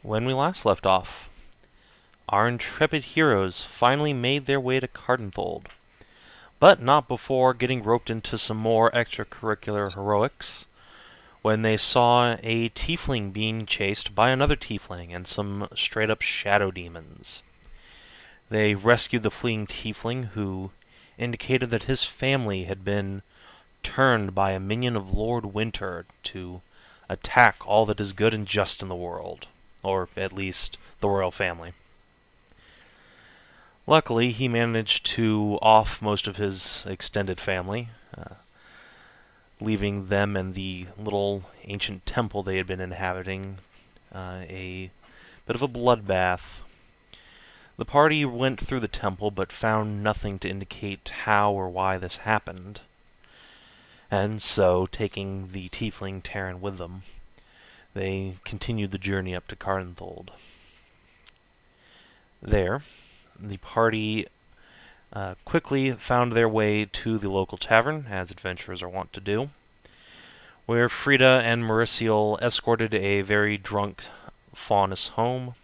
When we last left off, our intrepid heroes finally made their way to Cardinfold, but not before getting roped into some more extracurricular heroics when they saw a tiefling being chased by another tiefling and some straight-up shadow demons. They rescued the fleeing tiefling, who indicated that his family had been turned by a minion of Lord Winter to attack all that is good and just in the world, or at least the royal family. Luckily, he managed to off most of his extended family, leaving them and the little ancient temple they had been inhabiting a bit of a bloodbath. The party went through the temple, but found nothing to indicate how or why this happened. And so, taking the tiefling Terran with them, they continued the journey up to Cardinfold. There, the party quickly found their way to the local tavern, as adventurers are wont to do, where Frida and Merisiel escorted a very drunk Faunus home.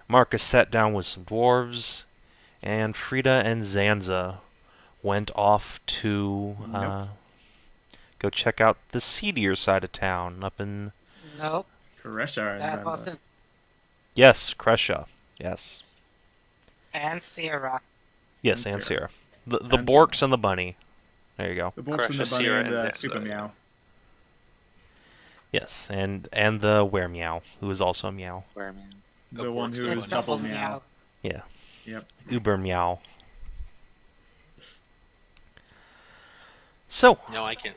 Marcus sat down with some dwarves, and Frida and Zanza went off to go check out the seedier side of town up in... Nope. Kreshia. That wasn't. Yes, Kreshia. Yes. And Sierra. Yes, And and Sierra. Sierra. The And Borks and the bunny. There you go. The Borks and the Kreshia, bunny Sierra, and and the Zanza. Super Meow. Yes, and the Weremeow, who is also a meow. Where, man? The Go one Borks who and is the double bunny. meow. Yeah. Yep. Uber meow. So, No, I can't.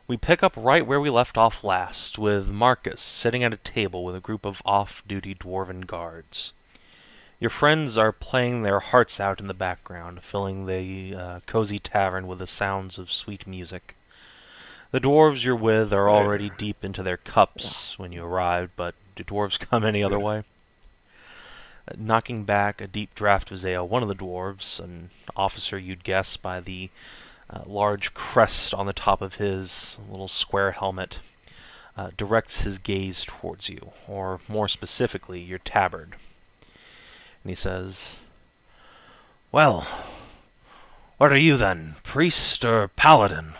we pick up right where we left off last, with Marcus sitting at a table with a group of off-duty dwarven guards. Your friends are playing their hearts out in the background, filling the cozy tavern with the sounds of sweet music. The dwarves you're with are already deep into their cups when you arrived, but do dwarves come any other way? Knocking back a deep draught of his ale, one of the dwarves, an officer you'd guess by the large crest on the top of his little square helmet, directs his gaze towards you, or more specifically, your tabard. And he says, "Well, what are you then, priest or paladin?"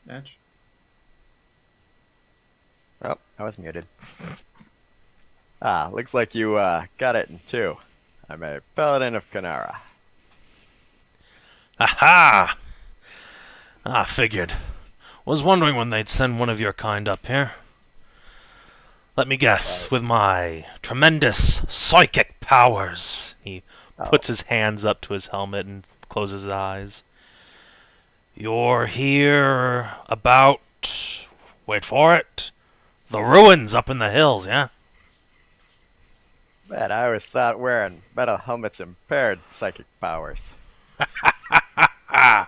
Natch. Oh, I was muted. Looks like you got it in two. I'm a Paladin of Kandar. Aha! I figured. Was wondering when they'd send one of your kind up here. Let me guess, with my tremendous psychic powers. He puts his hands up to his helmet and closes his eyes. You're here about... wait for it. The ruins up in the hills, yeah? Man, I always thought wearing metal helmets impaired psychic powers. Well,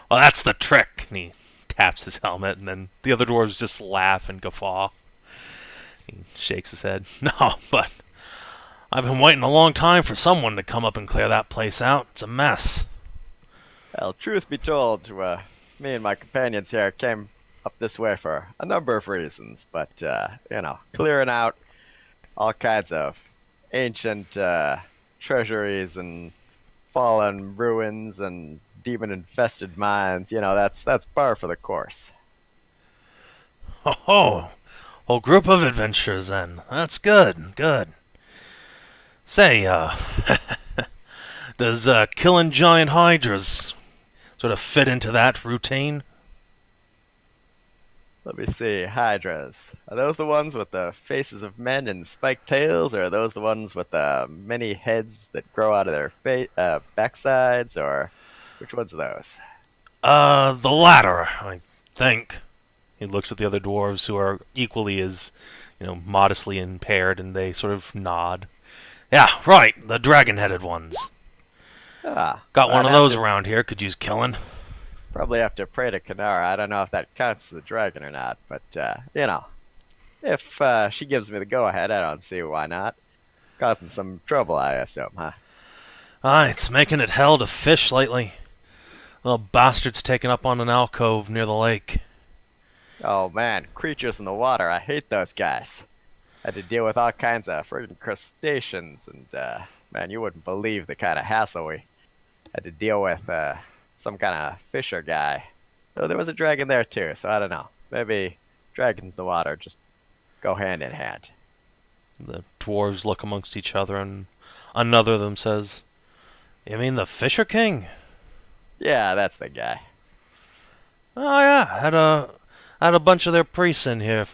that's the trick. And he taps his helmet, and then the other dwarves just laugh and guffaw. He shakes his head. No, but I've been waiting a long time for someone to come up and clear that place out. It's a mess. Well, truth be told, me and my companions here came up this way for a number of reasons, but, clearing out all kinds of ancient treasuries and fallen ruins and demon-infested mines, that's par for the course. Oh, whole group of adventurers then. That's good, good. Say, does killing giant hydras sort of fit into that routine? Let me see, hydras. Are those the ones with the faces of men and spiked tails, or are those the ones with the many heads that grow out of their backsides, or which ones are those? The latter, I think. He looks at the other dwarves, who are equally as, modestly impaired, and they sort of nod. Yeah, right, the dragon-headed ones. Got one of those around here, could use killing. Probably have to pray to Kandar. I don't know if that counts as a dragon or not, but, if she gives me the go-ahead, I don't see why not. Causing some trouble, I assume, huh? Aye, it's making it hell to fish lately. Little bastard's taken up on an alcove near the lake. Oh man, creatures in the water. I hate those guys. Had to deal with all kinds of friggin' crustaceans, and man, you wouldn't believe the kind of hassle we had to deal with. Some kind of fisher guy. Though there was a dragon there too, so I don't know. Maybe dragons in the water just go hand in hand. The dwarves look amongst each other, and another of them says, "You mean the Fisher King?" Yeah, that's the guy. Oh yeah, had a bunch of their priests in here,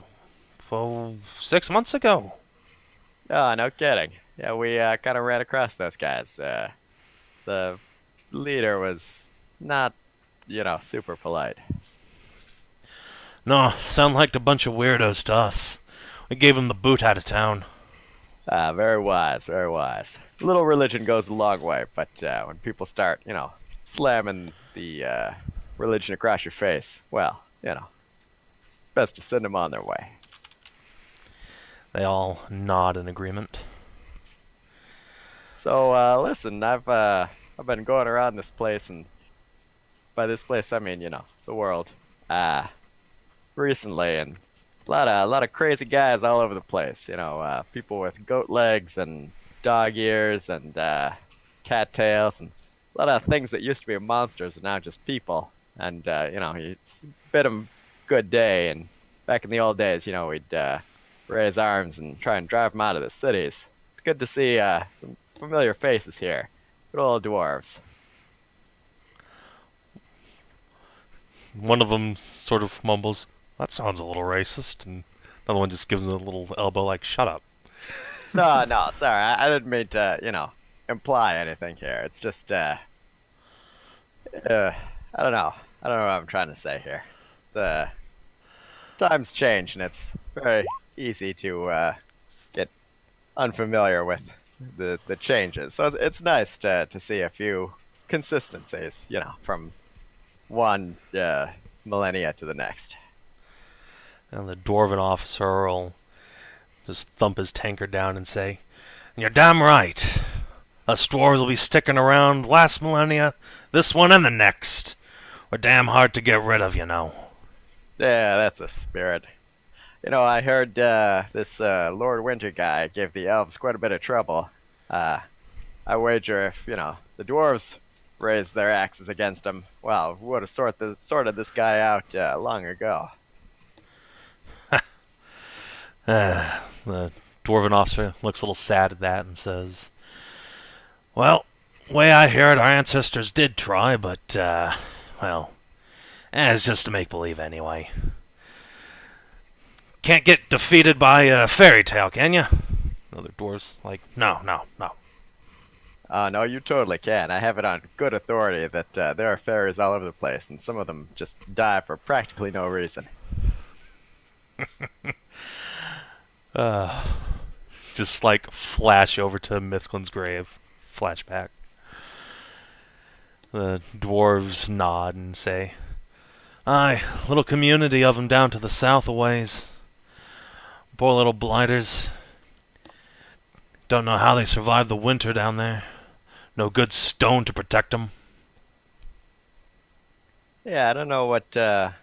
6 months ago. Oh, no kidding. Yeah, we kind of ran across those guys. The leader was not, super polite. No, sound like a bunch of weirdos to us. We gave him the boot out of town. Ah, very wise, very wise. A little religion goes a long way, but when people start, slamming the religion across your face, well, best to send them on their way. They all nod in agreement. So, listen, I've been going around this place, and by this place I mean, the world, recently, and a lot of crazy guys all over the place. People with goat legs and dog ears and cat tails, and a lot of things that used to be monsters are now just people. And it's been a good day. And back in the old days, we'd raise arms and try and drive them out of the cities. It's good to see some familiar faces here. Good old dwarves. One of them sort of mumbles, "That sounds a little racist," and another one just gives him a little elbow like, "Shut up." No, sorry. I didn't mean to, imply anything here. It's just, I don't know. I don't know what I'm trying to say here. The times change, and it's very easy to get unfamiliar with the changes. So it's nice to see a few consistencies, from one millennia to the next. And the dwarven officer will just thump his tankard down and say, "You're damn right. Us dwarves will be sticking around last millennia, this one, and the next. We're damn hard to get rid of, Yeah, that's a spirit. I heard this Lord Winter guy gave the elves quite a bit of trouble. I wager if, the dwarves raised their axes against him, well, we would have sorted this guy out long ago." The dwarven officer looks a little sad at that and says, "Well, way I hear it, our ancestors did try, but, it's just to make believe anyway. Can't get defeated by a fairy tale, can you?" Another dwarf's like, No. No, you totally can. I have it on good authority that there are fairies all over the place, and some of them just die for practically no reason. Just like flash over to Mithlin's grave. Flashback. The dwarves nod and say, "Aye, little community of 'em down to the south a ways. Poor little blighters. Don't know how they survive the winter down there. No good stone to protect 'em." Yeah, I don't know what how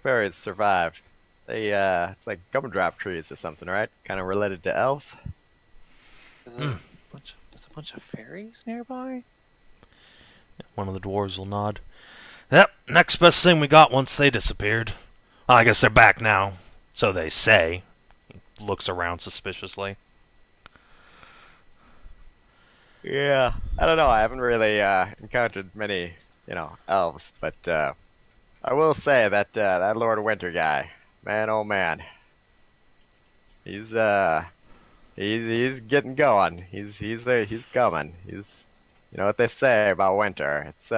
fairies survive. They it's like gumdrop trees or something, right? Kind of related to elves. There's a bunch of fairies nearby? One of the dwarves will nod. "Yep, next best thing we got once they disappeared. Well, I guess they're back now. So they say." He looks around suspiciously. Yeah, I don't know. I haven't really encountered many, elves, but I will say that that Lord Winter guy, man, oh man, he's getting going. He's coming. He's, what they say about winter. It's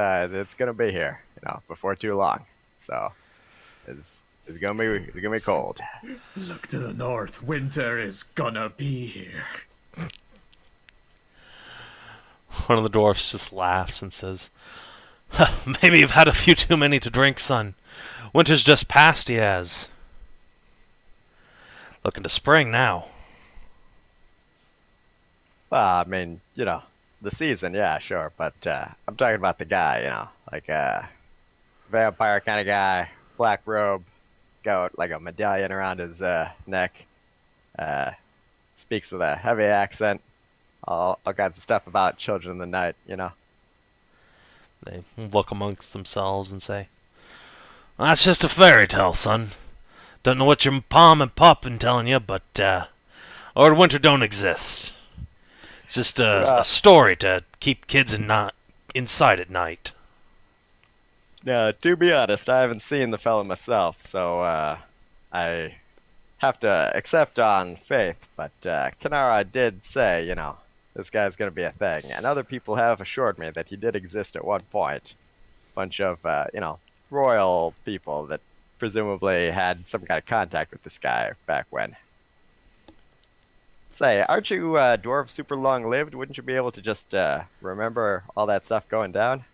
gonna be here, before too long. So it's gonna be cold. Look to the north. Winter is gonna be here. One of the dwarfs just laughs and says, "Huh, maybe you've had a few too many to drink, son. Winter's just past, he has. Looking to spring now." Well, I mean, the season, yeah, sure. But I'm talking about the guy, like a vampire kind of guy, black robe, got like a medallion around his neck, uh, speaks with a heavy accent, all kinds of stuff about children in the night. They look amongst themselves and say, "That's just a fairy tale, son. Don't know what your mom and pop been telling you, but Lord Winter don't exist. It's just a story to keep kids inside at night." Yeah, to be honest, I haven't seen the fellow myself, so I have to accept on faith. But Kanara did say, this guy's going to be a thing. And other people have assured me that he did exist at one point. Bunch of, royal people that presumably had some kind of contact with this guy back when. Say, aren't you dwarves super long-lived? Wouldn't you be able to just remember all that stuff going down?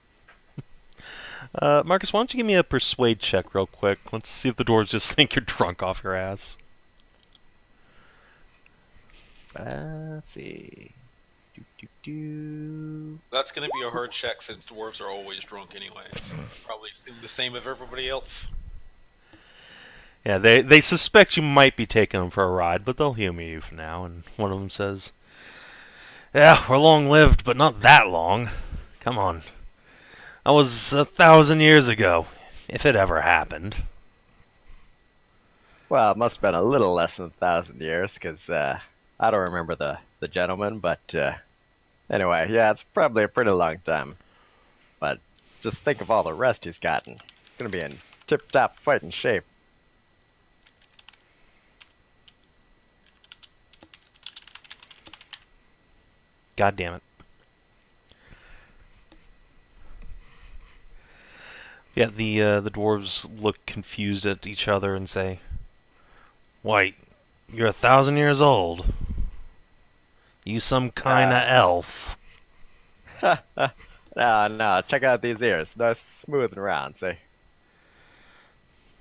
Marcus, why don't you give me a persuade check real quick? Let's see if the dwarves just think you're drunk off your ass. Let's see. That's going to be a hard check since dwarves are always drunk anyways. Probably the same as everybody else. Yeah, they suspect you might be taking them for a ride, but they'll humor you for now. And one of them says, "Yeah, we're long-lived, but not that long. Come on. That was 1,000 years ago, if it ever happened." Well, it must have been a little less than 1,000 years, because I don't remember the gentleman, but anyway, yeah, it's probably a pretty long time. But just think of all the rest he's gotten. He's going to be in tip-top fighting shape. God damn it. Yeah, the dwarves look confused at each other and say, "Why, you're 1,000 years old. You some kind of elf." No, check out these ears. Nice, smooth and round, see?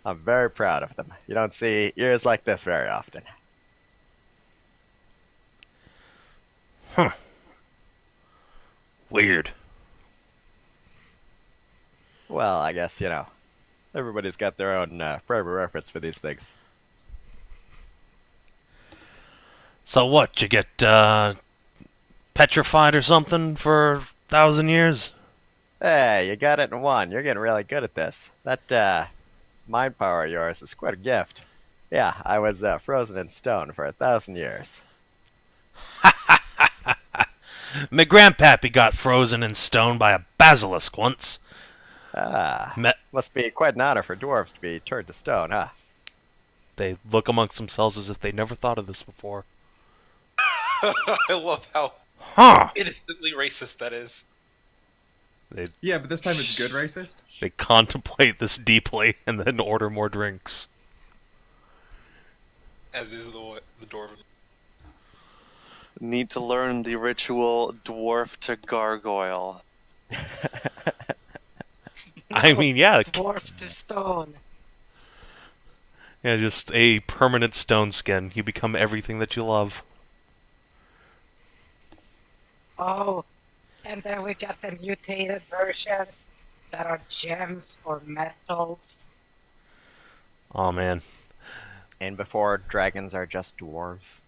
I'm very proud of them. You don't see ears like this very often. Huh. Weird. Well, I guess, everybody's got their own frame of reference for these things. So what, you get petrified or something for 1,000 years? Hey, you got it in one. You're getting really good at this. That mind power of yours is quite a gift. Yeah, I was frozen in stone for 1,000 years. My grandpappy got frozen in stone by a basilisk once. Must be quite an honor for dwarves to be turned to stone, huh? They look amongst themselves as if they'd never thought of this before. I love how Huh! innocently racist that is. Yeah, but this time it's good racist. They contemplate this deeply and then order more drinks. As is the dwarven. Need to learn the ritual dwarf to gargoyle. I mean, yeah. Dwarf to stone. Yeah, just a permanent stone skin. You become everything that you love. Oh, and then we got the mutated versions that are gems or metals. Oh man. And before dragons are just dwarves.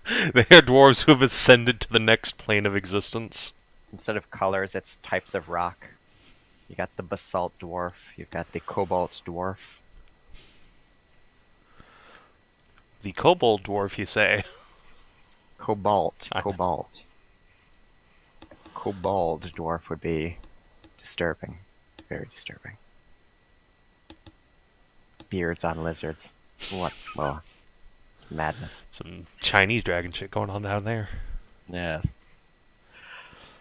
They are dwarves who have ascended to the next plane of existence. Instead of colors, it's types of rock. You got the basalt dwarf. You've got the cobalt dwarf. The kobold dwarf, you say? Cobalt. Kobold dwarf would be disturbing. Very disturbing. Beards on lizards. What? Well, madness. Some Chinese dragon shit going on down there. Yes.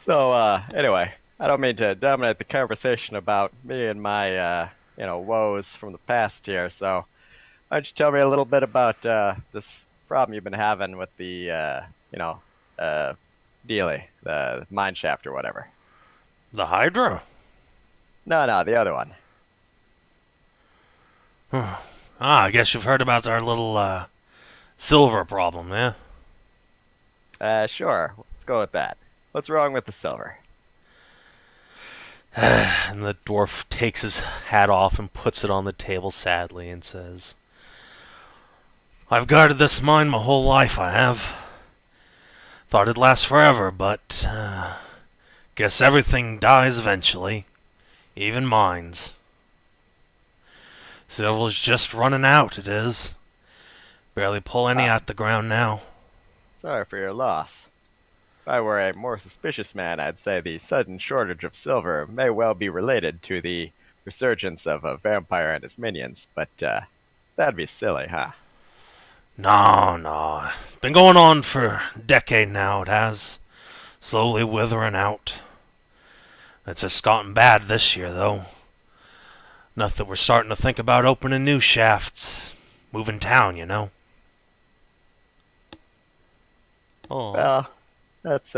So, anyway, I don't mean to dominate the conversation about me and my, woes from the past here, so why don't you tell me a little bit about this problem you've been having with the, dealie, the mine shaft or whatever. The Hedrah? No, the other one. I guess you've heard about our little, silver problem, yeah? Sure. Let's go with that. What's wrong with the silver? And the dwarf takes his hat off and puts it on the table sadly and says, I've guarded this mine my whole life, I have. Thought it'd last forever, but guess everything dies eventually. Even mines. Silver's just running out, it is. Barely pull any out the ground now. Sorry for your loss. If I were a more suspicious man, I'd say the sudden shortage of silver may well be related to the resurgence of a vampire and his minions, but that'd be silly, huh? No. Been going on for a decade now, it has. Slowly withering out. It's just gotten bad this year, though. Enough that we're starting to think about opening new shafts. Moving town, you know. Oh. Well, that's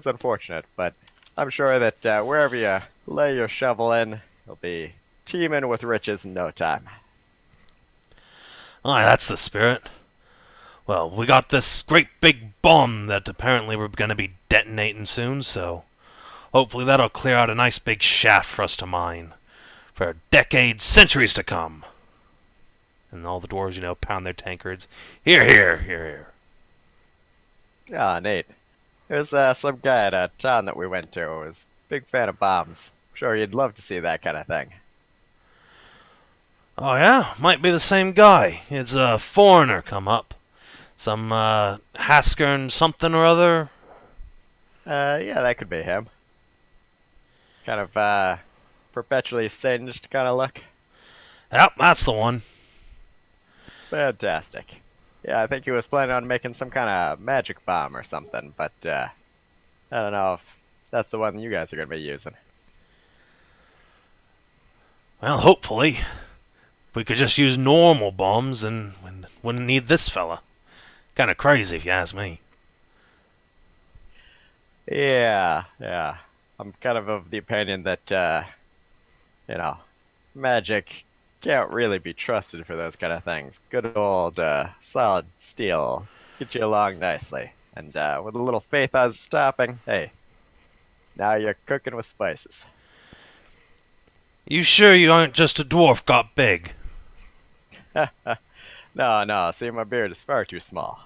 unfortunate, but I'm sure that wherever you lay your shovel in, it'll be teeming with riches in no time. Aye, that's the spirit. Well, we got this great big bomb that apparently we're going to be detonating soon, so hopefully that'll clear out a nice big shaft for us to mine. For decades, centuries to come. And all the dwarves, pound their tankards. Here. Ah, Nate. There's some guy at a town that we went to who was a big fan of bombs. Sure, you'd love to see that kind of thing. Oh yeah? Might be the same guy. It's a foreigner come up. Some, Haskern something or other. Yeah, that could be him. Kind of, perpetually singed kind of look. Yep, that's the one. Fantastic. Yeah, I think he was planning on making some kind of magic bomb or something, but, I don't know if that's the one you guys are going to be using. Well, hopefully. We could just use normal bombs and wouldn't need this fella. Kinda crazy if you ask me. Yeah. I'm kind of the opinion that, magic can't really be trusted for those kind of things. Good old, solid steel get you along nicely. And, with a little faith I was stopping, hey, now you're cooking with spices. You sure you aren't just a dwarf got big? No, see, my beard is far too small.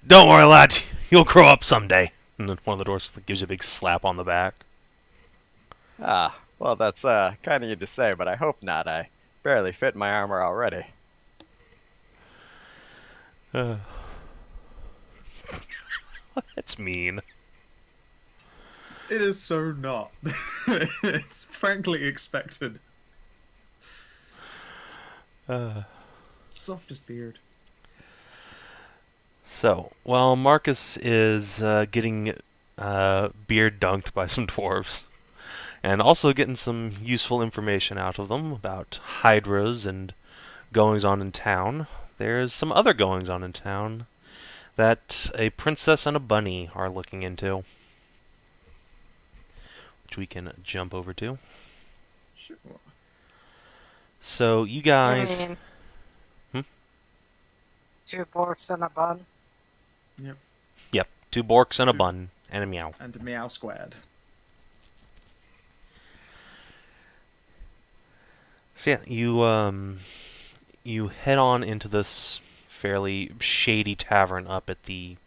Don't worry, lad. You'll grow up someday. And then one of the dwarfs gives you a big slap on the back. Ah, well, that's, kind of you to say, but I hope not. I barely fit my armor already. That's mean. It is so not. It's frankly expected. Softest beard. So, while Marcus is getting beard dunked by some dwarves, and also getting some useful information out of them about hydras and goings-on in town, there's some other goings-on in town that a princess and a bunny are looking into, which we can jump over to. Sure. So, you guys... I mean, 2 dwarfs and a bun. Yep, 2 borks and a bun, and a meow. And a meow squared. So yeah, you head on into this fairly shady tavern up at the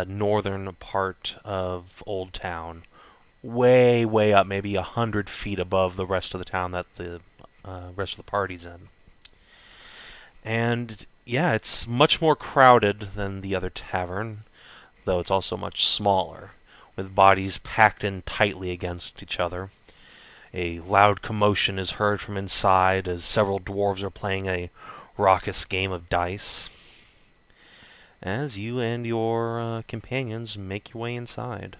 northern part of Old Town, way up, maybe 100 feet above the rest of the town that the rest of the party's in. And yeah, it's much more crowded than the other tavern, though it's also much smaller, with bodies packed in tightly against each other. A loud commotion is heard from inside as several dwarves are playing a raucous game of dice, as you and your companions make your way inside.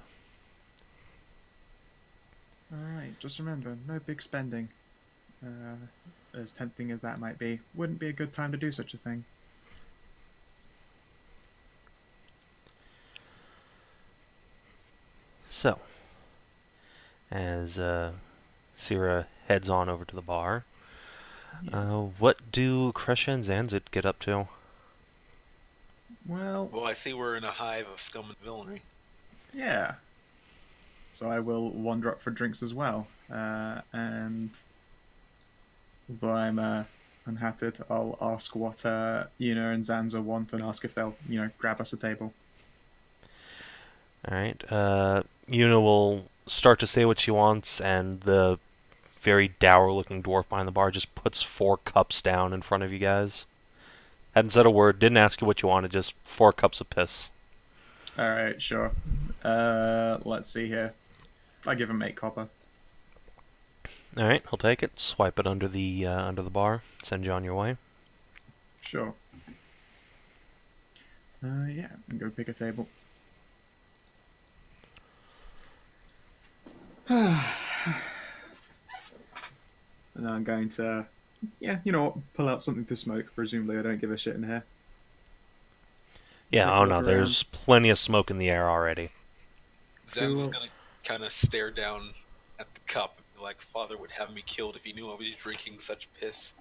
Alright, just remember, no big spending. As tempting as that might be, wouldn't be a good time to do such a thing. So, as Sira heads on over to the bar, what do Kreshia and Zanza get up to? Well, Well, I see we're in a hive of scum and villainy. yeah. So I will wander up for drinks as well. And although I'm unhatted, I'll ask what Una and Zanza want and ask if they'll, grab us a table. Alright, Una will start to say what she wants, and the very dour-looking dwarf behind the bar just puts 4 cups down in front of you guys. Hadn't said a word, didn't ask you what you wanted, just 4 cups of piss. Alright, sure. Let's see here. I give him 8 copper. Alright, he'll take it, swipe it under the bar, send you on your way. Sure. Yeah, and go pick a table. And I'm going to, pull out something to smoke. Presumably I don't give a shit in here. Yeah, Take a oh look no, around. there's plenty of smoke in the air already. Zanza's Cool. gonna kind of stare down at the cup and be like, "Father would have me killed if he knew I was drinking such piss."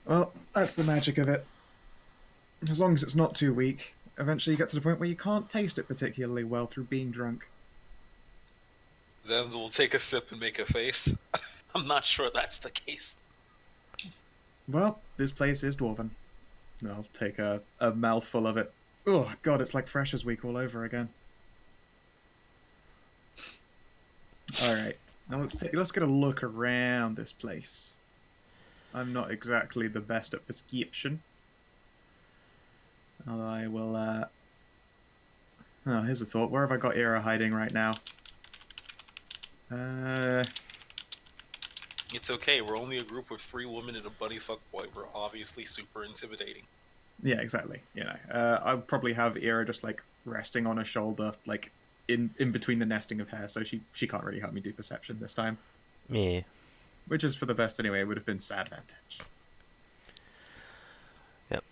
Well, that's the magic of it. As long as it's not too weak, eventually you get to the point where you can't taste it particularly well through being drunk. Zanza will take a sip and make a face. I'm not sure that's the case. Well, this place is dwarven. I'll take a mouthful of it. Oh god, it's like Freshers Week all over again. Alright, now let's get a look around this place. I'm not exactly the best at prescription. Although I will, oh, here's a thought. Where have I got Era hiding right now? It's okay. We're only a group of 3 women and a bunny fuck boy. We're obviously super intimidating. Yeah, exactly. I'll probably have Era just, like, resting on a shoulder, like, in between the nesting of hair, so she can't really help me do perception this time. Me. Which is for the best anyway. It would have been sad advantage. Yep.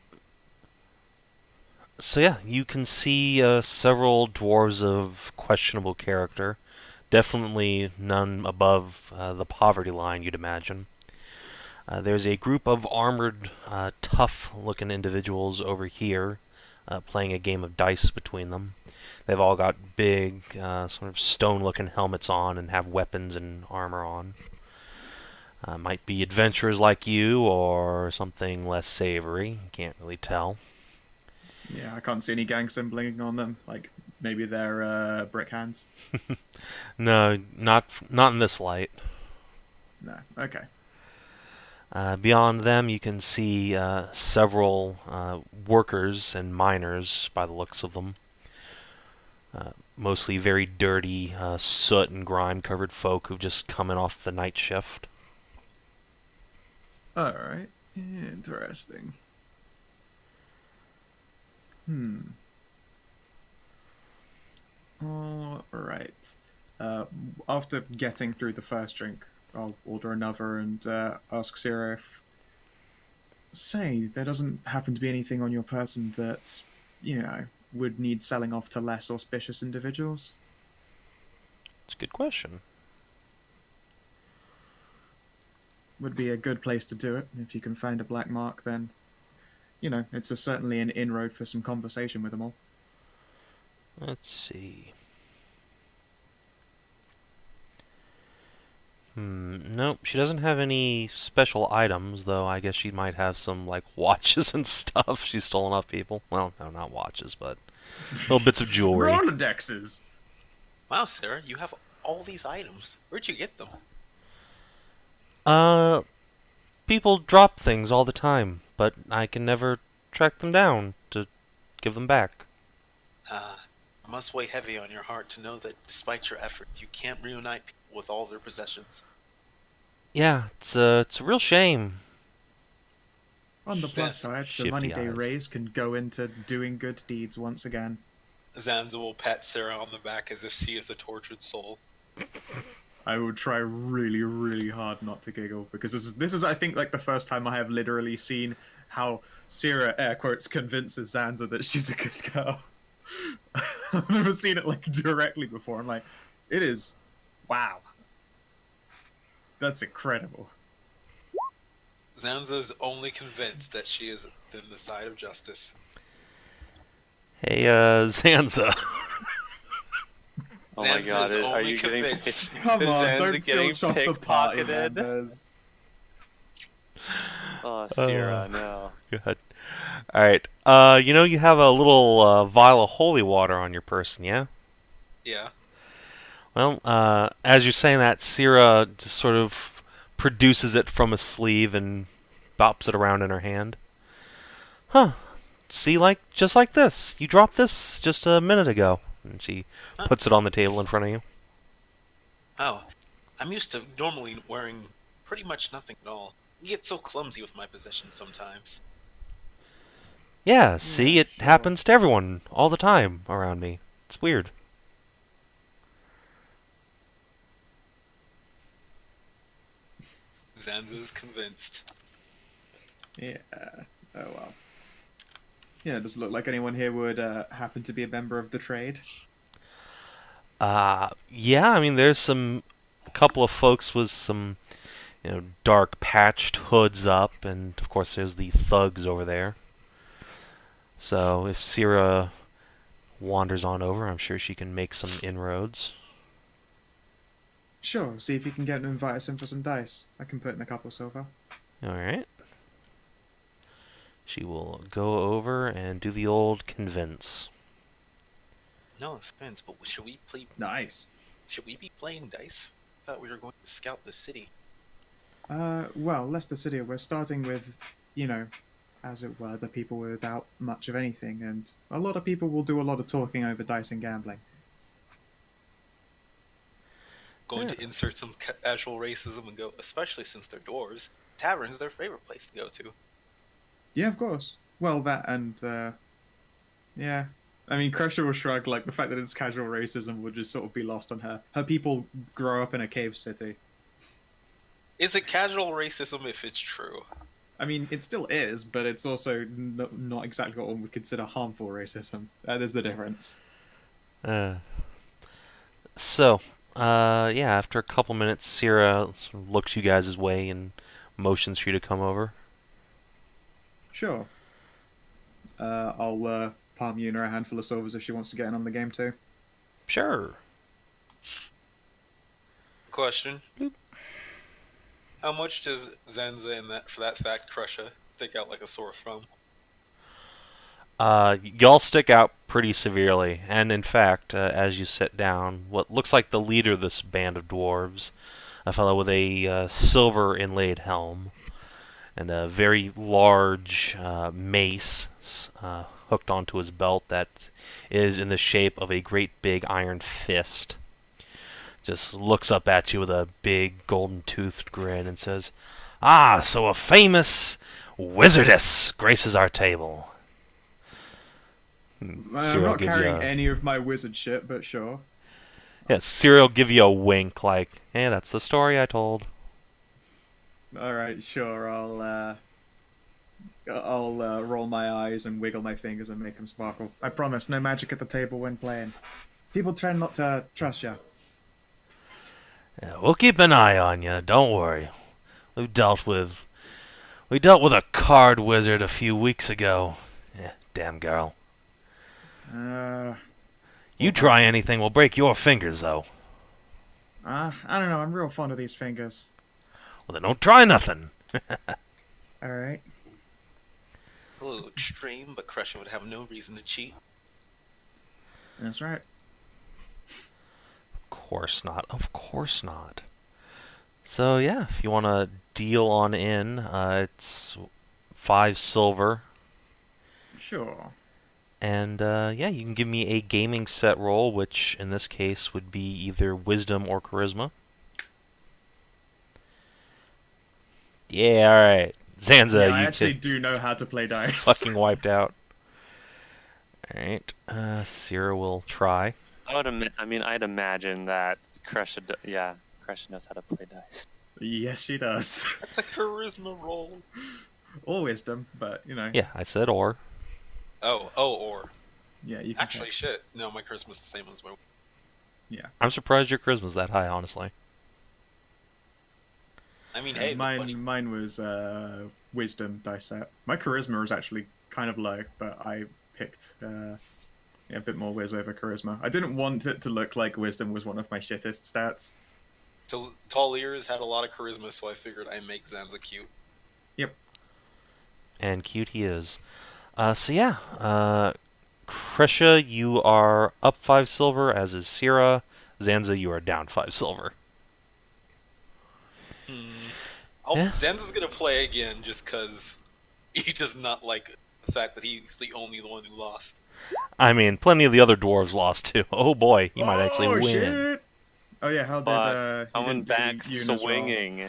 So yeah, you can see several dwarves of questionable character. Definitely none above the poverty line, you'd imagine. There's a group of armored, tough-looking individuals over here, playing a game of dice between them. They've all got big, sort of stone-looking helmets on and have weapons and armor on. Might be adventurers like you, or something less savory. Can't really tell. Yeah, I can't see any gang symboling on them. Like, maybe they're brick hands. No, not in this light. No, okay. Beyond them, you can see several workers and miners, by the looks of them. Mostly very dirty, soot and grime-covered folk who've just come in off the night shift. Alright, interesting. Alright. After getting through the first drink, I'll order another and ask Sarah if... Say, there doesn't happen to be anything on your person that, would need selling off to less auspicious individuals? It's a good question. Would be a good place to do it. If you can find a black mark, then, it's certainly an inroad for some conversation with them all. Let's see. Nope, she doesn't have any special items, though I guess she might have some, like, watches and stuff she's stolen off people. Well, no, not watches, but little bits of jewelry. Rolodexes! Wow, Sarah, you have all these items. Where'd you get them? People drop things all the time, but I can never track them down to give them back. It must weigh heavy on your heart to know that despite your efforts, you can't reunite people with all their possessions. Yeah, it's a real shame. On the plus side, the Shifty money they eyes. raise can go into doing good deeds once again. Zanza will pat Sarah on the back as if she is a tortured soul. I would try really, really hard not to giggle, because this is I think, like, the first time I have literally seen how Sarah, air quotes, convinces Zanza that she's a good girl. I've never seen it, like, directly before. I'm like, it is... Wow. That's incredible. Zanza's only convinced that she is in the side of justice. Hey, Zanza. Oh my Zanza god, is are only you getting convinced. Come is on, Zanza don't getting filch off the party pickpocketed? members. Oh, Sierra, no. Good. Alright. You have a little vial of holy water on your person, yeah? Yeah. Well, as you're saying that, Sierra just sort of produces it from a sleeve and bops it around in her hand. Huh. See, just like this. You dropped this just a minute ago. And she Huh. puts it on the table in front of you. Oh, I'm used to normally wearing pretty much nothing at all. You get so clumsy with my possessions sometimes. Yeah, see, it sure. happens to everyone all the time around me. It's weird. Zanza is convinced. Yeah. Oh well. Yeah, does it look like anyone here would happen to be a member of the trade? Yeah, I mean, there's a couple of folks with some, dark patched hoods up, and of course there's the thugs over there. So if Sierra wanders on over, I'm sure she can make some inroads. Sure, see if you can get them to invite us in for some dice. I can put in a couple silver. Alright. She will go over and do the old convince. No offense, but should we Nice. be playing dice? I thought we were going to scout the city. Well, less the city. We're starting with, as it were, the people without much of anything, and a lot of people will do a lot of talking over dice and gambling. Going to insert some casual racism and go, especially since they're dwarves. Tavern's their favorite place to go to. Yeah, of course. Well, that and, yeah. I mean, Kreshia will shrug, like, the fact that it's casual racism would just sort of be lost on her. Her people grow up in a cave city. Is it casual racism if it's true? I mean, it still is, but it's also not exactly what one would consider harmful racism. That is the difference. So, yeah, after a couple minutes, Sierra sort of looks you guys' way and motions for you to come over. Sure. I'll palm Una a handful of silvers if she wants to get in on the game too. Sure. Question. How much does Zanza and for that fact, Kreshia, stick out like a sore thumb? Y'all stick out pretty severely, and in fact, as you sit down, what looks like the leader of this band of dwarves, a fellow with a silver inlaid helm, and a very large mace hooked onto his belt that is in the shape of a great big iron fist, just looks up at you with a big golden-toothed grin and says, "Ah, so a famous wizardess graces our table." I'm Cyril not give carrying you any of my wizard shit, but sure. Yeah, Cyril give you a wink like, "Hey, that's the story I told." Alright, sure, I'll roll my eyes and wiggle my fingers and make them sparkle. I promise, no magic at the table when playing. People tend not to trust you. Yeah, we'll keep an eye on you. Don't worry. We dealt with a card wizard a few weeks ago. Yeah, damn girl. You try anything, we'll break your fingers, though. I don't know, I'm real fond of these fingers. Well, then don't try nothing. Alright. A little extreme, but Kreshia would have no reason to cheat. That's right. Of course not. Of course not. So, yeah, if you want to deal on in, it's 5 silver. Sure. And, yeah, you can give me a gaming set roll, which in this case would be either wisdom or charisma. Yeah, alright. Zanza, Yeah, I you actually get do know how to play dice. fucking wiped out. Alright, Sierra will try. I'd imagine that Kreshia knows how to play dice. Yes, she does. That's a charisma roll. Or wisdom, but, Yeah, I said or. Or. Yeah, you can Actually, pick. shit. No, my charisma's the same as my... I'm surprised your charisma's that high, honestly. I mean, hey, buddy. Mine was wisdom dice set. My charisma was actually kind of low, but I picked Yeah, a bit more whiz over charisma. I didn't want it to look like wisdom was one of my shittest stats. Taeleer's had a lot of charisma, so I figured I'd make Zanza cute. Yep. And cute he is. So yeah, Kreshia, you are up 5 silver, as is Syrah. Zanza, you are down 5 silver. Yeah. Zanza's gonna play again just because he does not like the fact that he's the only one who lost. I mean, plenty of the other dwarves lost too. Oh boy, you might actually win. Shit. Oh yeah, how But did coming back swinging.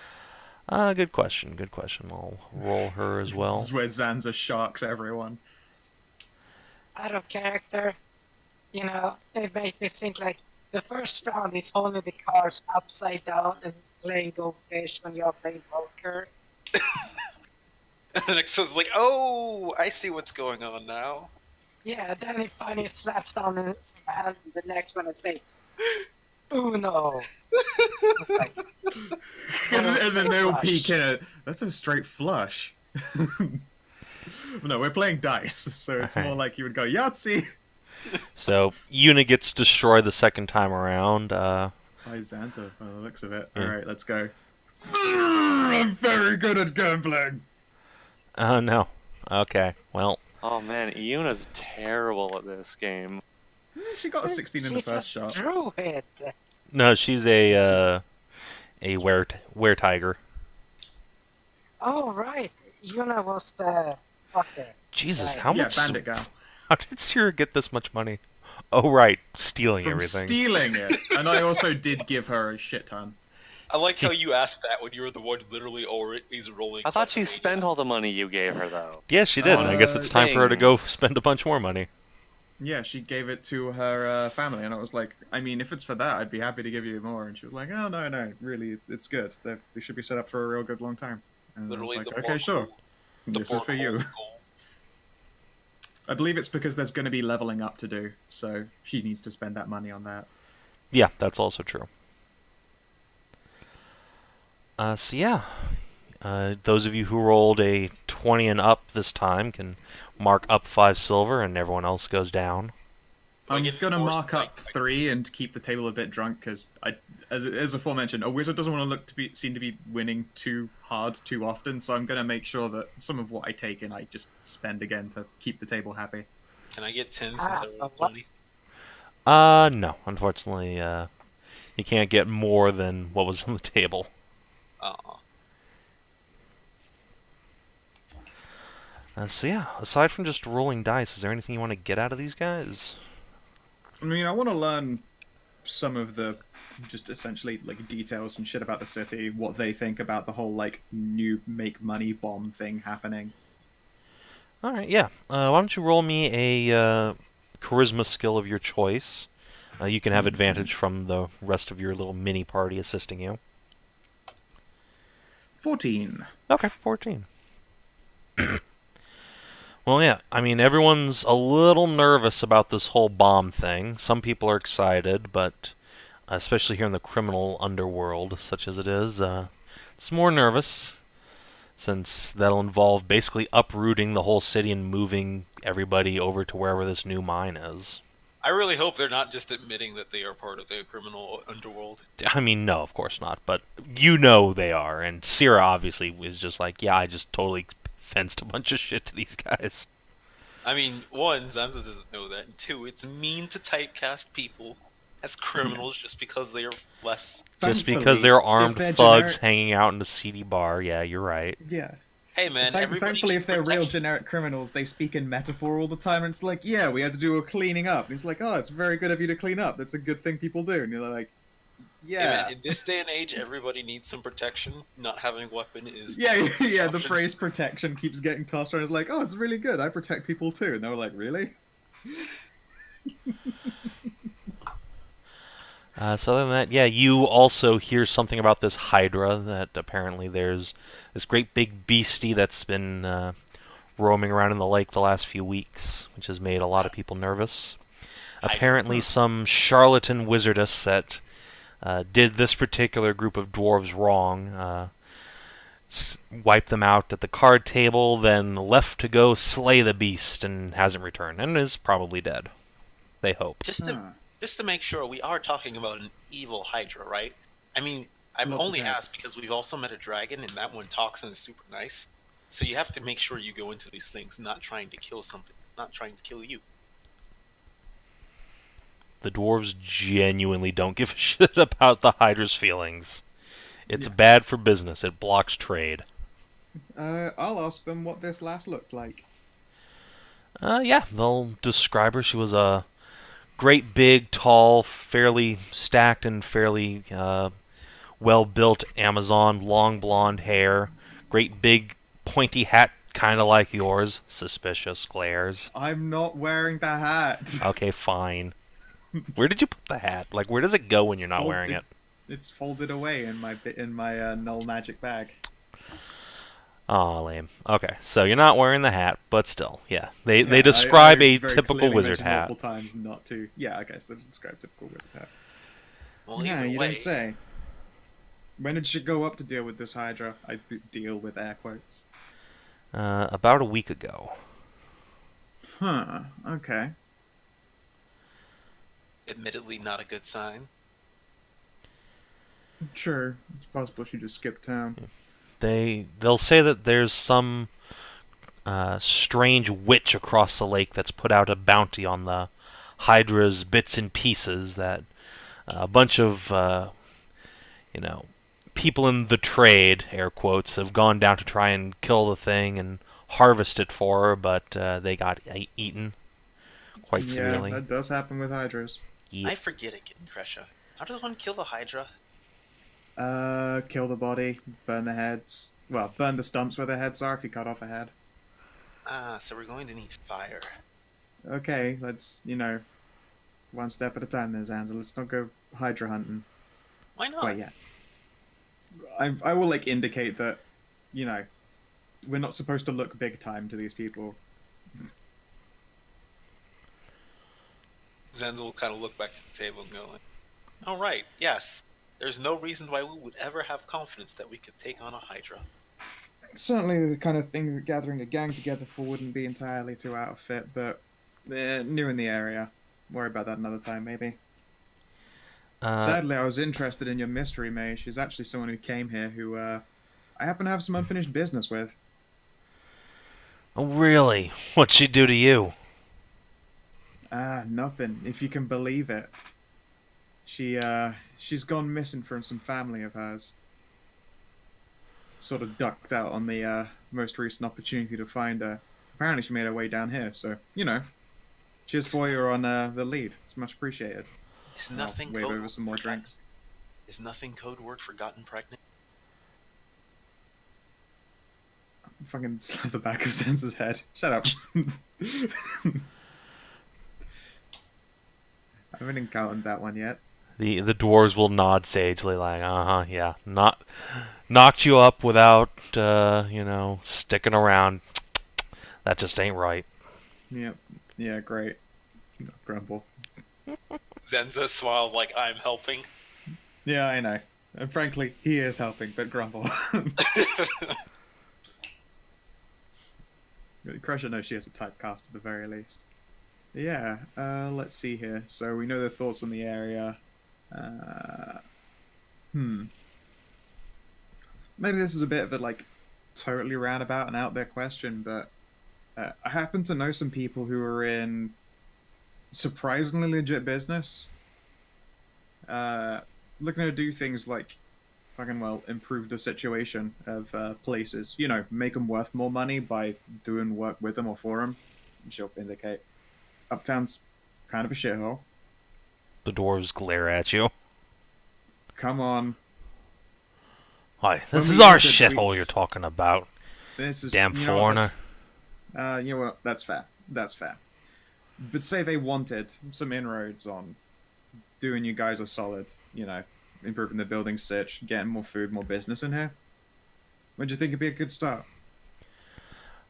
Good question. Good question. I'll roll her as well. This is where Zanza sharks everyone. Out of character, you know, it makes me think like the first round is holding the cards upside down and playing Go Fish when you're playing poker. And the next one's like, oh, I see what's going on now. Yeah, then he finally slaps down in his hand the next one and say, Uno. It's like, And then they'll peek in it. That's a straight flush. No, we're playing dice, so it's more like you would go Yahtzee. So, Una gets destroyed the second time around. By Zanza, by the looks of it. Yeah. Alright, let's go. I'm very good at gambling. Oh, no. Okay, well. Oh man, Iona's terrible at this game. She got a 16 in the first shot. Drew it. No, she's a were-tiger. Oh, right. Yuna was the fucker. Jesus, Right. how Yeah, much... bandit gal. How did Syrah get this much money? Oh, right, stealing From everything. stealing it. And I also did give her a shit ton. I like how you asked that when you were the one literally always rolling. I thought she fucking spent all the money you gave her though. Yeah, she did, and I guess it's time for her to go things. spend a bunch more money. Yeah, she gave it to her family, and I was like, I mean, if it's for that, I'd be happy to give you more. And she was like, oh, no, really, it's good. They should be set up for a real good long time. And Literally I was the like, more okay, sure. gold- This the is for more you. gold. I believe it's because there's going to be leveling up to do, so she needs to spend that money on that. Yeah, that's also true. So yeah, those of you who rolled a 20 and up this time can mark up 5 silver, and everyone else goes down. I'm get going to forced mark by- up 3 and keep the table a bit drunk, because, as aforementioned, a wizard doesn't want to seem to be winning too hard too often, so I'm going to make sure that some of what I take in I just spend again to keep the table happy. Can I get 10 since I rolled what? 20? No, unfortunately, you can't get more than what was on the table. So yeah, aside from just rolling dice, is there anything you want to get out of these guys? I mean, I want to learn some of the just essentially like details and shit about the city, what they think about the whole like new make money bomb thing happening. All right, yeah. Why don't you roll me a charisma skill of your choice? You can have advantage from the rest of your little mini party assisting you. 14. Okay, 14. Well, yeah, I mean, everyone's a little nervous about this whole bomb thing. Some people are excited, but especially here in the criminal underworld, such as it is, it's more nervous, since that'll involve basically uprooting the whole city and moving everybody over to wherever this new mine is. I really hope they're not just admitting that they are part of the criminal underworld. I mean, no, of course not, but you know they are, and Syrah obviously was just like, yeah, I just totally fenced a bunch of shit to these guys. I mean, one, Zanza doesn't know that, and two, it's mean to typecast people as criminals just because they are less... Just Thankfully, because they're armed if they're thugs generic- hanging out in a seedy bar, yeah, you're right. Yeah. Hey man, everybody Thankfully, needs if they're real protection. generic criminals, they speak in metaphor all the time, and it's like, yeah, we had to do a cleaning up. And it's like, oh, it's very good of you to clean up. That's a good thing people do. And you're like, Hey, yeah. man, in this day and age, everybody needs some protection. Not having a weapon is... Yeah, yeah, the option. phrase protection keeps getting tossed around. It's like, oh, it's really good. I protect people too. And they were like, really? So other than that, yeah, you also hear something about this Hedrah, that apparently there's this great big beastie that's been roaming around in the lake the last few weeks, which has made a lot of people nervous. Apparently some charlatan wizardess that did this particular group of dwarves wrong, wiped them out at the card table, then left to go slay the beast and hasn't returned, and is probably dead. they hope. Just to make sure, we are talking about an evil Hydra, right? I mean, I'm Lots of only heads. asked because we've also met a dragon, and that one talks and is super nice. So you have to make sure you go into these things not trying to kill something, not trying to kill you. The dwarves genuinely don't give a shit about the Hydra's feelings. It's Yeah. bad for business. It blocks trade. I'll ask them what this last looked like. Yeah, they'll describe her. She was a great, big, tall, fairly stacked and fairly well-built Amazon, long blonde hair, great big pointy hat, kind of like yours. Suspicious glares. I'm not wearing the hat. Okay, fine. Where did you put the hat? Like, where does it go when you're not wearing it? It's folded away in my null magic bag. Aw, lame. Okay, so you're not wearing the hat, but still, yeah. They Yeah, describe I a very typical clearly wizard mentioned hat. multiple times not to. Yeah, okay, so they describe typical wizard hat. Well, Yeah, either you way, don't say. When did you go up to deal with this Hydra? I deal with air quotes. About a week ago. Huh. Okay. admittedly not a good sign. Sure, it's possible she just skipped town. They'll say that there's some strange witch across the lake that's put out a bounty on the Hydra's bits and pieces that a bunch of people in the trade, air quotes, have gone down to try and kill the thing and harvest it for her, but they got eaten quite severely. Yeah, that does happen with Hydras. Yeah. I forget again, Kreshia. How does one kill the Hydra? Kill the body, burn the heads. Well, burn the stumps where the heads are if you cut off a head. Ah, so we're going to need fire. Okay, let's, one step at a time there, Zanza. Let's not go Hydra hunting. Why not? Quite yet. I will, indicate that, we're not supposed to look big time to these people. Zanza will kind of look back to the table and go, all right, yes. There's no reason why we would ever have confidence that we could take on a Hydra. Certainly the kind of thing that gathering a gang together for wouldn't be entirely too out of fit, but they're new in the area. Worry about that another time, maybe. Sadly, I was interested in your mystery mage. She's actually someone who came here who I happen to have some unfinished business with. Oh, really? What'd she do to you? Nothing, if you can believe it. She's gone missing from some family of hers. Sort of ducked out on the most recent opportunity to find her. Apparently she made her way down here, so, cheers for you on the lead. It's much appreciated. Is nothing Wave code over some more drinks. Is nothing code word for gotten pregnant? Fucking slap the back of Zanza's head. Shut up. I haven't encountered that one yet. The dwarves will nod sagely, like, yeah, knocked you up without, sticking around. That just ain't right. Yep. Yeah, great. Grumble. Zanza smiles like I'm helping. Yeah, I know. And frankly, he is helping, but grumble. Kreshia knows she has a typecast at the very least. Yeah, let's see here. So we know their thoughts on the area. Maybe this is a bit of a, totally roundabout and out there question, but I happen to know some people who are in surprisingly legit business. Looking to do things like improve the situation of places. Make them worth more money by doing work with them or for them. She'll indicate. Uptown's kind of a shithole. The dwarves glare at you. Come on. Why, this When is we our entered, shithole you're talking about. This is Damn foreigner. You know what? That's fair. That's fair. But say they wanted some inroads on doing you guys a solid, improving the building sitch, getting more food, more business in here. Would you think it'd be a good start?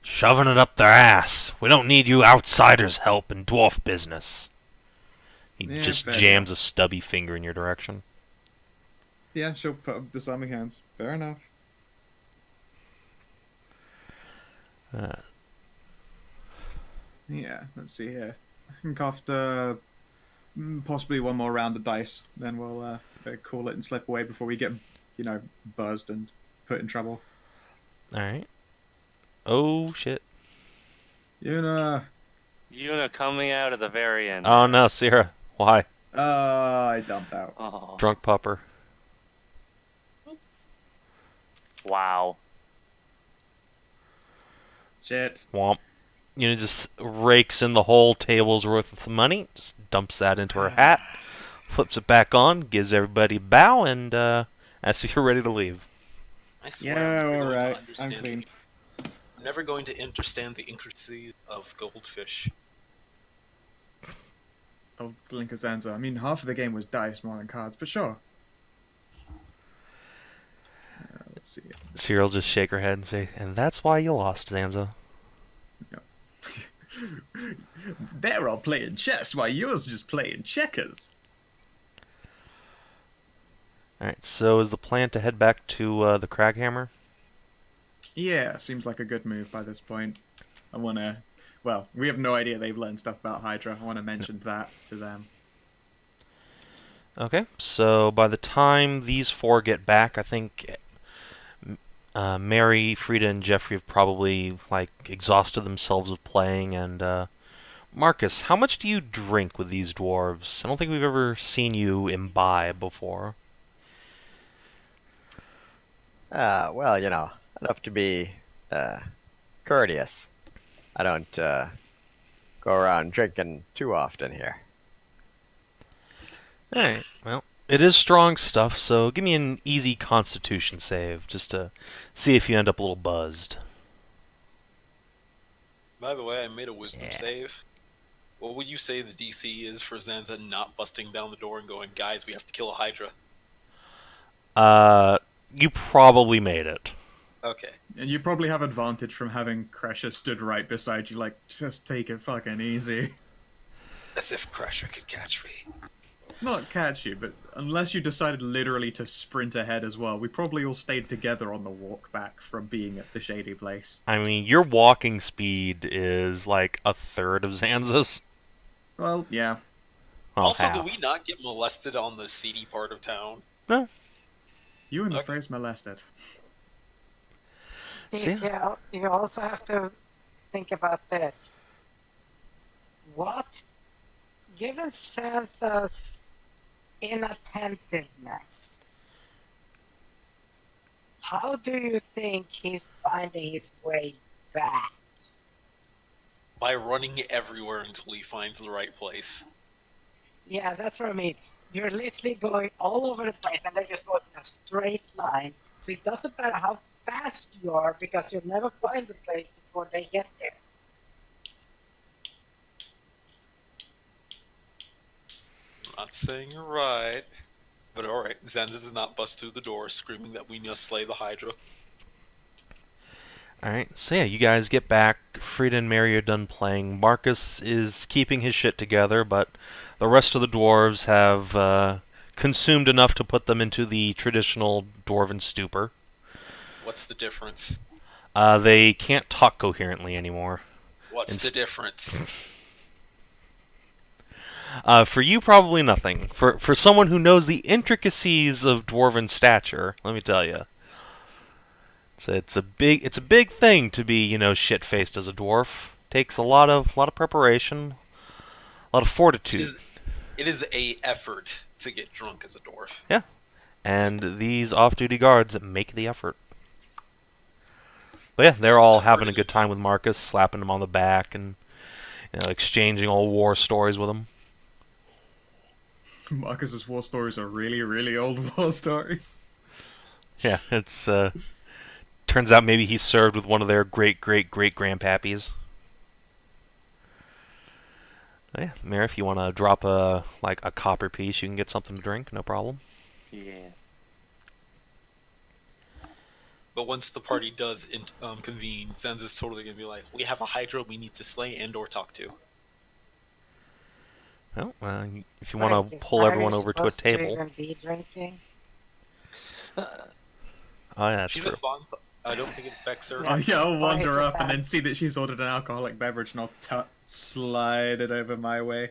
Shoving it up their ass. We don't need you outsiders' help in dwarf business. He Yeah, just fair jams a stubby finger in your direction. Yeah, she'll put up disarming hands. Fair enough. Yeah, let's see here. I think after Possibly one more round of dice. Then we'll call it and slip away before we get, buzzed and put in trouble. Alright. Oh, shit. Yuna. Yuna coming out at the very end. Oh, no, Sierra. Why? I dumped out. Oh. Drunk pupper. Wow. Shit. Womp. Just rakes in the whole table's worth of some money, just dumps that into her hat, flips it back on, gives everybody a bow, and asks if you're ready to leave. I swear Yeah, I'm never going to alright. I'm understand clean. I'm never going to understand the intricacies of goldfish. I'll blink a Zanza. I mean, half of the game was dice more than cards, but sure. Let's see. Sierra will just shake her head and say, and that's why you lost, Zanza. They're all playing chess while yours just playing checkers. Alright, so is the plan to head back to the Craghammer? Yeah, seems like a good move by this point. I want to... Well, we have no idea they've learned stuff about Hedrah. I want to mention that to them. Okay, so by the time these four get back, I think Mary, Frida, and Jeffrey have probably, exhausted themselves with playing, and, Marcus, how much do you drink with these dwarves? I don't think we've ever seen you imbibe before. Well, enough to be courteous. I don't go around drinking too often here. Alright, well, it is strong stuff, so give me an easy constitution save, just to see if you end up a little buzzed. By the way, I made a wisdom save. What would you say the DC is for Zanza not busting down the door and going, guys, we have to kill a Hedrah? You probably made it. Okay. And you probably have advantage from having Kreshia stood right beside you, just take it fucking easy. As if Kreshia could catch me. Not catch you, but unless you decided literally to sprint ahead as well, we probably all stayed together on the walk back from being at the shady place. I mean, your walking speed is like a third of Zanza's. Well, yeah. Well, Also, half. do we not get molested on the seedy part of town? No. You and the Okay. phrase molested. See? You also have to think about this. What, given Sansa's inattentiveness, how do you think he's finding his way back? By running everywhere until he finds the right place. Yeah, that's what I mean. You're literally going all over the place and they're just going in a straight line. So it doesn't matter how fast you are because you'll never find the place before they get there. I'm not saying you're right. But alright, Zanza does not bust through the door screaming that we must slay the Hedrah. Alright, so yeah, you guys get back. Frida and Mary are done playing. Marcus is keeping his shit together, but the rest of the dwarves have consumed enough to put them into the traditional dwarven stupor. What's the difference? They can't talk coherently anymore. What's the difference? For you, probably nothing. For someone who knows the intricacies of dwarven stature, let me tell you, it's a big thing to be shit-faced as a dwarf. Takes a lot of preparation, a lot of fortitude. It is a effort to get drunk as a dwarf. Yeah, and these off-duty guards make the effort. But yeah, they're all having a good time with Marcus, slapping him on the back and exchanging old war stories with him. Marcus's war stories are really, really old war stories. Yeah, it's turns out maybe he served with one of their great-great-great-grandpappies. Oh, yeah, Mary, if you want to drop a copper piece, you can get something to drink, no problem. Yeah. But once the party does convene, Zanza's totally going to be like, we have a Hedrah we need to slay and or talk to. Well, if you want to pull everyone over to a table. Even be drinking? Oh, yeah, that's She's true. a Faun, so I don't think it affects her. Oh yeah, I'll wander it's up a and then see that she's ordered an alcoholic beverage and I'll slide it over my way.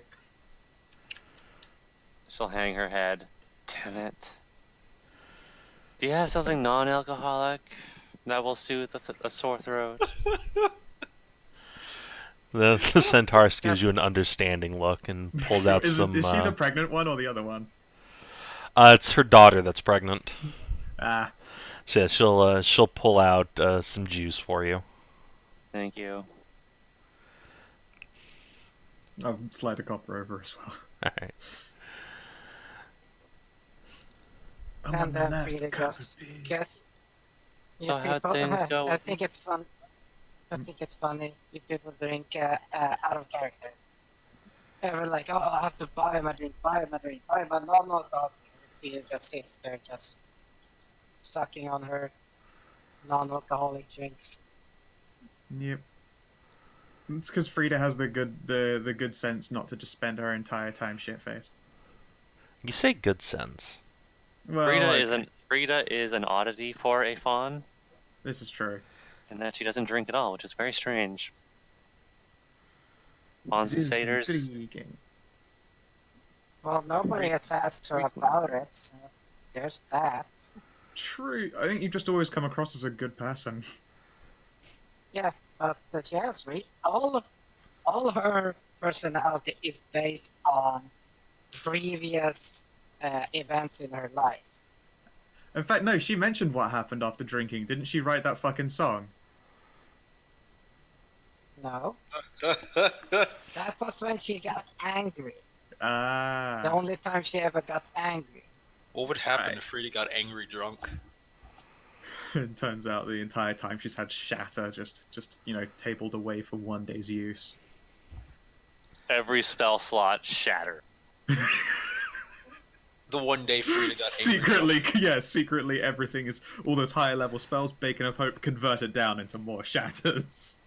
She'll hang her head. Damn it. Do you have something non-alcoholic that will soothe a sore throat? The centaurus gives you Yes. an understanding look and pulls out is some. she the pregnant one or the other one? It's her daughter that's pregnant. Ah, So yeah, she'll pull out some juice for you. Thank you. I'll slide a copper over as well. All right. And then Frida just guess. So how'd things go? I think it's fun. I think it's funny if people drink out of character. They're like, oh, I have to buy my drink, buy my drink, buy my no. Frida just sits there, just sucking on her non-alcoholic drinks. Yep. It's because Frida has the good sense not to just spend her entire time shit-faced. You say good sense. Well, Frida is an oddity for a fawn, This is true. in that she doesn't drink at all, which is very strange. Fawns and It is satyrs. intriguing. Well, nobody has asked her about it, so there's that. True. I think you just always come across as a good person. Yeah, but she has all her personality is based on previous events in her life. In fact, no, she mentioned what happened after drinking. Didn't she write that fucking song? No, that was when she got angry. Ah. The only time she ever got angry. What would happen Right. if Frida got angry drunk? It turns out the entire time she's had shatter just tabled away for one day's use. Every spell slot shattered. The one day Frida got angry drunk. Secretly everything is all those higher level spells, Beacon of Hope, converted down into more shatters.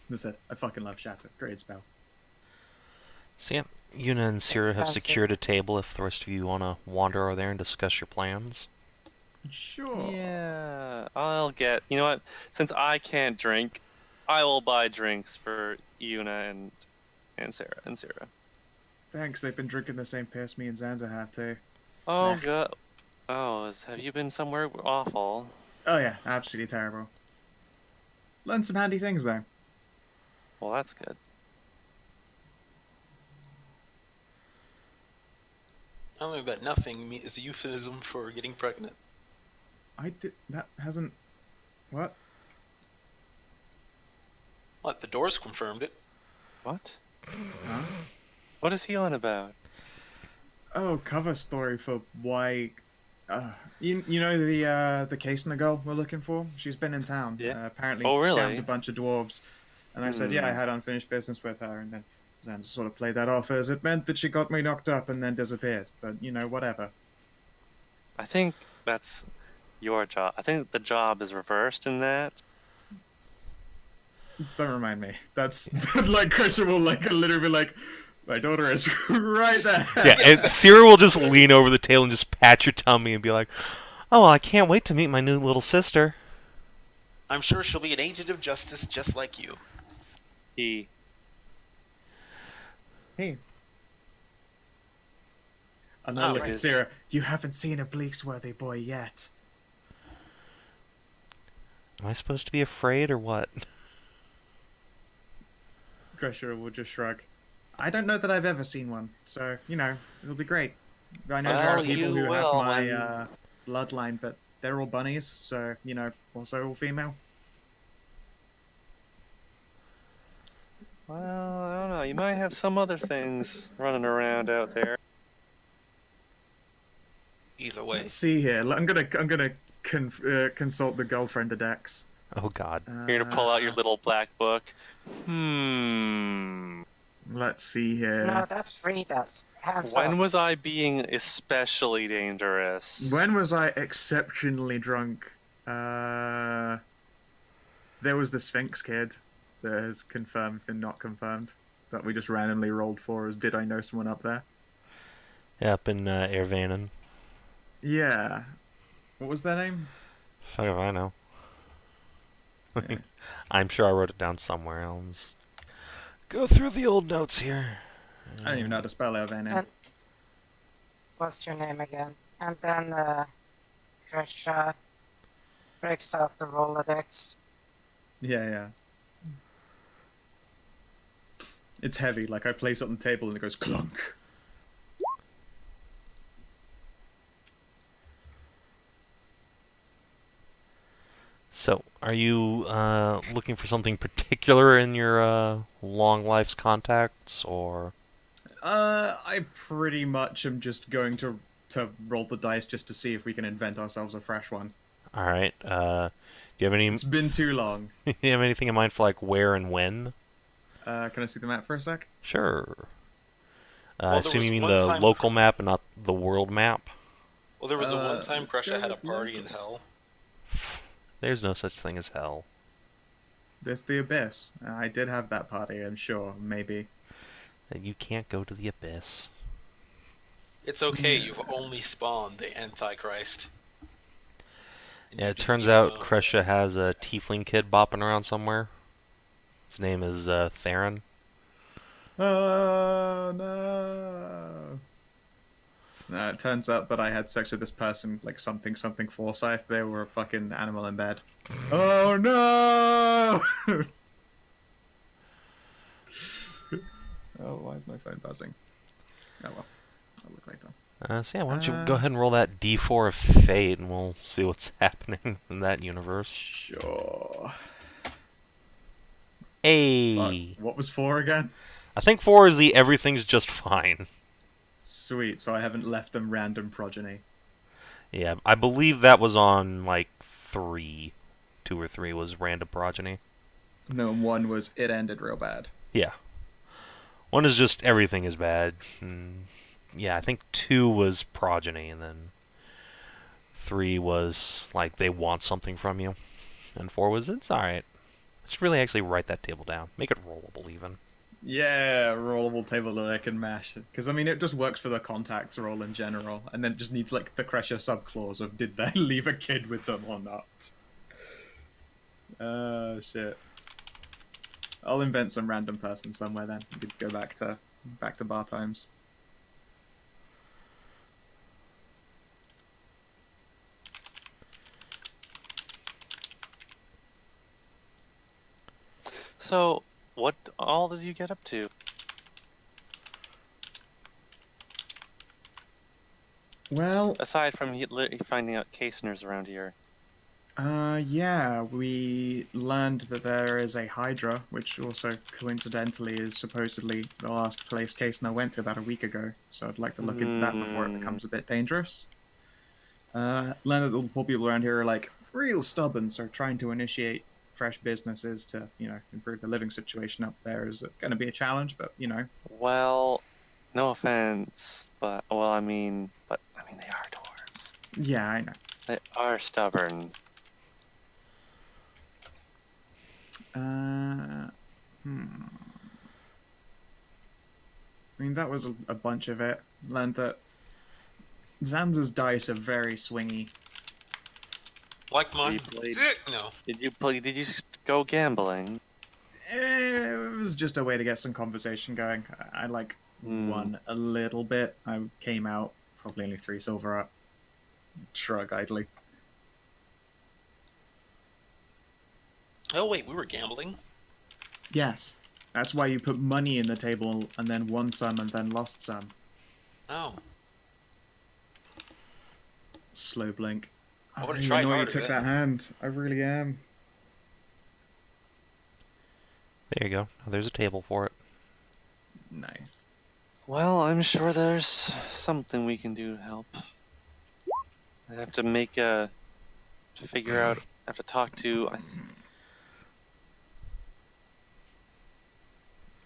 Listen, I fucking love shatter. Great spell. So yeah, Yuna and Sierra have Expensive. secured a table if the rest of you want to wander over there and discuss your plans. Sure. Yeah, I'll get. You know what? Since I can't drink, I will buy drinks for Yuna and Sarah. Thanks, they've been drinking the same piss me and Zanza have too. Oh Nah. god. Oh, have you been somewhere awful? Oh yeah, absolutely terrible. Learned some handy things though. Well, that's good. I learned that nothing is a euphemism for getting pregnant. That hasn't... What? What? The doors confirmed it. What? Huh? What is he on about? Oh, cover story for why... you know the Kasner girl we're looking for? She's been in town. Yeah. Apparently Oh, really? scammed a bunch of dwarves. And I said, yeah, I had unfinished business with her, and then Zanza sort of played that off as it meant that she got me knocked up and then disappeared. But, whatever. I think that's your job. I think the job is reversed in that. Don't remind me. That's like Kreshia will literally be like, my daughter is right there. Yeah, and Sierra will just lean over the table and just pat your tummy and be like, "Oh, I can't wait to meet my new little sister." I'm sure she'll be an agent of justice just like you. He. Hey. And Oh, then look right. at Sarah. You haven't seen a Bleaksworthy boy yet. Am I supposed to be afraid or what? Kreshia will just shrug. I don't know that I've ever seen one, so it'll be great. I know there Well, are people you who have will my when- bloodline, but they're all bunnies, so also all female. Well, I don't know. You might have some other things running around out there. Either way. Let's see here. I'm gonna consult the girlfriend dex. Oh God. You're gonna pull out your Uh, little black book. Let's see here. No, that's Frida's. Hands When up. was I being especially dangerous? When was I exceptionally drunk? There was the Sphinx kid that has confirmed and not confirmed that we just randomly rolled for as did I know someone up there? Yeah, up in Ervanen. Yeah. What was their name? Fuck if I know. Yeah. I'm sure I wrote it down somewhere. I'll just go through the old notes here. I don't even know how to spell it, Van. And what's your name again? And then Kreshia breaks out the Rolodex. Yeah. It's heavy. Like I place it on the table and it goes clunk. So, are you looking for something particular in your long life's contacts, or? I pretty much am just going to roll the dice just to see if we can invent ourselves a fresh one. All right. Do you have any? It's been too long. Do you have anything in mind for like where and when? Can I see the map for a sec? Sure. Well, I there assume was you mean one the time- local map and not the world map. Well, there was a one time let's Kreshia go had a with party in local. hell. There's no such thing as hell. There's the Abyss. I did have that party, I'm sure. Maybe. You can't go to the abyss. It's okay, you've only spawned the Antichrist. And Yeah, you it can turns be, out Kreshia has a tiefling kid bopping around somewhere. His name is Theron. Oh no! No, it turns out that I had sex with this person, like something Forsyth. They were a fucking animal in bed. Oh no! Oh, why is my phone buzzing? Oh well, I'll look later. So yeah, why don't you go ahead and roll that D4 of fate, and we'll see what's happening in that universe. Sure. Hey, Fuck. What was 4 again? I think 4 is the everything's just fine. Sweet, so I haven't left them random progeny. Yeah, I believe that was on like 3. 2 or 3 was random progeny. No, 1 was it ended real bad. Yeah. 1 is just everything is bad. Yeah, I think 2 was progeny, and then 3 was like they want something from you, and 4 was it's alright. I should really actually write that table down. Make it rollable even. Yeah, rollable table that I can mash. Because, I mean, it just works for the contacts roll in general. And then it just needs, like, the Kreshia subclause of did they leave a kid with them or not. Shit. I'll invent some random person somewhere then. We could go back to bar times. So, what all did you get up to? Well, Aside from finding out Caseners around here. yeah, we learned that there is a Hedrah, which also coincidentally is supposedly the last place Casener went to about a week ago. So I'd like to look into that before it becomes a bit dangerous. Learned that the poor people around here are like real stubborn, so trying to initiate fresh businesses to, improve the living situation up there is going to be a challenge, but, Well, no offense, but they are dwarves. Yeah, I know. They are stubborn. I mean, that was a bunch of it. Learned that Zanza's dice are very swingy. Like mine. You played- No. Did you go gambling? It was just a way to get some conversation going. I won a little bit. I came out probably only 3 silver up. Shrug idly. Oh wait, we were gambling. Yes. That's why you put money in the table and then won some and then lost some. Oh. Slow blink. I I'm would've really tried annoyed you harder took then. that hand. I really am. There you go. Now there's a table for it. Nice. Well, I'm sure there's something we can do to help. I have to figure out. I have to talk to.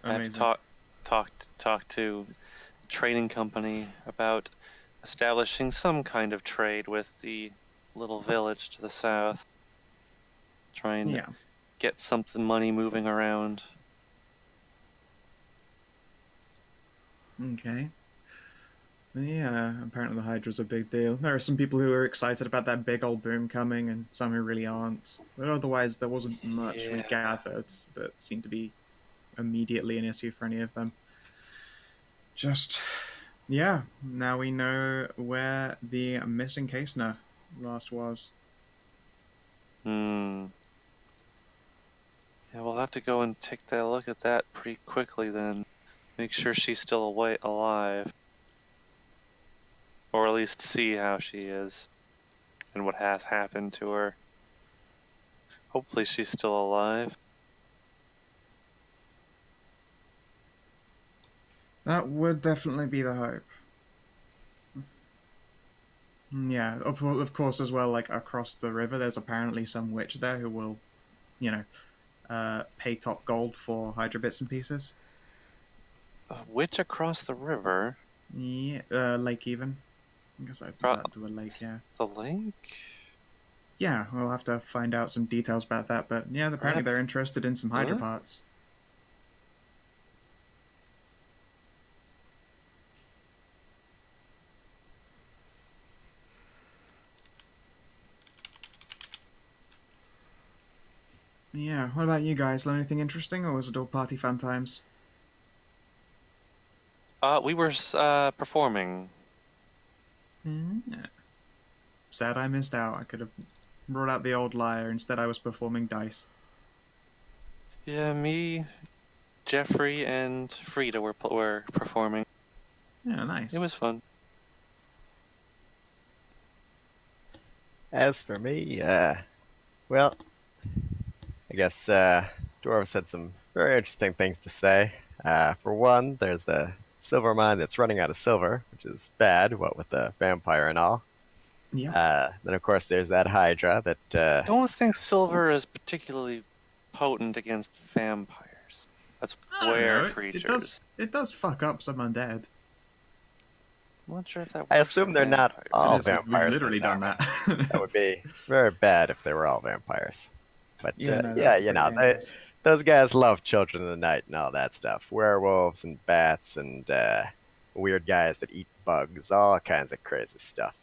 I have Amazing. to talk to the trading company about establishing some kind of trade with the little village to the south. Trying Yeah. to get something money moving around. Okay. Yeah, apparently the Hydra's a big deal. There are some people who are excited about that big old boom coming, and some who really aren't. But otherwise, there wasn't much we Yeah. gathered that seemed to be immediately an issue for any of them. Just, yeah, now we know where the missing Casener last was. Yeah, we'll have to go and take that look at that pretty quickly then. Make sure she's still alive. Or at least see how she is. And what has happened to her. Hopefully she's still alive. That would definitely be the hope. Yeah, of course, as well, like across the river, there's apparently some witch there who will, pay top gold for Hydra bits and pieces. A witch across the river? Yeah, lake even. I guess I'd to a lake, yeah. The lake? Yeah, we'll have to find out some details about that, but yeah, apparently they're interested in some Hydra What? parts. Yeah, what about you guys? Learn anything interesting, or was it all party fun times? We were performing. Yeah. Sad I missed out. I could have brought out the old lyre. Instead, I was performing dice. Yeah, me, Jeffrey, and Frida were performing. Yeah, nice. It was fun. As for me, well, I guess Dwarves had some very interesting things to say. For one, there's the silver mine that's running out of silver, which is bad, what with the vampire and all. Yeah. Then, of course, there's that Hedrah that... I don't think silver is particularly potent against vampires. That's I don't rare know, creatures. It does fuck up some undead. I'm not sure if that works I assume for they're not vampires. all It is, vampires. we've literally done now. that. That would be very bad if they were all vampires. But Yeah, no, yeah, that's you know, pretty dangerous. those guys love Children of the Night and all that stuff. Werewolves and bats and weird guys that eat bugs, all kinds of crazy stuff.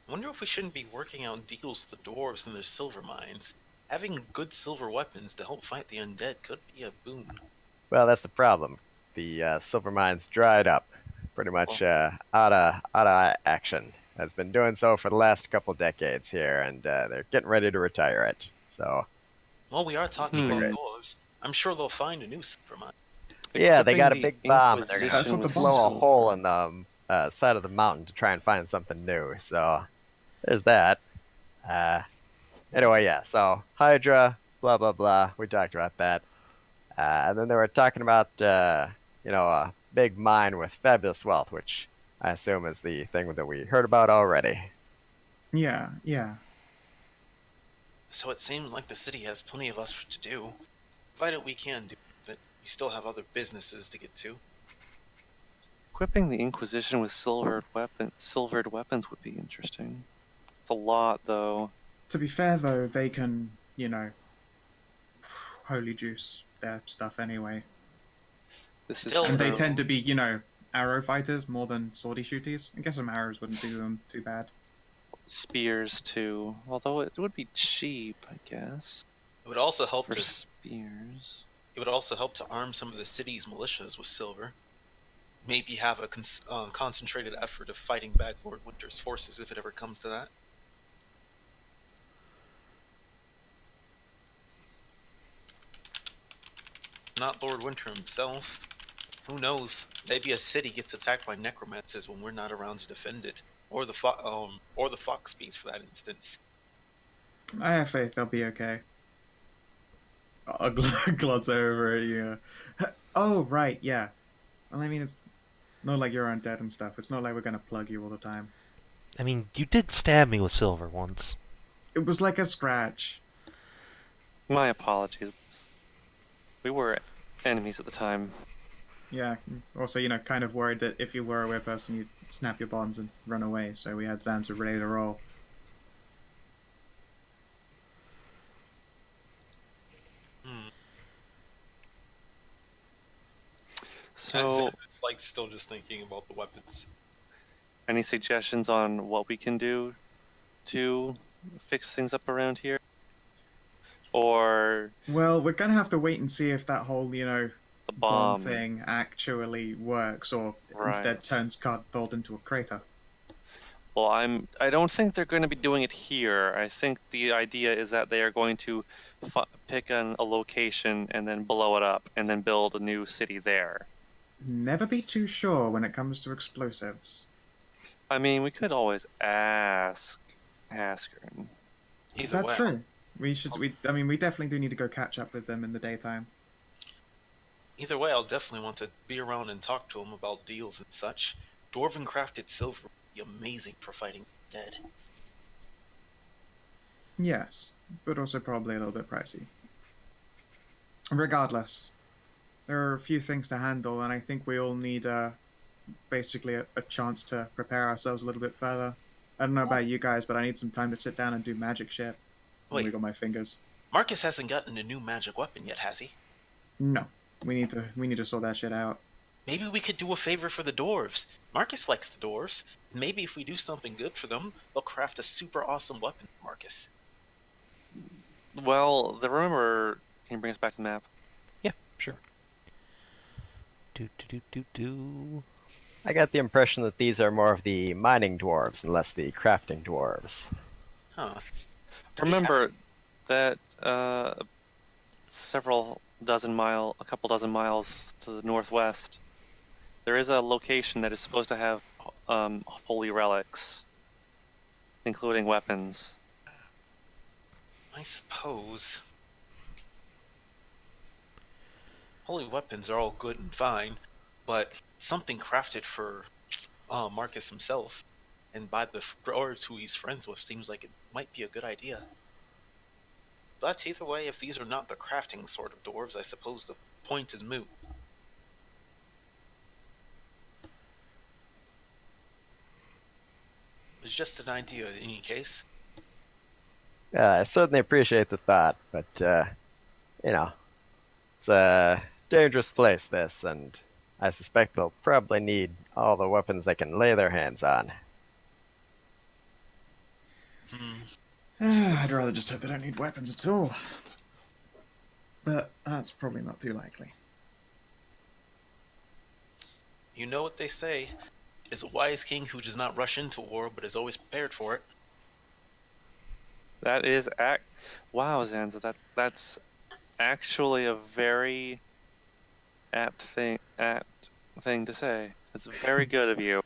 I wonder if we shouldn't be working out deals with the dwarves and their silver mines. Having good silver weapons to help fight the undead could be a boon. Well, that's the problem. The silver mines dried up, pretty much out of action. Has been doing so for the last couple decades here, and they're getting ready to retire it. So Well, we are talking about dwarves. I'm sure they'll find a new silver mine. yeah, they Equipping got a the big bomb, and they're Inquisition gonna That's what the with blow a silver. hole in the side of the mountain to try and find something new. So there's that. Anyway, yeah. So Hedrah, blah blah blah. We talked about that, and then they were talking about a big mine with fabulous wealth, which I assume is the thing that we heard about already. Yeah. So it seems like the city has plenty of us to do. Fight what we can do, but we still have other businesses to get to. Equipping the Inquisition with silvered weapons would be interesting. It's a lot, though. To be fair, though, they can, holy juice their stuff anyway. This is Still, And they true. tend to be, arrow fighters more than swordy shooties. I guess some arrows wouldn't do them too bad. Spears too, although it would be cheap, I guess, It would also help for to spears. It would also help to arm some of the city's militias with silver. Maybe have a concentrated effort of fighting back Lord Winter's forces if it ever comes to that. Not Lord Winter himself. Who knows? Maybe a city gets attacked by necromancers when we're not around to defend it, or the fox beast for that instance. I have faith they'll be okay. I'll glance over at you. Oh, right, yeah. Well, I mean, it's not like you're undead and stuff. It's not like we're gonna plug you all the time. I mean, you did stab me with silver once. It was like a scratch. My apologies. We were enemies at the time. Yeah. Also, kind of worried that if you were a weird person, you'd snap your bonds and run away. So we had Zanza ready to roll. So, It's like still just thinking about the weapons. any suggestions on what we can do to fix things up around here? Or Well, we're gonna have to wait and see if that whole, the bomb bomb. thing actually works, or instead Right. turns Cardbold into a crater. Well, I don't think they're going to be doing it here. I think the idea is that they are going to pick a location and then blow it up and then build a new city there. Never be too sure when it comes to explosives. I mean, we could always ask her. Either That's way, true. We should. We definitely do need to go catch up with them in the daytime. Either way, I'll definitely want to be around and talk to him about deals and such. Dwarven crafted silver would be amazing for fighting dead. Yes, but also probably a little bit pricey. Regardless, there are a few things to handle, and I think we all need basically a chance to prepare ourselves a little bit further. I don't know about you guys, but I need some time to sit down and do magic shit. Wait. Wiggle my fingers. Marcus hasn't gotten a new magic weapon yet, has he? No, we need to sort that shit out. Maybe we could do a favor for the dwarves. Marcus likes the dwarves. Maybe if we do something good for them, they'll craft a super awesome weapon for Marcus. Well, remember, can you bring us back to the map? Yeah, sure. Do. I got the impression that these are more of the mining dwarves and less the crafting dwarves. Huh. Remember that a couple dozen miles to the northwest, there is a location that is supposed to have holy relics, including weapons. I suppose. Holy weapons are all good and fine, but something crafted for Marcus himself and by the dwarves who he's friends with seems like it might be a good idea. But either way, if these are not the crafting sort of dwarves, I suppose the point is moot. It's just an idea in any case. I certainly appreciate the thought, but, it's a dangerous place, this, and I suspect they'll probably need all the weapons they can lay their hands on. I'd rather just hope they don't need weapons at all. But that's probably not too likely. You know what they say, is a wise king who does not rush into war, but is always prepared for it. That is wow, Zanza, that's actually a very apt thing to say. It's very good of you.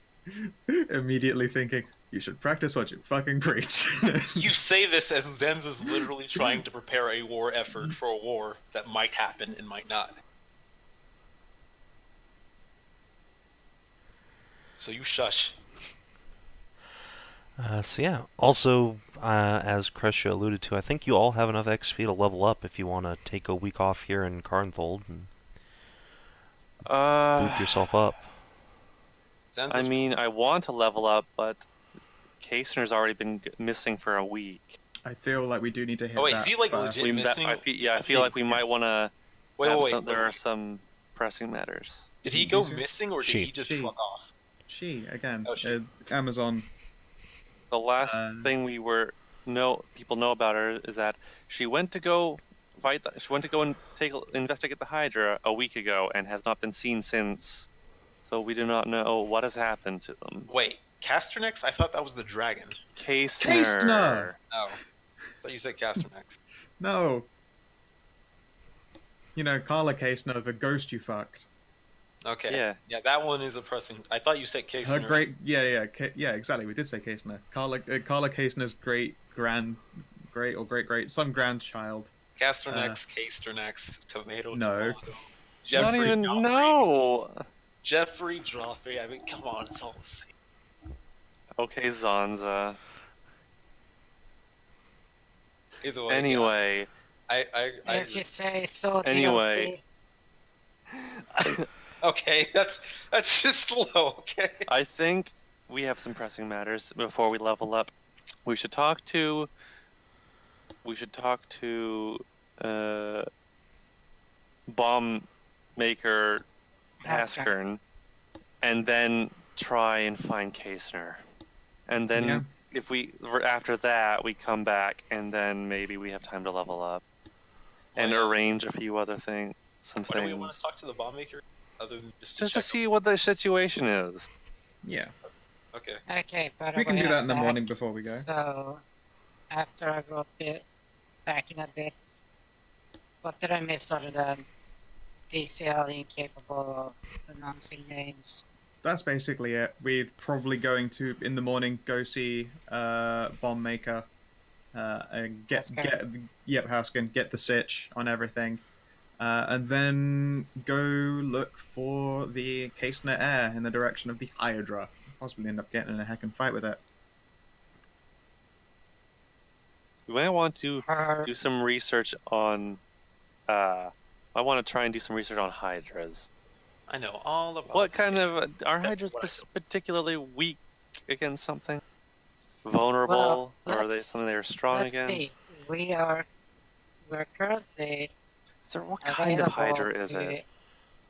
Immediately thinking, you should practice what you fucking preach. You say this as Zanza's literally trying to prepare a war effort for a war that might happen and might not. So you shush. So yeah. Also, as Kreshia alluded to, I think you all have enough XP to level up if you want to take a week off here in Karnthold and boot yourself up. Zanza's I mean, I want to level up, but Kaesner's already been missing for a week. I feel like we do need to hit Oh wait, that is he like first. legit missing? I feel like we might want to. Wait. There are some pressing matters. Did he go These are- missing or did She. he just She. fuck off? She, again, Oh, she. Amazon. The last thing people know about her is that she went to go fight. She went to go and investigate the Hedrah a week ago and has not been seen since. So we do not know what has happened to them. Wait, Casternex? I thought that was the dragon. Kaesner! Oh. I thought you said Casternex. No. You know, Carla Kaesner, the ghost you fucked. Okay. Yeah, that one is a pressing. I thought you said Caster. Her great, yeah, exactly. We did say Kaesner. Carla Kaesner's great, some grandchild. Casternex, Casternex, Tomato. No. Not even no. Jeffrey Joffrey. I mean, come on, it's all the same. Okay, Zanza. Either way. Anyway. I If you say so, Anyway. Okay, that's just low. Okay. I think we have some pressing matters before we level up. We should talk to bomb maker Haskern, and then try and find Kaesner. And then after that we come back, and then maybe we have time to level up and arrange a few other things. some Why do we want to things. talk to the bomb maker? Other than just Just to check see what the situation is. Yeah, them? Okay. Okay, by the we can way, do that I'm in the back. morning before we go. So, after I brought it back in a bit, what did I miss other than DCL incapable of pronouncing names? That's basically it. We're probably going to in the morning go see Bomb Maker, and get Haskin, get the sitch on everything, and then go look for the Casenet Heir in the direction of the Hedrah. Possibly end up getting in a heckin' fight with it. You might want to Her, do some research on. I want to try and do some research on hydras. I know all about What kind it. of are Except hydras what I know. particularly weak against something? Vulnerable, well, or are they something they're strong let's against? see. We're currently What kind of hydra available is to it?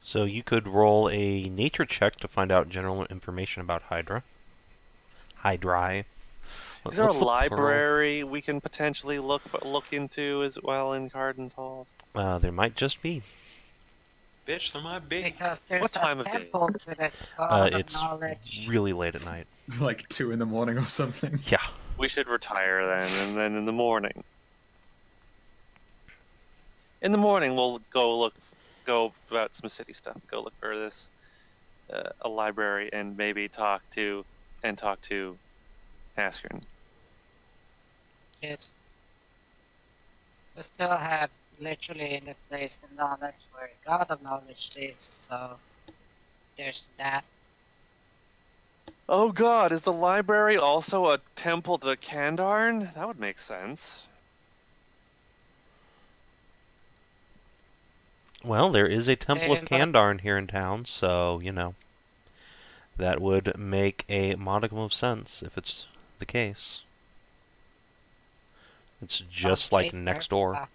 So you could roll a nature check to find out general information about Hydra. Hydrai. Is there a What's the plural? library we can potentially look into as well in Garden's Hall? There might just be. Bitch, they're my big. because there's What time a of day? temple to the god of It's knowledge. really late at night. Like 2 in the morning or something. Yeah. We should retire then, and then in the morning. In the morning, we'll go about some city stuff. Go look for this, a library, and maybe talk to Askern. Yes. We still have literally in the place of knowledge where god of knowledge lives, so there's that. Oh God, is the library also a temple to Kandar? That would make sense. Well, there is a Temple of Same, but- Kandar here in town, so, you know, that would make a modicum of sense if it's the case. It's just like Bladesinger. next door.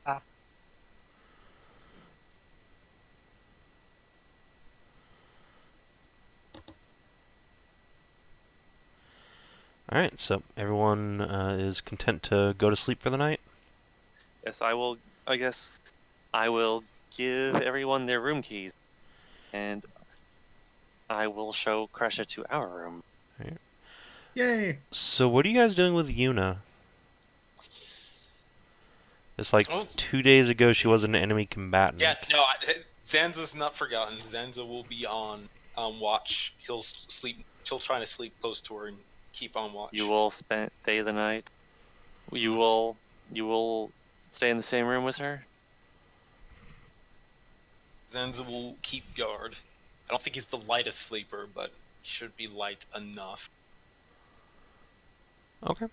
Alright, so everyone is content to go to sleep for the night? Yes, I will. I guess I will give everyone their room keys, and I will show Kreshia to our room. Yay! So what are you guys doing with Yuna? It's like Oh. 2 days ago she was an enemy combatant. Yeah, no, Zanza's not forgotten. Zanza will be on watch. He'll sleep. He'll try to sleep close to her and keep on watch. You will spend day the night. You will stay in the same room with her. Zanza will keep guard. I don't think he's the lightest sleeper, but he should be light enough. Okay.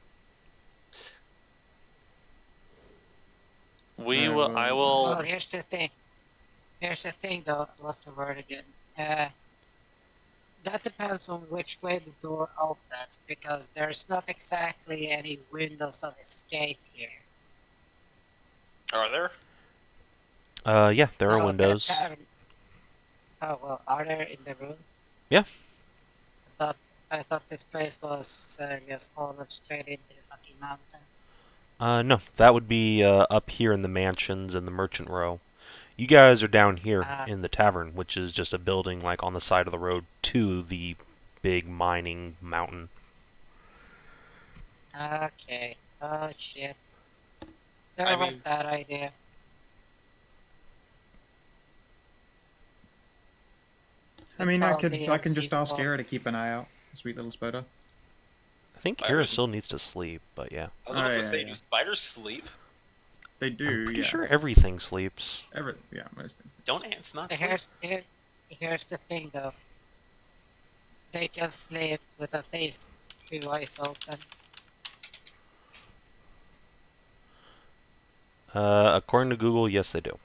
We I will. will- I will. Well, here's the thing. Here's the thing, though. What's the word again? That depends on which way the door opens, because there's not exactly any windows of escape here. Are there? Yeah, there are No, windows. Oh well, are there in the room? Yeah. I thought this place was just all straight into the fucking mountain. No, that would be up here in the mansions and the merchant row. You guys are down here in the tavern, which is just a building like on the side of the road to the big mining mountain. Okay. Oh shit. Never I like mean- that idea. I mean, It's I all can just DLC's ask fault. Heir to keep an eye out. Sweet little spider. I think I Heir would- still needs to sleep, but yeah. I was about to yeah, say, yeah. do spiders sleep? They do. I'm pretty yes. sure everything sleeps. Yeah, most things. Don't ants not sleep? Here's the thing, though. They can sleep with at least 2 eyes open. According to Google, yes, they do.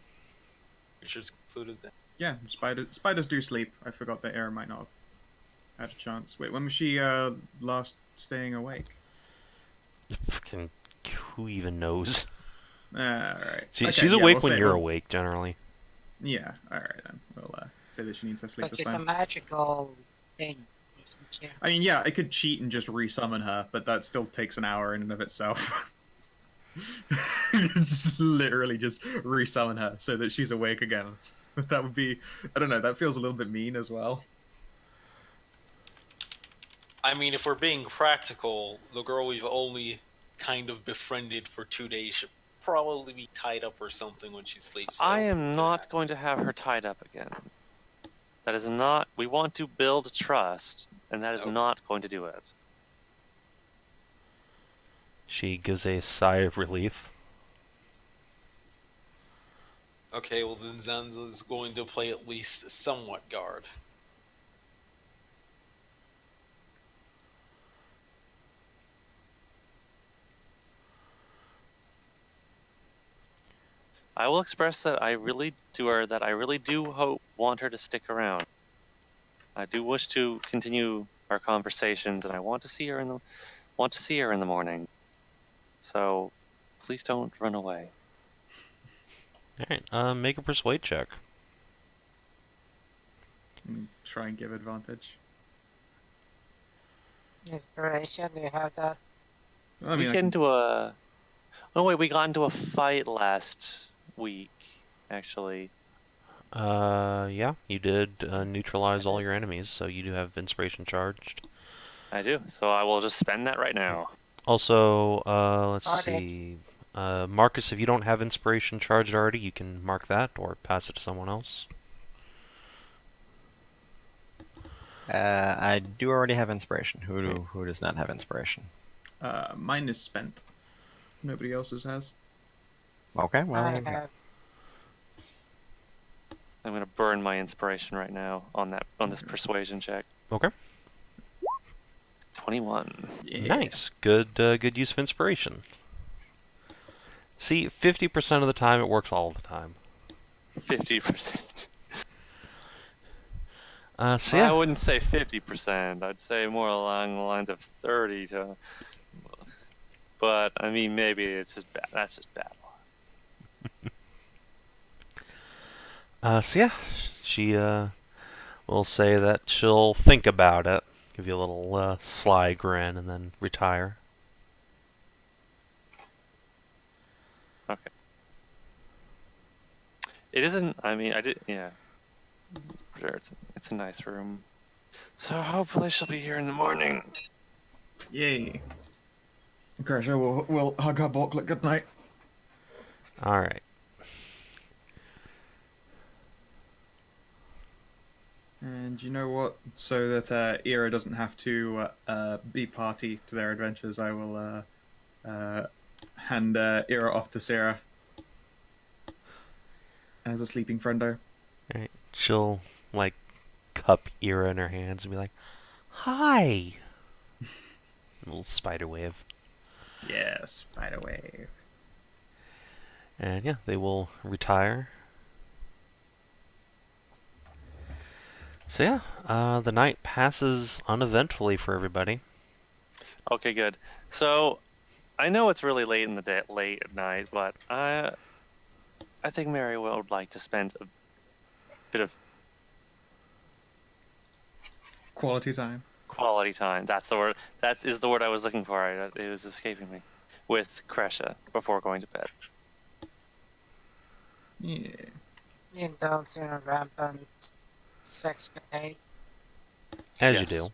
Richard's concluded that. Yeah, spiders do sleep. I forgot that Heir might not have had a chance. Wait, when was she last staying awake? Fucking, who even knows? Alright. She's awake when you're awake, generally. Yeah, alright then. We'll say that she needs her sleep But this it's a time. magical thing, isn't she? I mean, yeah, I could cheat and just resummon her, but that still takes an hour in and of itself. You just literally just resummon her so that she's awake again. That would be, I don't know, that feels a little bit mean as well. I mean, if we're being practical, the girl we've only kind of befriended for 2 days should probably be tied up or something when she sleeps. I am not going to have her tied up again. That is not. We want to build trust, and that is not going to do it. She gives a sigh of relief. Okay, well then Zanza is going to play at least somewhat guard. I will express that I really want her to stick around. I do wish to continue our conversations, and I want to see her in the morning. So, please don't run away. Alright, make a persuade check. Try and give advantage. Inspiration, do you have that? I mean, we got into a fight last week, actually. Yeah, you did neutralize all your enemies, so you do have inspiration charged. I do, so I will just spend that right now. Also, let's Okay. see. Marcus, if you don't have inspiration charged already, you can mark that or pass it to someone else. I do already have inspiration. Who does not have inspiration? Mine is spent. Nobody else's has. Okay, well, I there you go. have. I'm gonna burn my inspiration right now on this persuasion check. Okay. 21. Yeah. Nice. Good use of inspiration. See, 50% of the time it works all the time. 50%. So yeah. I wouldn't say 50%. I'd say more along the lines of 30 to. But I mean, maybe it's just bad. That's just bad luck. So yeah, she will say that she'll think about it, give you a little sly grin, and then retire. Okay. It isn't. I mean, I did. Yeah. Sure, it's a nice room. So hopefully she'll be here in the morning. Yay. Kreshia, we'll hug our booklet good night. All right. And you know what? So that Era doesn't have to be party to their adventures, I will hand Era off to Sarah as a sleeping friendo. All right. She'll like cup Ira in her hands and be like, "Hi." A little spider wave. Yeah, spider wave. And yeah, they will retire. So yeah, the night passes uneventfully for everybody. Okay, good. So I know it's really late in the day, late at night, but I think Mary would like to spend a bit of Quality time. quality time. That's the word. That is the word I was looking for. It was escaping me. With Kreshia before going to bed. Yeah. Indulge in a rampant sexcapade. As Yes. you do.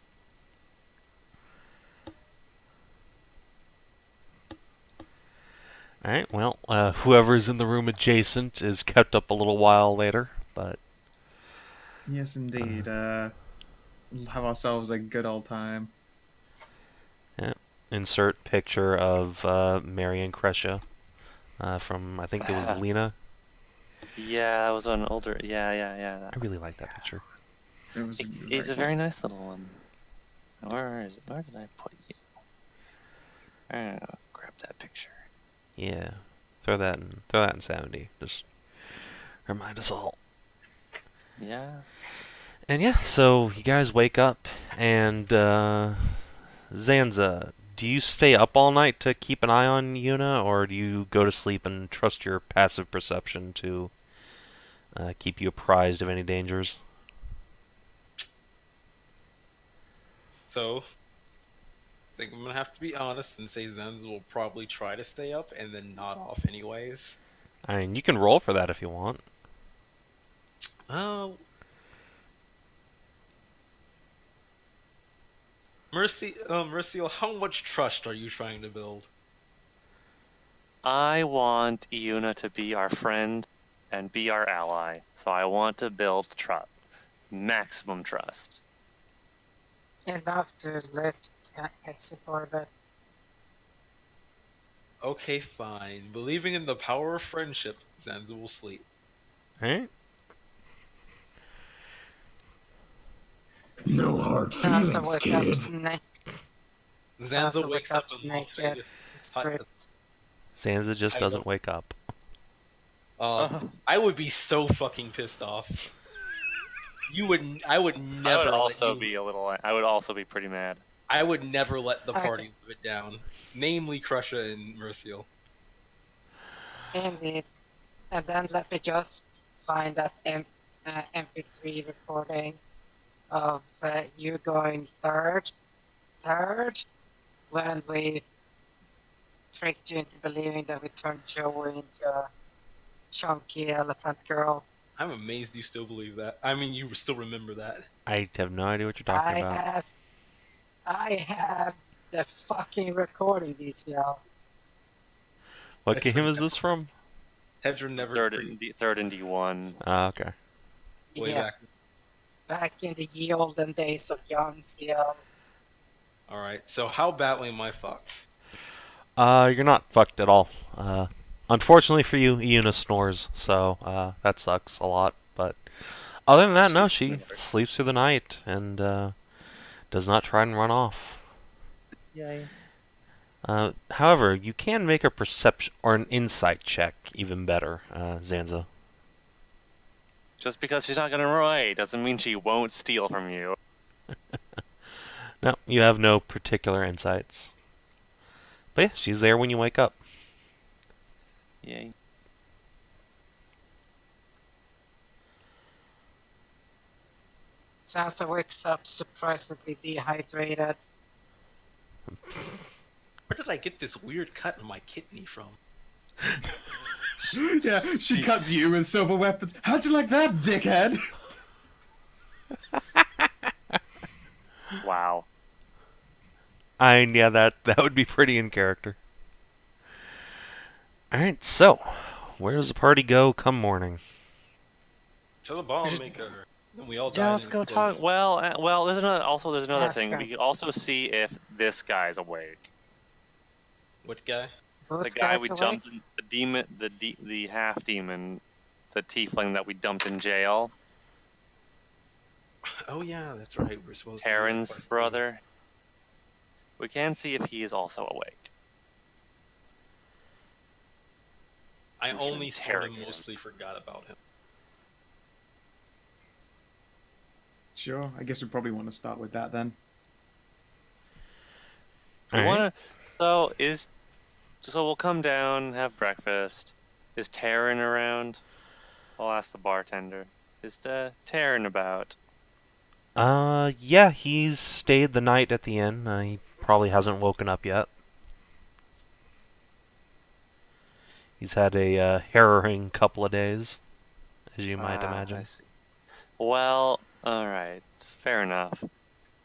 Alright, well, whoever's in the room adjacent is kept up a little while later, but Yes, indeed. We'll have ourselves a good old time. insert picture of Mary and Kreshia from, I think it was Lena. Yeah, that was an older. Yeah. I really like that picture. It was It's a very nice little one. Where did I put you? Grab that picture. Yeah, throw that in Sav&D. Just remind us all. Yeah. And yeah, so you guys wake up, and Zanza, do you stay up all night to keep an eye on Yuna, or do you go to sleep and trust your passive perception to keep you apprised of any dangers? So, I think I'm gonna have to be honest and say Zanza will probably try to stay up and then nod off anyways. I mean, you can roll for that if you want. Oh, Merisiel, how much trust are you trying to build? I want Iuna to be our friend and be our ally. So I want to build trust. Maximum trust. Enough to lift exit orbit. Okay, fine. Believing in the power of friendship, Zanza will sleep. Alright. No hard Sansa feelings, wakes kid. Zanza wakes up in Las naked, Vegas. stripped. Sansa just I doesn't don't- wake up. I would be so fucking pissed off. I would never. I would also let you, be a little. I would also be pretty mad. I would never let the I party live it down. Namely, Kreshia and Merisiel. Indeed. And then let me just find that MP3 recording of you going third, when we tricked you into believing that we turned Joey into a chunky elephant girl. I'm amazed you still believe that. I mean, you still remember that. I have no idea what you're talking about. I have the fucking recording, DCL. What That's game right. is this from? Hedrah never. Third and D1. Okay. Way Yeah, back. back in the ye olden days of young CL. All right. So how badly am I fucked? You're not fucked at all. Unfortunately for you, Iuna snores, so that sucks a lot. But other than that, no, she sleeps through the night and does not try and run off. Yay. However, you can make a perception or an insight check even better, Zanza. Just because she's not gonna run away doesn't mean she won't steal from you. No, you have no particular insights. But yeah, she's there when you wake up. Yay. Sansa wakes up surprisingly dehydrated. Where did I get this weird cut in my kidney from? Yeah, she cuts you with silver weapons. How'd you like that, dickhead? Wow. Yeah, that would be pretty in character. Alright, so, where does the party go come morning? To the bomb maker. Then we all die. Yeah, in let's an go explosion. talk. Well. There's another Yes, thing. go. We can also see if this guy's awake. What guy? The Those guy guys we awake? jumped in, the demon, the half demon, the tiefling that we dumped in jail. Oh yeah, that's right. We're supposed to. Karen's request brother. We can see if he is also awake. I We can only sort of interrogate him. mostly forgot about him. Sure, I guess we probably want to start with that then. We Alright. wanna. So we'll come down, have breakfast. Is Taryn around? I'll ask the bartender. Is Taryn about? Yeah, he's stayed the night at the inn. He probably hasn't woken up yet. He's had a harrowing couple of days, as you might I imagine. see. Well, all right, fair enough.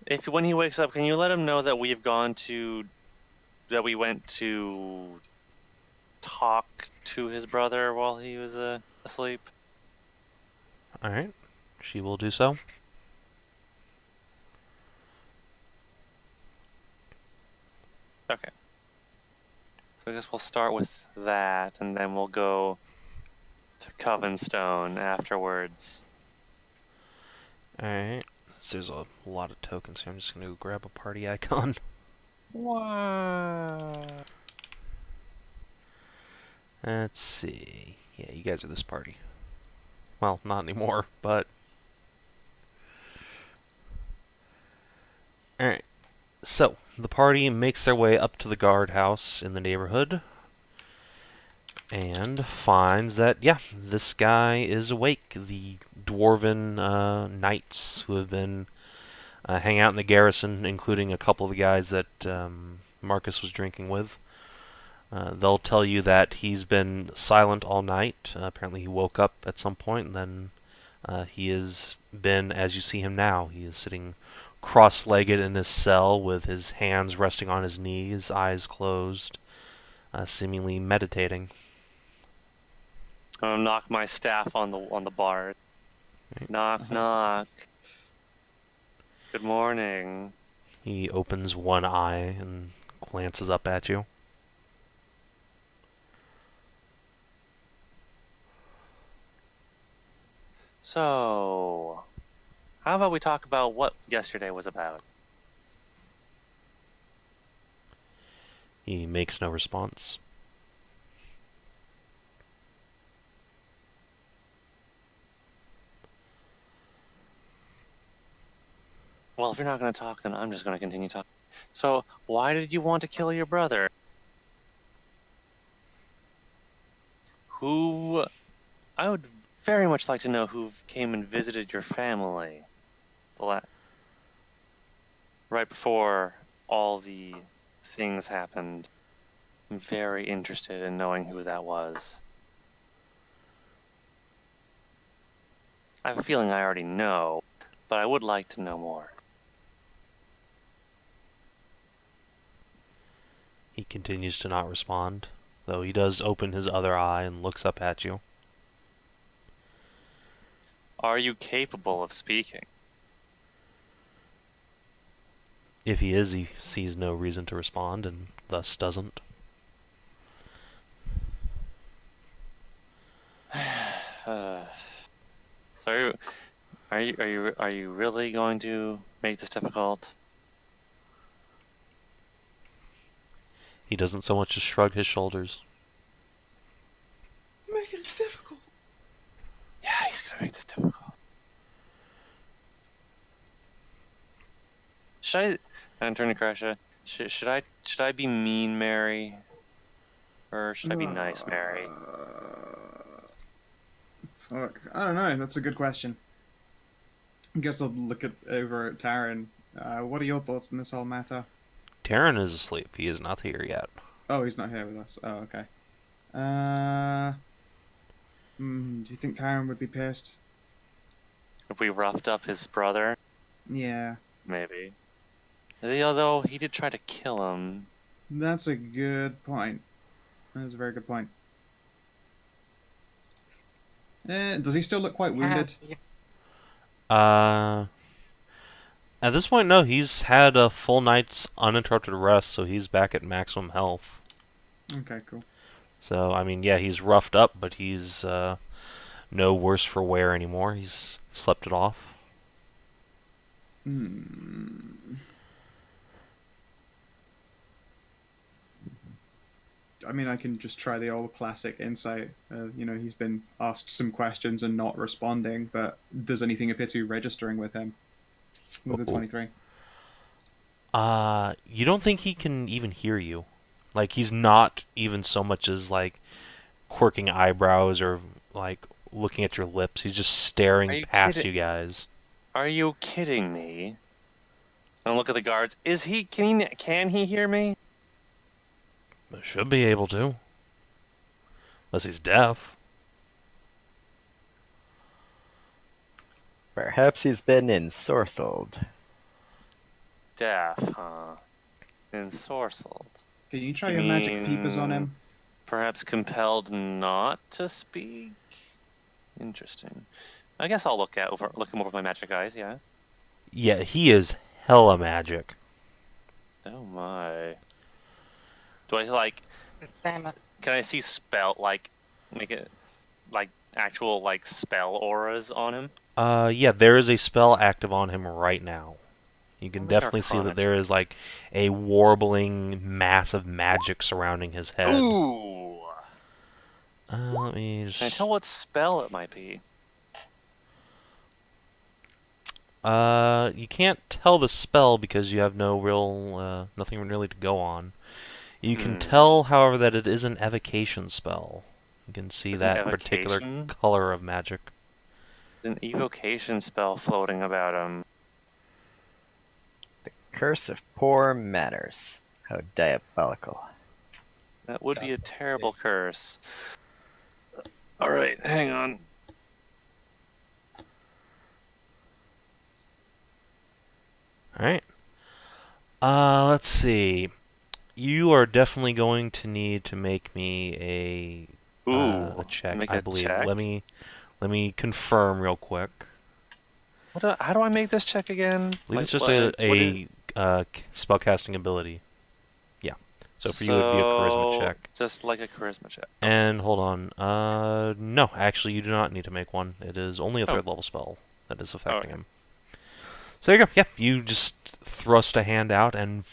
If when he wakes up, can you let him know that we went to talk to his brother while he was asleep? Alright, she will do so. Okay. So I guess we'll start with that, and then we'll go to Covenstone afterwards. Alright, so there's a lot of tokens here. I'm just going to grab a party icon. Wow. Let's see. Yeah, you guys are this party. Well, not anymore, but... Alright, so the party makes their way up to the guardhouse in the neighborhood and finds that, yeah, this guy is awake. The dwarven knights who have been hanging out in the garrison, including a couple of the guys that Marcus was drinking with. They'll tell you that he's been silent all night. Apparently he woke up at some point and then He has been, as you see him now, he is sitting cross-legged in his cell with his hands resting on his knees, eyes closed, seemingly meditating. I'm gonna knock my staff on the bar. Knock, knock. Good morning. He opens one eye and glances up at you. So, how about we talk about what yesterday was about? He makes no response. Well, if you're not going to talk, then I'm just going to continue talking. So, why did you want to kill your brother? Who... I would very much like to know who came and visited your family right before all the things happened. I'm very interested in knowing who that was. I have a feeling I already know, but I would like to know more. He continues to not respond, though he does open his other eye and looks up at you. Are you capable of speaking? If he is, he sees no reason to respond and thus doesn't. So are you really going to make this difficult? He doesn't so much as shrug his shoulders. Make it difficult. Yeah, he's gonna make this difficult. Should I? I'm turning to Kreshia. Should I be mean, Mary, or should I be nice, Mary? Fuck, I don't know. That's a good question. I guess I'll look over at Taryn. What are your thoughts on this whole matter? Taryn is asleep. He is not here yet. Oh, he's not here with us. Oh, okay. Do you think Taryn would be pissed? If we roughed up his brother, Yeah. maybe. Although he did try to kill him. That's a good point. That's a very good point. Does he still look quite wounded? At this point, no. He's had a full night's uninterrupted rest, so he's back at maximum health. Okay, cool. So, I mean, yeah, he's roughed up, but he's no worse for wear anymore. He's slept it off. I mean, I can just try the old classic insight. He's been asked some questions and not responding, but does anything appear to be registering with him? With the 23. You don't think he can even hear you? Like, he's not even so much as, like, quirking eyebrows or, like, looking at your lips. He's just staring past you guys. Are you kidding me? And look at the guards. Can he hear me? Should be able to. Unless he's deaf. Perhaps he's been ensorcelled. Deaf, huh? Ensorcelled. Can you try your magic peepers on him? Perhaps compelled not to speak? Interesting. I guess I'll look him over with my magic eyes, yeah. Yeah, he is hella magic. Oh my. Do I can I see make it actual spell auras on him? Yeah, there is a spell active on him right now. You can Make definitely see that there is like a warbling mass of magic surrounding his head. Ooh. Let me just... Can I tell what spell it might be? You can't tell the spell because you have nothing really to go on. You can tell, however, that it is an evocation spell. You can see that particular color of magic. There's an evocation spell floating about him. The curse of poor manners. How diabolical. That would be a terrible curse. Alright, hang on. Alright. Let's see. You are definitely going to need to make me a check, make I a believe. check. Let me confirm real quick. How do I make this check again? I believe it's just what is- a spellcasting ability. Yeah. So for you, it would be a charisma check. Just like a charisma check. And hold on. No, actually, you do not need to make one. It is only a Oh. third level spell that is affecting Okay. him. So there you go. Yep, you just thrust a hand out, and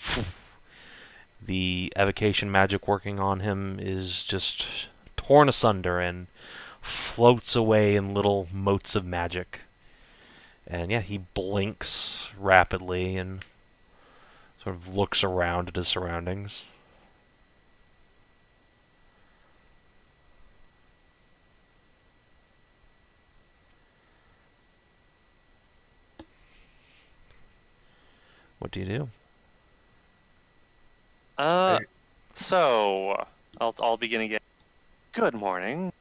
the evocation magic working on him is just torn asunder and floats away in little motes of magic. And yeah, he blinks rapidly and sort of looks around at his surroundings. What do you do? So I'll begin again. Good morning.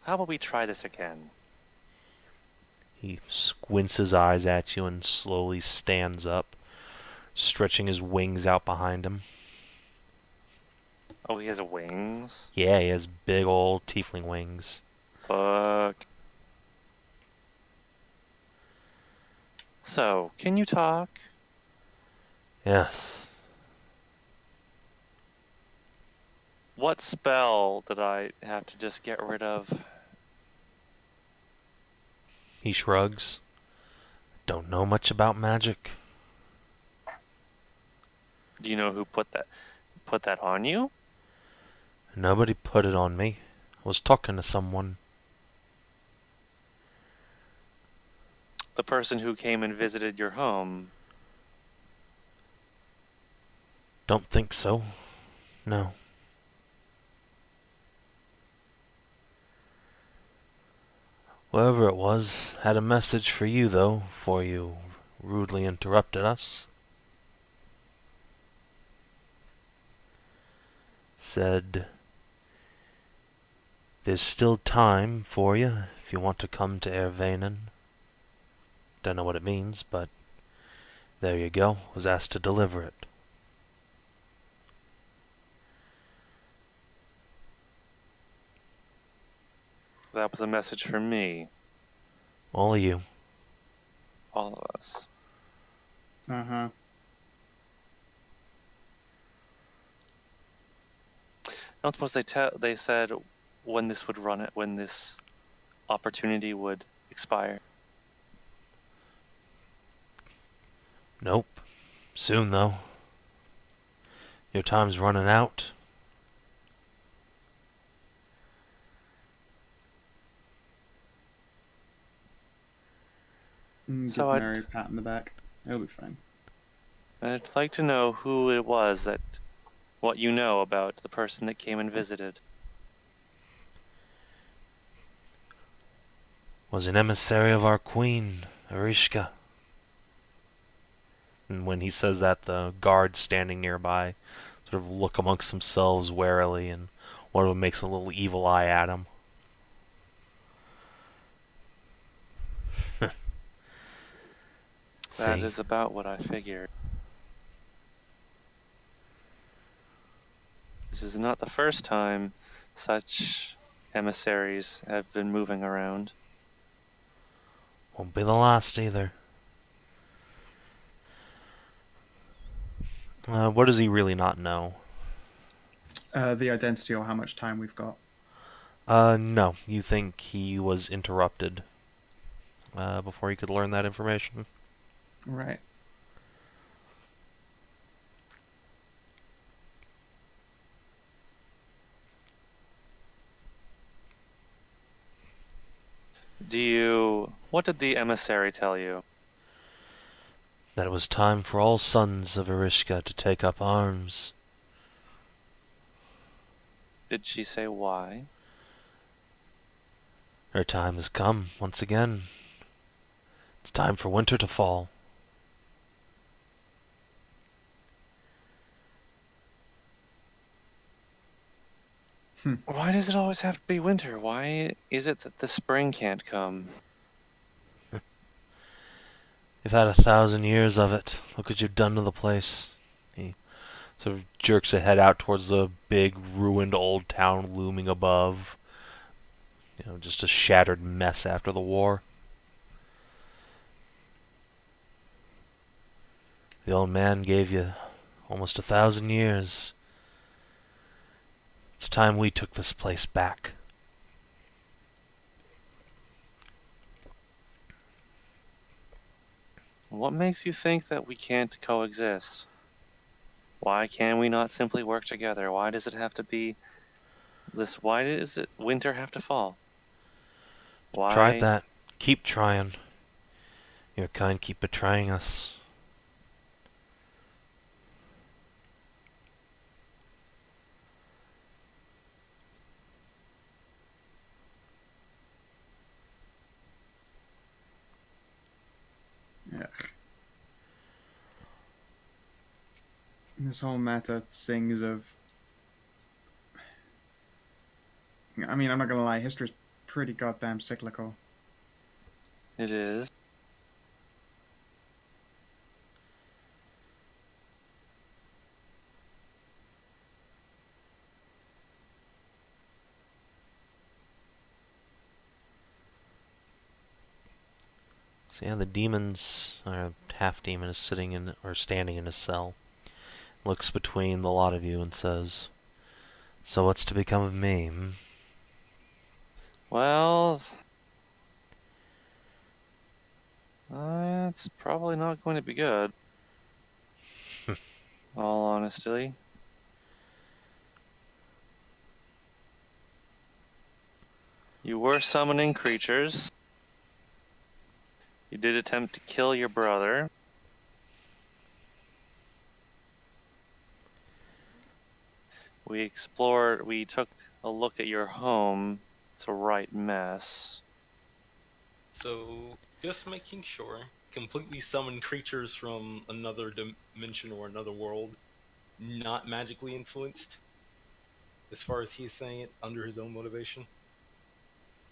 How about we try this again? He squints his eyes at you and slowly stands up, stretching his wings out behind him. Oh, he has wings? Yeah, he has big old tiefling wings. Fuck. So, can you talk? Yes. What spell did I have to just get rid of? He shrugs. Don't know much about magic. Do you know who put that on you? Nobody put it on me. I was talking to someone. The person who came and visited your home. Don't think so. No. Whoever it was had a message for you, though, before you rudely interrupted us. Said, there's still time for you if you want to come to Ervanen. Don't know what it means, but there you go. Was asked to deliver it. That was a message for me. All of you. All of us. Uh-huh. I don't suppose they said when this would run it, when this opportunity would expire. Nope. Soon, though. Your time's running out. Give So I'd- Mary a pat in the back. It'll be fine. I'd like to know who it was what you know about the person that came and visited. Was an emissary of our queen, Arishka. And when he says that, the guards standing nearby sort of look amongst themselves warily, and one of them makes a little evil eye at him. That See, is about what I figured. This is not the first time such emissaries have been moving around. won't be the last either. What does he really not know? The identity or how much time we've got. No. You think he was interrupted before he could learn that information? Right. What did the emissary tell you? That it was time for all sons of Arishka to take up arms. Did she say why? Her time has come, once again. It's time for winter to fall. Why does it always have to be winter? Why is it that the spring can't come? You've had 1,000 years of it. Look what you've done to the place. He sort of jerks a head out towards the big, ruined old town looming above. Just a shattered mess after the war. The old man gave you almost 1,000 years. It's time we took this place back. What makes you think that we can't coexist? Why can we not simply work together? Why does it have to be this? Why does it winter have to fall? Why? Tried that. Keep trying. Your kind keep betraying us. Yeah. This whole matter sings of. I mean, I'm not gonna lie, history's pretty goddamn cyclical. It is. So yeah, the demon's or half demon is standing in his cell. Looks between the lot of you and says, "So what's to become of me?" Well, it's probably not going to be good. All honesty. You were summoning creatures. You did attempt to kill your brother. We took a look at your home. It's a right mess. So, just making sure, completely summon creatures from another dimension or another world, not magically influenced, as far as he's saying it, under his own motivation.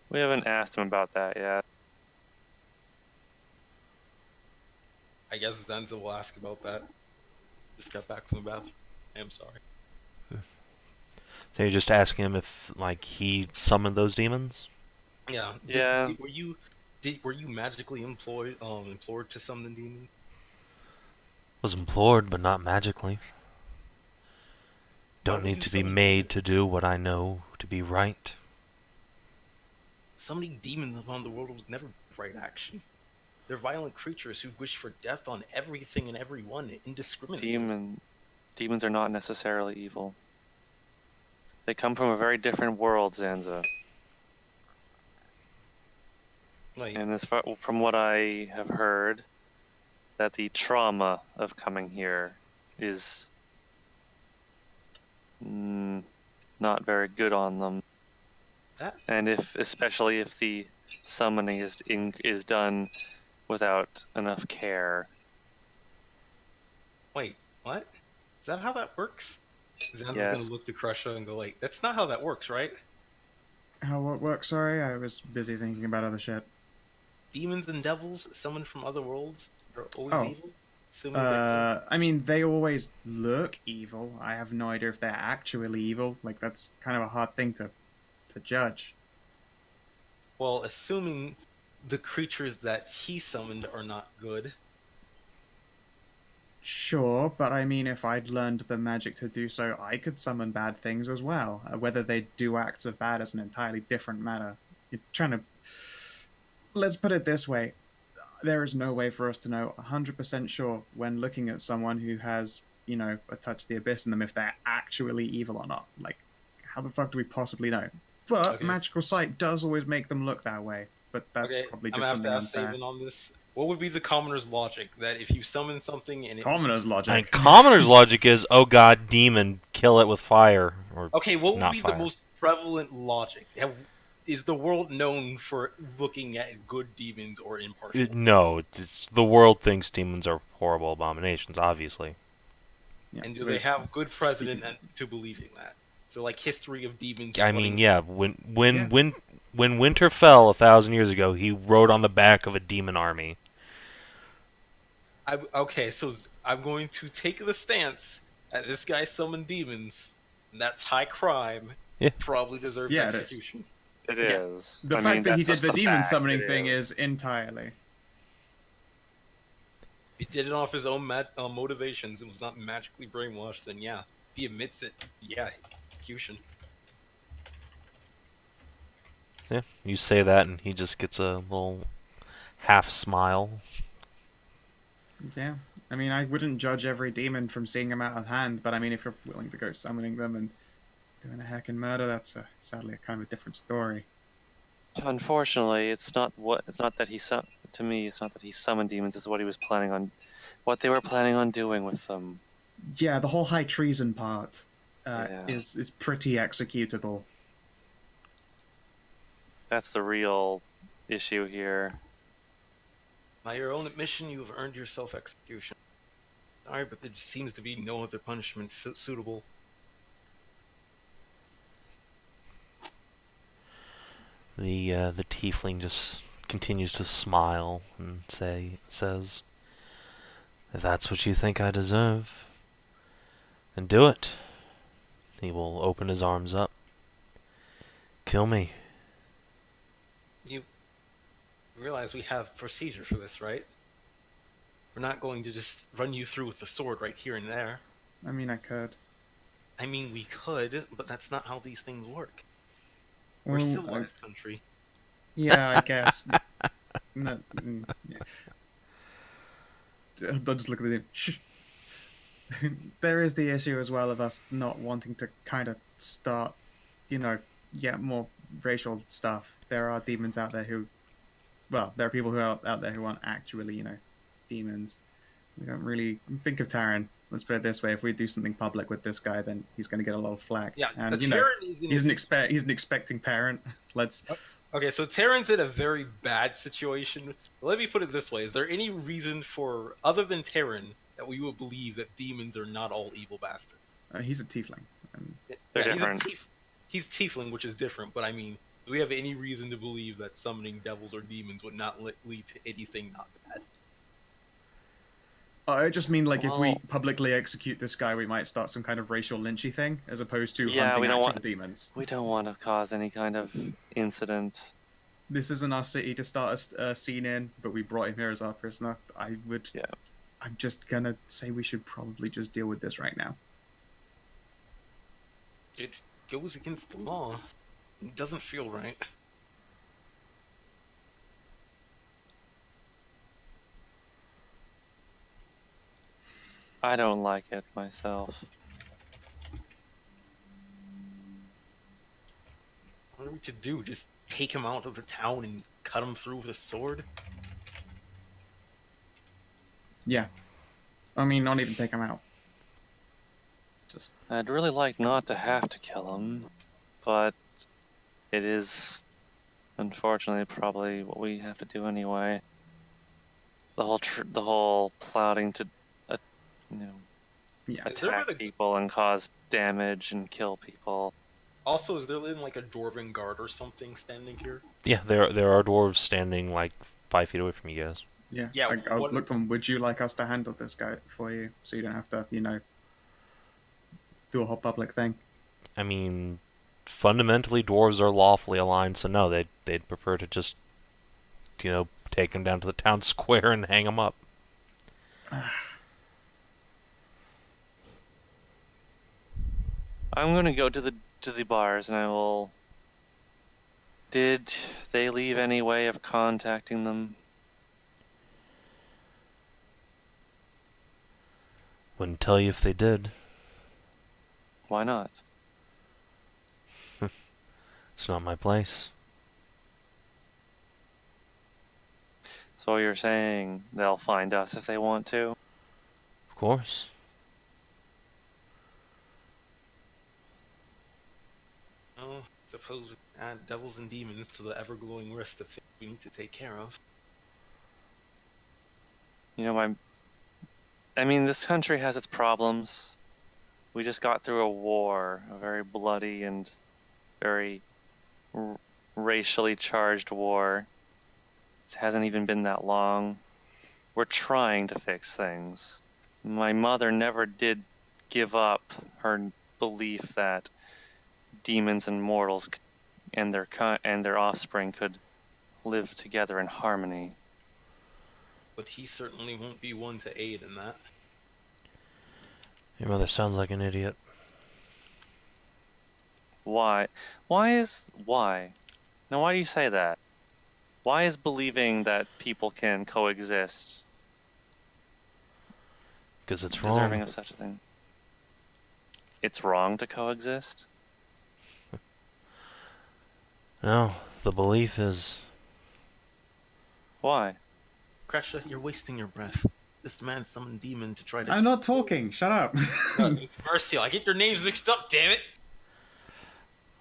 We haven't asked him about that yet. I guess Zanza will ask about that. Just got back from the bathroom. I'm sorry. So you're just asking him if, he summoned those demons? Yeah. Were you magically implored to summon the demon? Was implored, but not magically. Don't need to be made to do what I know to be right. Summoning demons upon the world was never right action. They're violent creatures who wish for death on everything and everyone indiscriminately. Demons are not necessarily evil. They come from a very different world, Zanza. And from what I have heard, that the trauma of coming here is not very good on them. And especially if the summoning is done without enough care. Wait, what? Is that how that works? Zanza's Yes. gonna look to Kreshia and go that's not how that works, right? How what works? Sorry, I was busy thinking about other shit. Demons and devils summoned from other worlds are always evil? I mean, they always look evil. I have no idea if they're actually evil. That's kind of a hard thing to judge. Well, assuming the creatures that he summoned are not good. Sure, but I mean, if I'd learned the magic to do so, I could summon bad things as well. Whether they do acts of bad is an entirely different matter. You're trying to... Let's put it this way. There is no way for us to know 100% sure when looking at someone who has, a touch of the abyss in them if they're actually evil or not. How the fuck do we possibly know? But magical sight does always make them look that way. But that's probably just something unfair. I'm gonna have to ask Savin on this. What would be the commoner's logic that if you summon something and Commoner's logic. Commoner's logic is, oh god, demon, kill it with fire. Or what would be fire. The most prevalent logic? Is the world known for looking at good demons or impartial? No, the world thinks demons are horrible abominations, obviously. Yeah, and do they have good precedent to believing that? So, history of demons. I mean, yeah. When winter fell 1,000 years ago, he rode on the back of a demon army. Okay, so I'm going to take the stance that this guy summoned demons, and that's high crime. Yeah. Probably deserves Yeah, it is. execution. It Yeah. is. The I fact mean, that he that's did just the demon fact, summoning it thing is entirely. If he did it off his own motivations and was not magically brainwashed, then yeah. If he admits it, yeah, execution. Yeah, you say that, and he just gets a little half smile. Yeah. I mean, I wouldn't judge every demon from seeing them out of hand, but I mean, if you're willing to go summoning them and doing a heckin' murder, that's sadly a kind of a different story. Unfortunately, it's not that he to me. It's not that he summoned demons. It's what he was planning on, what they were planning on doing with them. Yeah, the whole high treason part Yeah. is pretty executable. That's the real issue here. By your own admission, you have earned yourself execution. Sorry, but there seems to be no other punishment suitable. The tiefling just continues to smile and says, "If that's what you think I deserve, then do it." He will open his arms up. Kill me. You realize we have procedure for this, right? We're not going to just run you through with the sword right here and there. I mean, I could. I mean, we could, but that's not how these things work. We're Well, a civilized country. Yeah, I guess. No, yeah. They'll just look at the shh. There is the issue as well of us not wanting to kind of start, more racial stuff. There are demons out there who, well, there are people who are out there who aren't actually, demons. We don't really think of Taran. Let's put it this way: if we do something public with this guy, then he's going to get a lot of flack. Yeah, and Taran is he's an expecting parent. Okay, so Taran's in a very bad situation. Let me put it this way: is there any reason for, other than Taran, that we would believe that demons are not all evil bastards? He's a tiefling. They're different. He's tiefling, which is different. But I mean, do we have any reason to believe that summoning devils or demons would not lead to anything not bad? I just mean, like, if we Well- publicly execute this guy, we might start some kind of racial lynchy thing, as opposed to Yeah, hunting we don't actual want- demons. We don't want to cause any kind of incident. This isn't our city to start a scene in, but we brought him here as our prisoner. Yeah. I'm just gonna say we should probably just deal with this right now. It goes against the law. It doesn't feel right. I don't like it myself. What are we to do? Just take him out of the town and cut him through with a sword? Yeah. I mean, not even take him out. Just I'd really like not to have to kill him, but it is unfortunately probably what we have to do anyway. The whole plotting to, yeah. attack people and cause damage and kill people. Also, is there like a dwarven guard or something standing here? Yeah, there are dwarves standing like 5 feet away from you guys. Yeah. Yeah, I looked on. Would you like us to handle this guy for you, so you don't have to, do a whole public thing? I mean, fundamentally, dwarves are lawfully aligned, so no, they'd prefer to just, take him down to the town square and hang him up. I'm gonna go to the bars and I will. Did they leave any way of contacting them? Wouldn't tell you if they did. Why not? It's not my place. So you're saying they'll find us if they want to? Of course. Oh, suppose we add devils and demons to the ever-glowing list of things we need to take care of. I mean, this country has its problems. We just got through a war, a very bloody and very racially charged war. It hasn't even been that long. We're trying to fix things. My mother never did give up her belief that demons and mortals and their offspring could live together in harmony. But he certainly won't be one to aid in that. Your mother sounds like an idiot. Why? Why? Now, why do you say that? Why is believing that people can coexist Because it's deserving wrong. of such a thing? It's wrong to coexist? No, the belief is... Why? Kreshia, you're wasting your breath. This man summoned demon to try to... I'm not talking. Shut up. Merisiel, I get your names mixed up, damn it!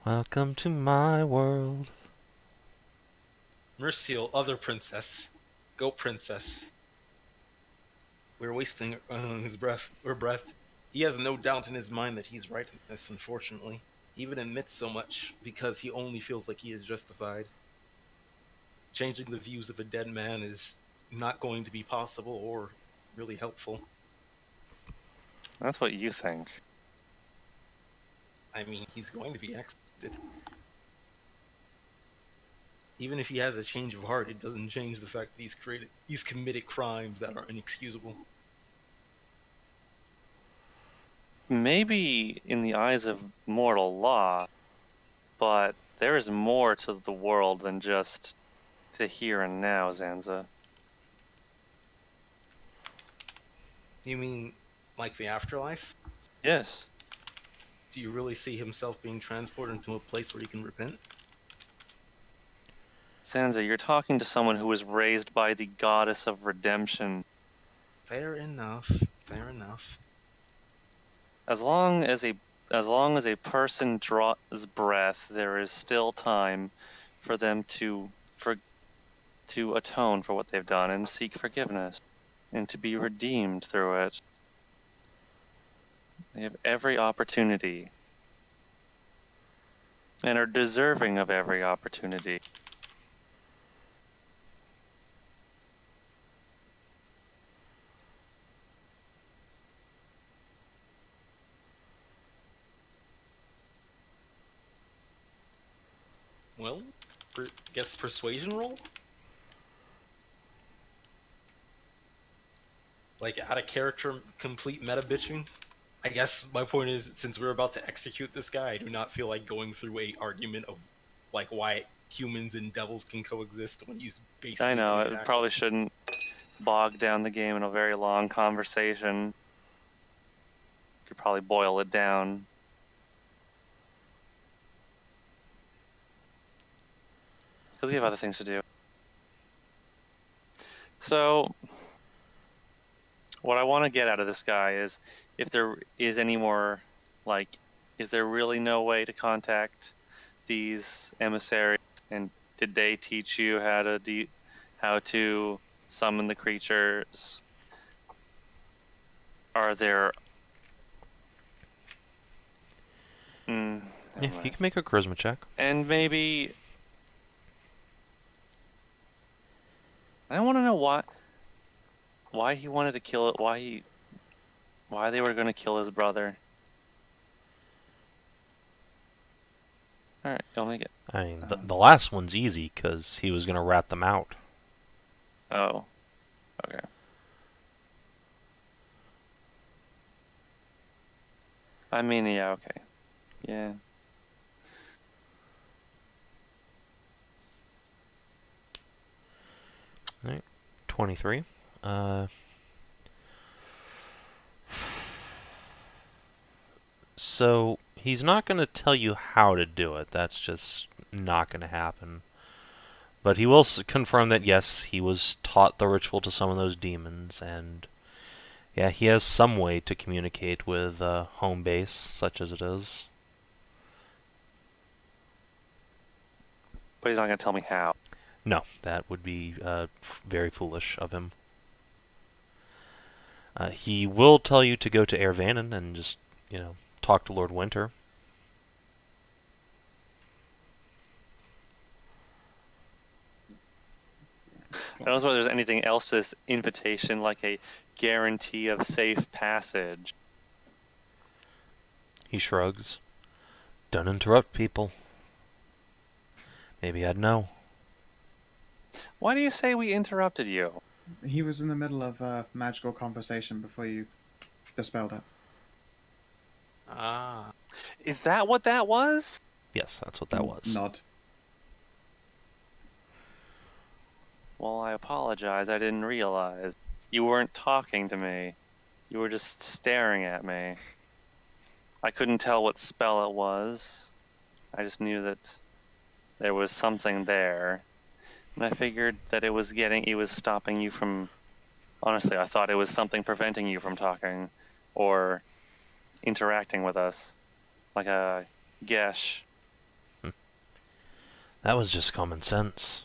Welcome to my world. Merisiel, other princess. Go princess. We're wasting his breath. He has no doubt in his mind that he's right in this, unfortunately. He even admits so much because he only feels like he is justified. Changing the views of a dead man is not going to be possible or really helpful. That's what you think. I mean, he's going to be executed. Even if he has a change of heart, it doesn't change the fact that he's committed crimes that are inexcusable. Maybe in the eyes of mortal law, but there is more to the world than just the here and now, Zanza. You mean, like the afterlife? Yes. Do you really see himself being transported into a place where he can repent? Zanza, you're talking to someone who was raised by the goddess of redemption. Fair enough. Fair enough. As long as a person draws breath, there is still time for them to atone for what they've done and seek forgiveness and to be redeemed through it. They have every opportunity and are deserving of every opportunity. Well, guess persuasion roll? Like, out of character, complete meta bitching? I guess my point is, since we're about to execute this guy, I do not feel like going through a argument of, like, why humans and devils can coexist when he's basically... I know, it probably shouldn't bog down the game in a very long conversation. Could probably boil it down. Because we have other things to do. So, what I want to get out of this guy is, if there is any more, like, is there really no way to contact these emissaries? And did they teach you how to summon the creatures? Are there... Yeah, you can make a charisma check. And maybe... I want to know why he wanted to kill it, why they were going to kill his brother. Alright, I'll make it. I mean, the last one's easy, because he was going to rat them out. Oh. Okay. I mean, yeah, okay. Yeah. Alright, 23. So, he's not going to tell you how to do it. That's just not going to happen. But he will confirm that, yes, he was taught the ritual to summon those demons, and yeah, he has some way to communicate with home base, such as it is. But he's not going to tell me how. No, that would be very foolish of him. He will tell you to go to Heir and just, talk to Lord Winter. I don't know whether there's anything else to this invitation, like a guarantee of safe passage. He shrugs. Don't interrupt people. Maybe I'd know. Why do you say we interrupted you? He was in the middle of a magical conversation before you dispelled it. Ah. Is that what that was? Yes, that's what that was. Nod. Well, I apologize. I didn't realize. You weren't talking to me. You were just staring at me. I couldn't tell what spell it was. I just knew that there was something there. And I figured that it was stopping you from... Honestly, I thought it was something preventing you from talking or interacting with us. Like a gesh. That was just common sense.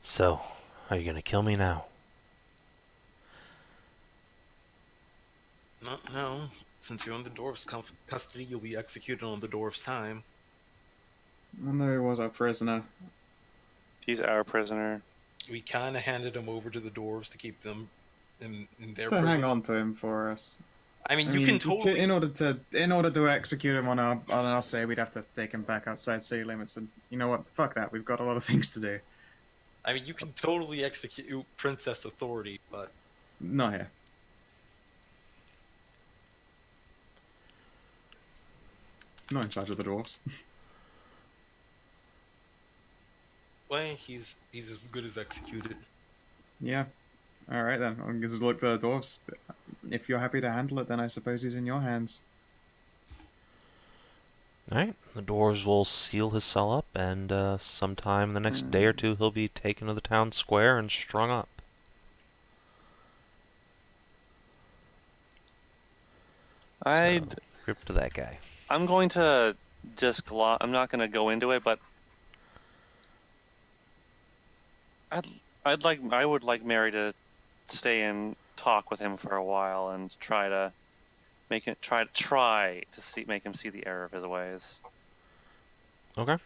So, are you gonna kill me now? No. Since you're under dwarf's custody, you'll be executed on the dwarf's time. I know he was our prisoner. He's our prisoner. We kind of handed him over to the dwarves to keep them in their To prison. hang on to him for us. I mean, you can totally... In order to execute him on our say, we'd have to take him back outside city limits, and you know what? Fuck that. We've got a lot of things to do. I mean, you can totally execute Princess Authority, but... Not here. Not in charge of the dwarves. Well, he's as good as executed. Yeah. Alright then. I'll just look to the dwarves. If you're happy to handle it, then I suppose he's in your hands. Alright, the dwarves will seal his cell up, and sometime the next day or two he'll be taken to the town square and strung up. So, rip to that guy. I'm going to just I'm not going to go into it, but I would like Mary to stay and talk with him for a while and try to make him make him see the error of his ways. Okay.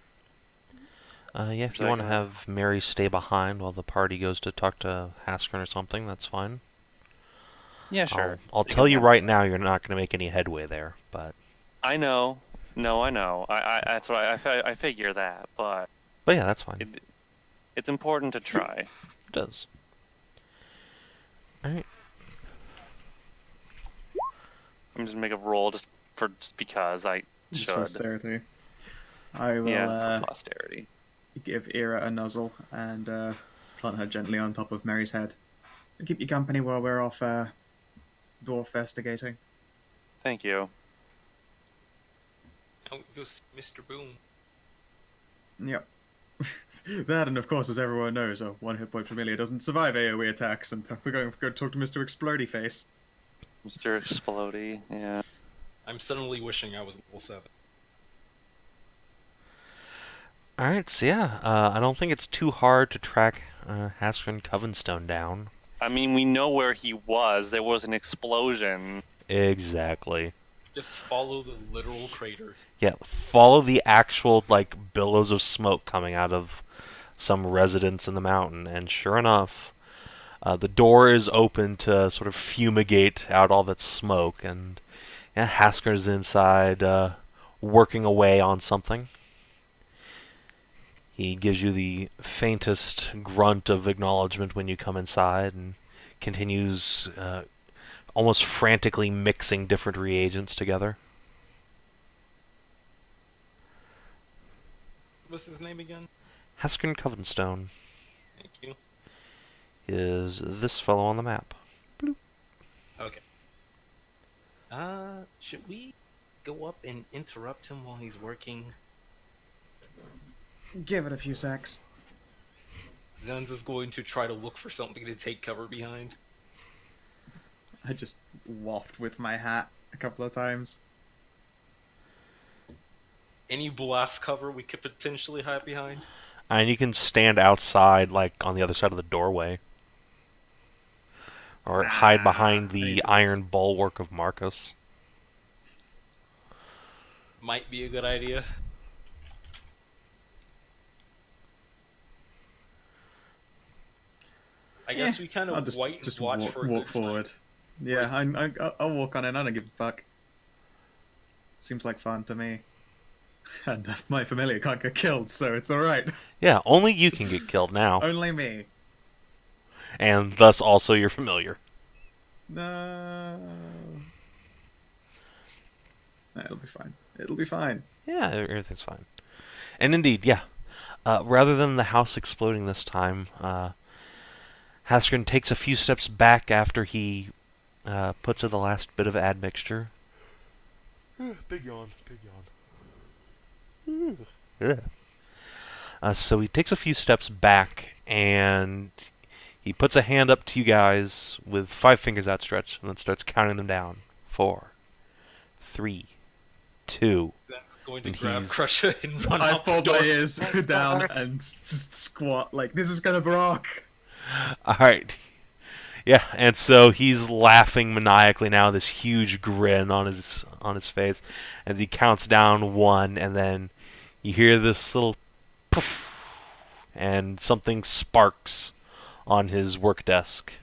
Yeah, if you want to have Mary stay behind while the party goes to talk to Haskern or something, that's fine. Yeah, sure. I'll tell you right now, you're not going to make any headway there, but... I know. No, I know. That's what I figure that, but yeah, that's fine. It's important to try. It does. Alright. I'm just gonna make a roll just because I should. For posterity. I will for posterity. Give Ira a nuzzle and plant her gently on top of Mary's head. And keep you company while we're off dwarf investigating. Thank you. Out goes Mr. Boom. Yep. That, and of course, as everyone knows, a one hit point familiar doesn't survive AoE attacks, and we're going to go talk to Mr. Explodey Face. Mr. Explodey, yeah. I'm suddenly wishing I was level 7. Alright, so yeah, I don't think it's too hard to track Haskern Covenstone down. I mean, we know where he was. There was an explosion. Exactly. Just follow the literal craters. Yeah, follow the actual, billows of smoke coming out of some residence in the mountain, and sure enough, the door is open to sort of fumigate out all that smoke, and yeah, Haskern's inside, working away on something. He gives you the faintest grunt of acknowledgement when you come inside, and continues almost frantically mixing different reagents together. What's his name again? Haskern Covenstone Thank you. is this fellow on the map. Bloop. Okay. Should we go up and interrupt him while he's working? Give it a few secs. Zanza's going to try to look for something to take cover behind. I just waft with my hat a couple of times. Any blast cover we could potentially hide behind? And you can stand outside, like, on the other side of the doorway. Or hide behind the iron bulwark of Marcus. Might be a good idea. I guess we kind I'll of just watch for a walk good forward. time. Yeah, I'll walk on in. I don't give a fuck. Seems like fun to me. And my familiar can't get killed, so it's alright. Yeah, only you can get killed now. Only me. And thus also your familiar. No. It'll be fine. It'll be fine. Yeah, everything's fine. And indeed, yeah. Rather than the house exploding this time, Haskrin takes a few steps back after he puts in the last bit of admixture. Big yawn. Yeah. So he takes a few steps back and he puts a hand up to you guys with 5 fingers outstretched and then starts counting them down. 4, 3, 2. That's going to And grab he's- Kreshia and run I out the fold door. my ears Thanks, down brother. and just squat like this is gonna rock. Alright. Yeah, and so he's laughing maniacally now, this huge grin on his face, as he counts down 1, and then you hear this little poof, and something sparks on his work desk.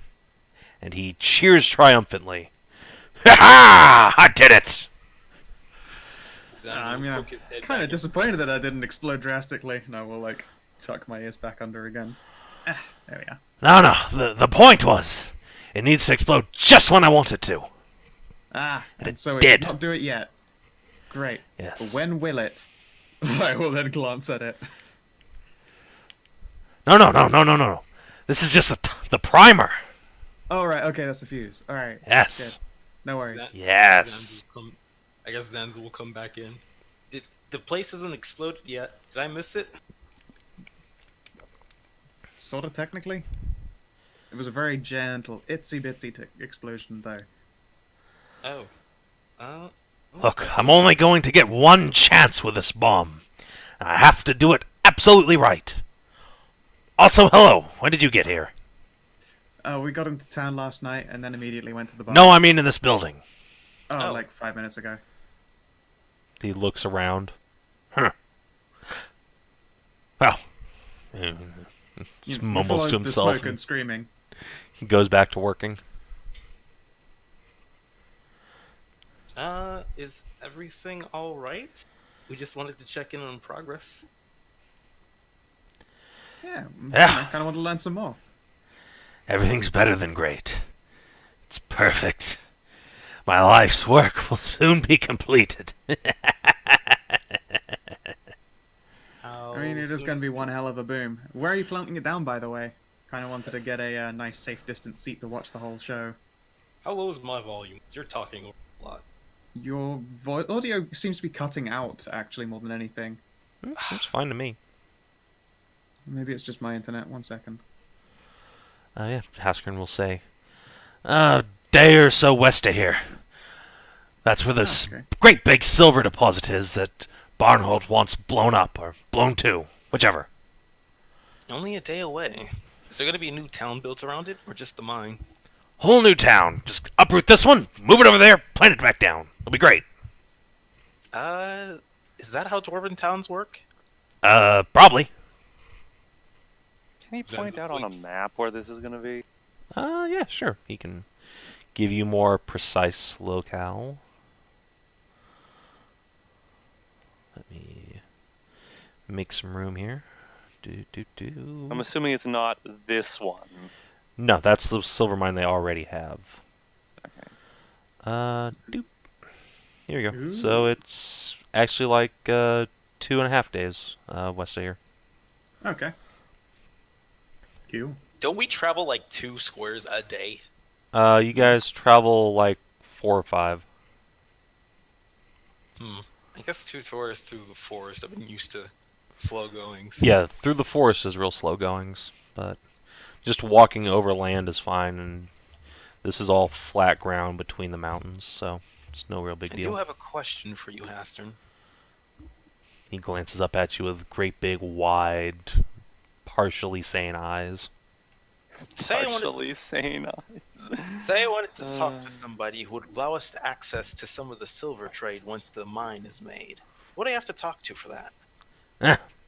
And he cheers triumphantly. Ha ha! I did it! Zanza I will mean, I'm poke his head kind of back in. disappointed that I didn't explode drastically. And I will like tuck my ears back under again. There we are. No, the point was, it needs to explode just when I want it to. And so it did. did not do it yet. Great. Yes. But when will it? I will then glance at it. No. This is just the primer. Oh right, okay, that's the fuse. All right. Yes. Good. No worries. Zanza Yes. will come, I guess Zanza will come back in. The place hasn't exploded yet. Did I miss it? Sort of technically. It was a very gentle, itsy bitsy explosion though. Oh. Look, I'm only going to get 1 chance with this bomb. And I have to do it absolutely right. Also, hello. When did you get here? We got into town last night and then immediately went to the bar. No, I mean in this building. Oh, Oh. like 5 minutes ago. He looks around. Huh. Well, You mumbles followed to the himself. smoke and screaming. He goes back to working. Is everything all right? We just wanted to check in on progress. Yeah. Yeah. I kind of want to learn some more. Everything's better than great. It's perfect. My life's work will soon be completed. I mean, it is going to be one hell of a boom. Where are you planting it down, by the way? Kind of wanted to get a nice, safe, distant seat to watch the whole show. How low is my volume? You're talking a lot. Your audio seems to be cutting out, actually, more than anything. Seems fine to me. Maybe it's just my internet. 1 second. Yeah, Haskrin will say, day or so west of here. That's where this Okay. great big silver deposit is that Barnholt wants blown up, or blown to, whichever. Only a day away. Is there gonna be a new town built around it, or just the mine? Whole new town. Just uproot this one, move it over there, plant it back down. It'll be great. Is that how dwarven towns work? Probably. Can you point Zanza, out on a please. map where this is gonna be? Yeah, sure. He can give you more precise locale. Let me make some room here. I'm assuming it's not this one. No, that's the silver mine they already have. Okay. Doop. Here we go. So it's actually like 2.5 days west of here. Okay. Cool. Don't we travel like 2 squares a day? You guys travel like 4 or 5. I guess 2 tours through the forest. I've been used to slow goings. Yeah, through the forest is real slow goings, but just walking over land is fine, and this is all flat ground between the mountains, so it's no real big I deal. do have a question for you, Hastern. He glances up at you with great big wide partially sane eyes. Partially sane eyes. Say I wanted to talk to somebody who would allow us access to some of the silver trade once the mine is made. What do I have to talk to for that?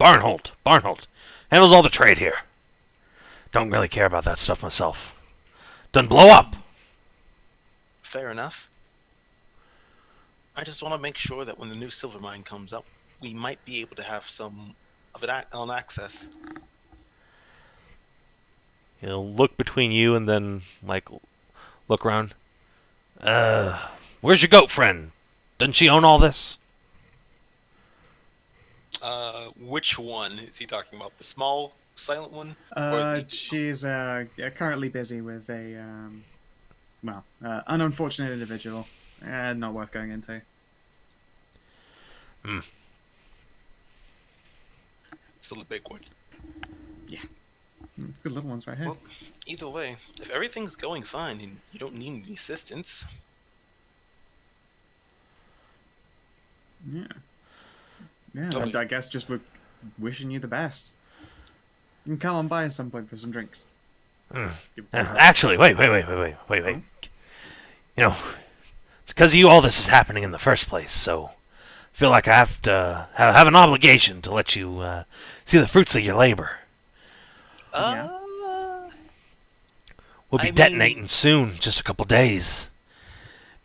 Barnholt. Barnholt. Handles all the trade here. Don't really care about that stuff myself. Doesn't blow up. Fair enough. I just want to make sure that when the new silver mine comes up, we might be able to have some of it on access. He'll look between you and then, like, look around. Where's your goat friend? Doesn't she own all this? Which one is he talking about? The small, silent one? Or the- She's currently busy with a an unfortunate individual. Not worth going into. Still a big one. Good little ones right here. Well, either way, if everything's going fine and you don't need any assistance, Yeah. Yeah, Oh, and I guess just we're wishing you the best. You can come on by at some point for some drinks. Actually, wait. You know, it's because of you all this is happening in the first place, so I feel like I have to have an obligation to let you see the fruits of your labor. We'll be detonating soon, just a couple days.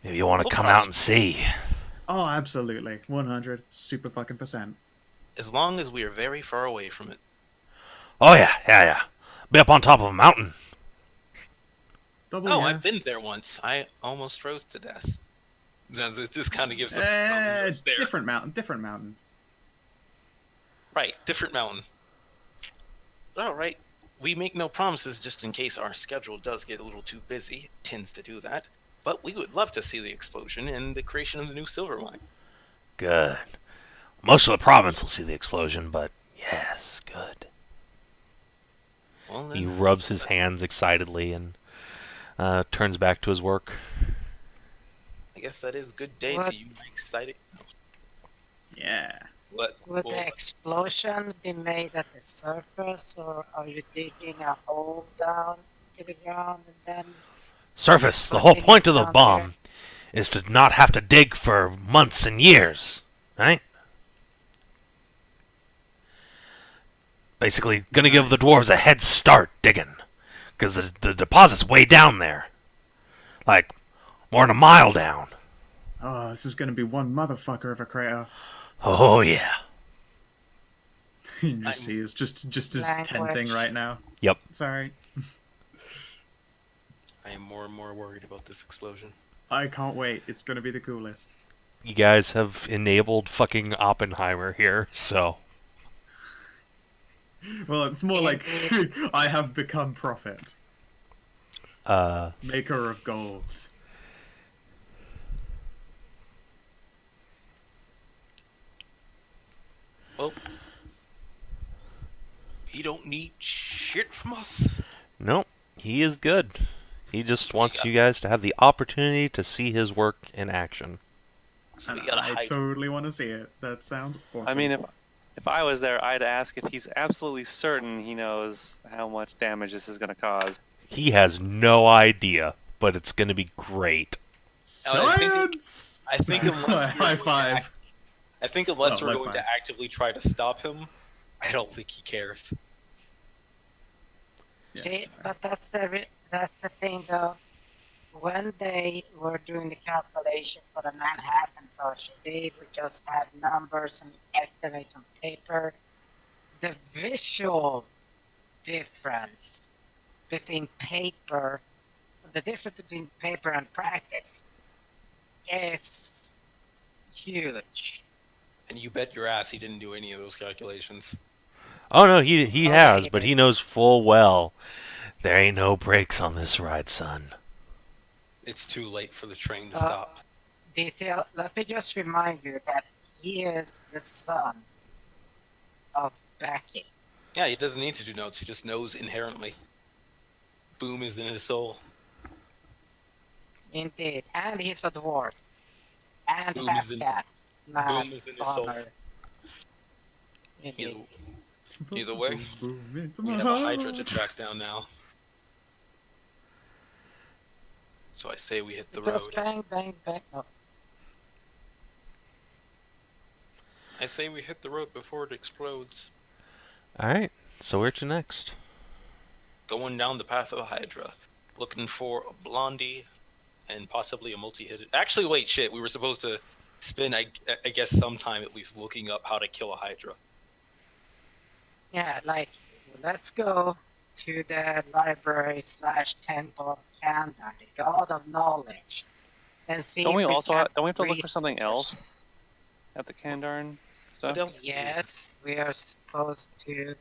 Maybe you want to come out and see. Oh, absolutely. 100. Super fucking %. as long as we are very far away from it. Oh, yeah. Be up on top of a mountain. Double Oh, yes. I've been there once. I almost froze to death. It just kind of gives a Different mountain. Right, different mountain. All right. We make no promises just in case our schedule does get a little too busy. It tends to do that. But we would love to see the explosion and the creation of the new silver mine. Good. Most of the province will see the explosion, but yes, good. Well, then, He rubs his hands excitedly and turns back to his work. I guess that is a good day What? to you. Excited. Yeah. Would the explosion be made at the surface, or are you digging a hole down to the ground and then... Surface. The whole point of the bomb is to not have to dig for months and years, right? Basically, gonna give the dwarves a head start digging, because the deposit's way down there, like more than a mile down. Oh, this is gonna be one motherfucker of a crater. Oh yeah. You just see is just as Language. tenting right now. Yep. Sorry. I am more and more worried about this explosion. I can't wait. It's gonna be the coolest. You guys have enabled fucking Oppenheimer here, so. Well, it's more like I have become prophet, maker of gold. Well, he don't need shit from us. Nope, he is good. He just wants you guys to have the opportunity to see his work in action. So we And gotta I hide. totally want to see it. That sounds awesome. I mean, if I was there, I'd ask if he's absolutely certain he knows how much damage this is going to cause. He has no idea, but it's going to be great. Science! I think unless High five. I think unless Oh, we're high going five. to actively try to stop him, I don't think he cares. Yeah. See, but that's the thing though. When they were doing the calculations for the Manhattan Project, they would just have numbers and estimates on paper. The visual difference between paper, the difference between paper and practice is huge. And you bet your ass he didn't do any of those calculations. Oh no, he Oh, has, yeah, but he he did. knows full well there ain't no brakes on this ride, son. It's too late for the train to stop. DC, let me just remind you that he is the son of Becky. Yeah, he doesn't need to do notes. He just knows inherently. Boom is in his soul. Indeed, and he's a dwarf. And Boom half is in- cat. Boom is in his soul. Indeed. You know, Either way, Into we my have a Hydra to heart. track down now. So I say we hit the Just road. bang, bang, bang. Oh, I say we hit the road before it explodes. Alright, so where to next? Going down the path of a Hydra. Looking for a Blondie and possibly a multi-hit. Actually, wait, shit. We were supposed to spend, I guess, some time at least looking up how to kill a Hydra. yeah, like, let's go to the library / Temple of Kandar, the God of Knowledge, and see Don't we if we also can don't we have to look for something research. else at the Kandar stuff? What else? Yes, we are supposed to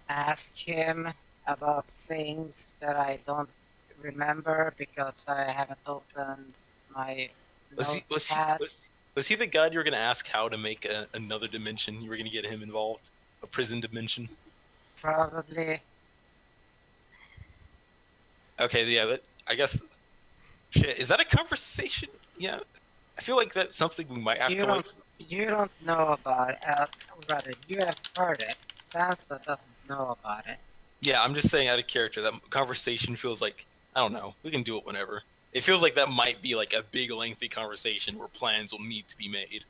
ask him about things that I don't remember because I haven't opened my notepad. Was he the guy you were going to ask how to make another dimension? You were going to get him involved? A prison dimension? Probably. Okay, yeah, but I guess... Shit, is that a conversation? Yeah. I feel like that's something we might have You to... don't, you don't know about it. Rather, you have heard it. Sansa doesn't know about it. Yeah, I'm just saying out of character, that conversation feels like... I don't know. We can do it whenever. It feels like that might be like a big, lengthy conversation where plans will need to be made.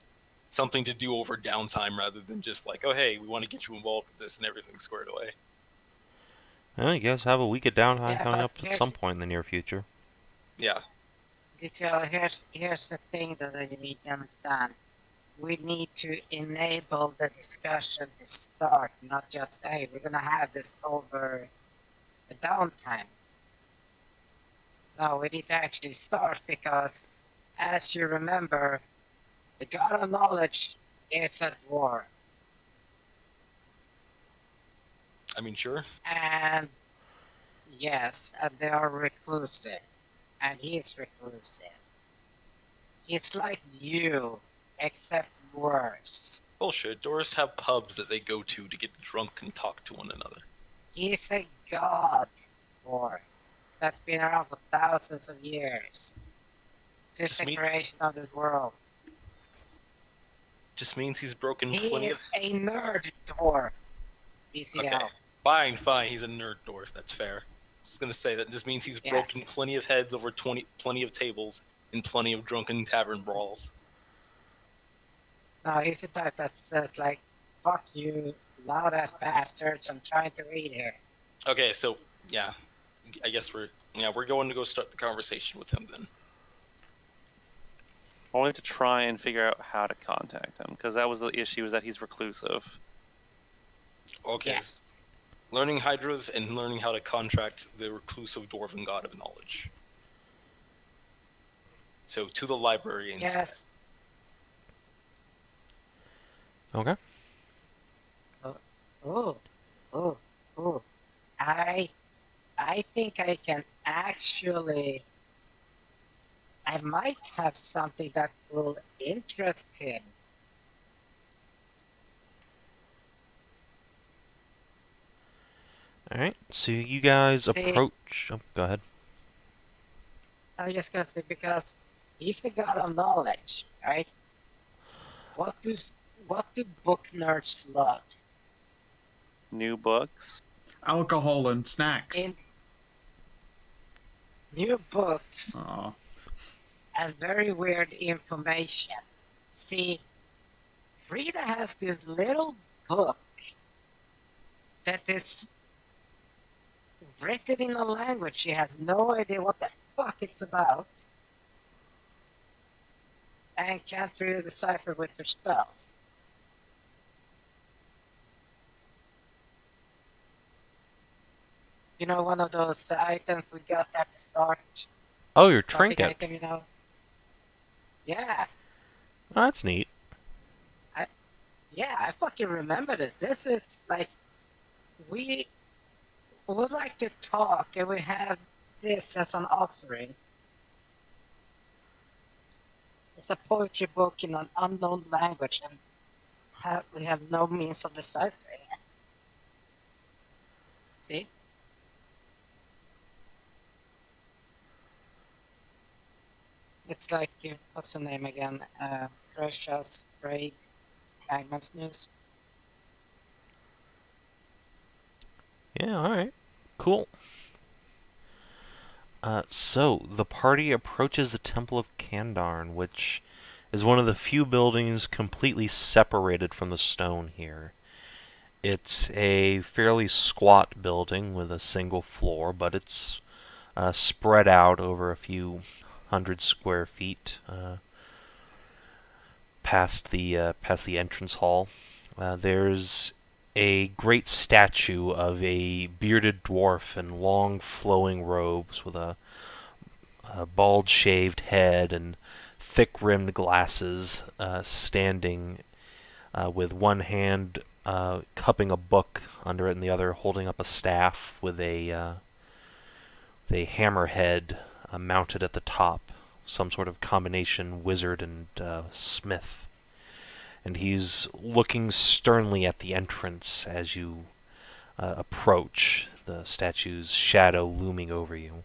Something to do over downtime rather than just like, oh, hey, we want to get you involved with this and everything's squared away. Well, you guys have a week of downtime Yeah, coming but up at here's- some point in the near future. Yeah. Here's the thing that you need to understand. We need to enable the discussion to start, not just, hey, we're gonna have this over the downtime. No, we need to actually start because, as you remember, the God of Knowledge is at war. I mean, sure. And yes, and they are reclusive. And he is reclusive. He's like you, except worse. Bullshit. Doors have pubs that they go to get drunk and talk to one another. He's a god for that's been around for thousands of years. Since Just the means- creation of this world. Just means he's broken He plenty is of... a nerd dwarf. BCL. Okay. Fine, fine. He's a nerd dwarf. That's fair. I was gonna say that just means he's broken Yes. plenty of heads over plenty of tables and plenty of drunken tavern brawls. No, he's the type that says like, fuck you, loud ass bastards, I'm trying to read here. Okay, so yeah, I guess we're going to go start the conversation with him then. Only to try and figure out how to contact him, because that was the issue, is that he's reclusive. Okay. Yes. Learning Hydras and learning how to contract the reclusive dwarven god of knowledge. So to the library instead. Yes. Okay. Oh. I think I can actually. I might have something that will interest him. Alright, so you guys See- approach... Oh, go ahead. I was just gonna say because he's the god of knowledge, right? What do book nerds love? New books. Alcohol and snacks. In new books Aw. and very weird information. See, Frida has this little book that is written in a language she has no idea what the fuck it's about and can't really decipher with her spells. You know, one of those items we got at the start. Oh, your Starting trinket. item, you know? Yeah. Oh, that's neat. Yeah, I fucking remember this. This is like, we would like to talk and we have this as an offering. It's a poetry book in an unknown language and we have no means of deciphering it. See? It's like, what's her name again? Kreshia's Braid Hangman's News. Yeah, alright. Cool. So, the party approaches the Temple of Kandar, which is one of the few buildings completely separated from the stone here. It's a fairly squat building with a single floor, but it's spread out over a few hundred square feet past the entrance hall. There's a great statue of a bearded dwarf in long flowing robes with a bald shaved head and thick rimmed glasses, standing with one hand cupping a book under it and the other holding up a staff with a hammerhead mounted at the top, some sort of combination wizard and smith. And he's looking sternly at the entrance as you approach, the statue's shadow looming over you.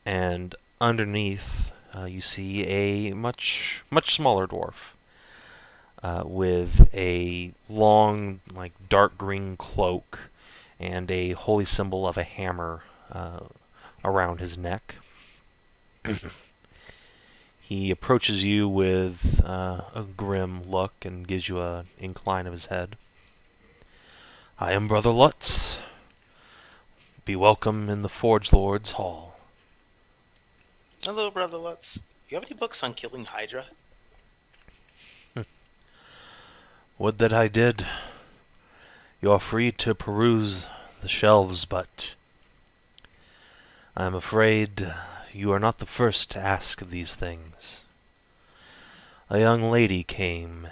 And underneath, you see a much smaller dwarf with a long, like dark green cloak and a holy symbol of a hammer around his neck. He approaches you with a grim look and gives you an incline of his head. I am Brother Lutz. Be welcome in the Forge Lord's Hall. Hello, Brother Lutz. You have any books on killing Hedrah? Would that I did. You are free to peruse the shelves, but I am afraid you are not the first to ask of these things. A young lady came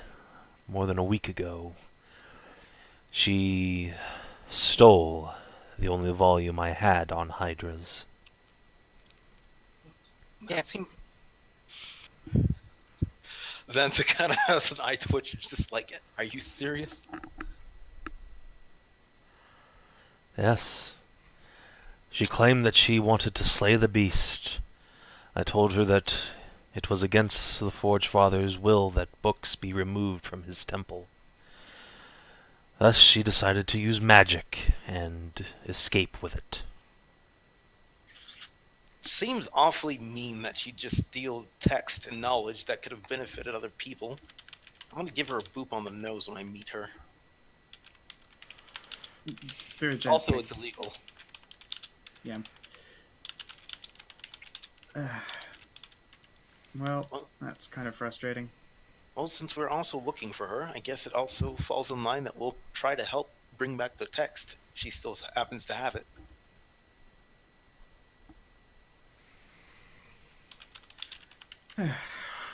more than a week ago. She stole the only volume I had on Hydra's. Yeah, it seems. Zanza kind of has an eye twitch. It's just like, are you serious? Yes. She claimed that she wanted to slay the beast. I told her that it was against the Forge Father's will that books be removed from his temple. Thus she decided to use magic and escape with it. Seems awfully mean that she'd just steal text and knowledge that could have benefited other people. I want to give her a boop on the nose when I meet her. Do it Also, gently. it's illegal. Yeah. Well, that's kind of frustrating. Well, since we're also looking for her, I guess it also falls in line that we'll try to help bring back the text. She still happens to have it.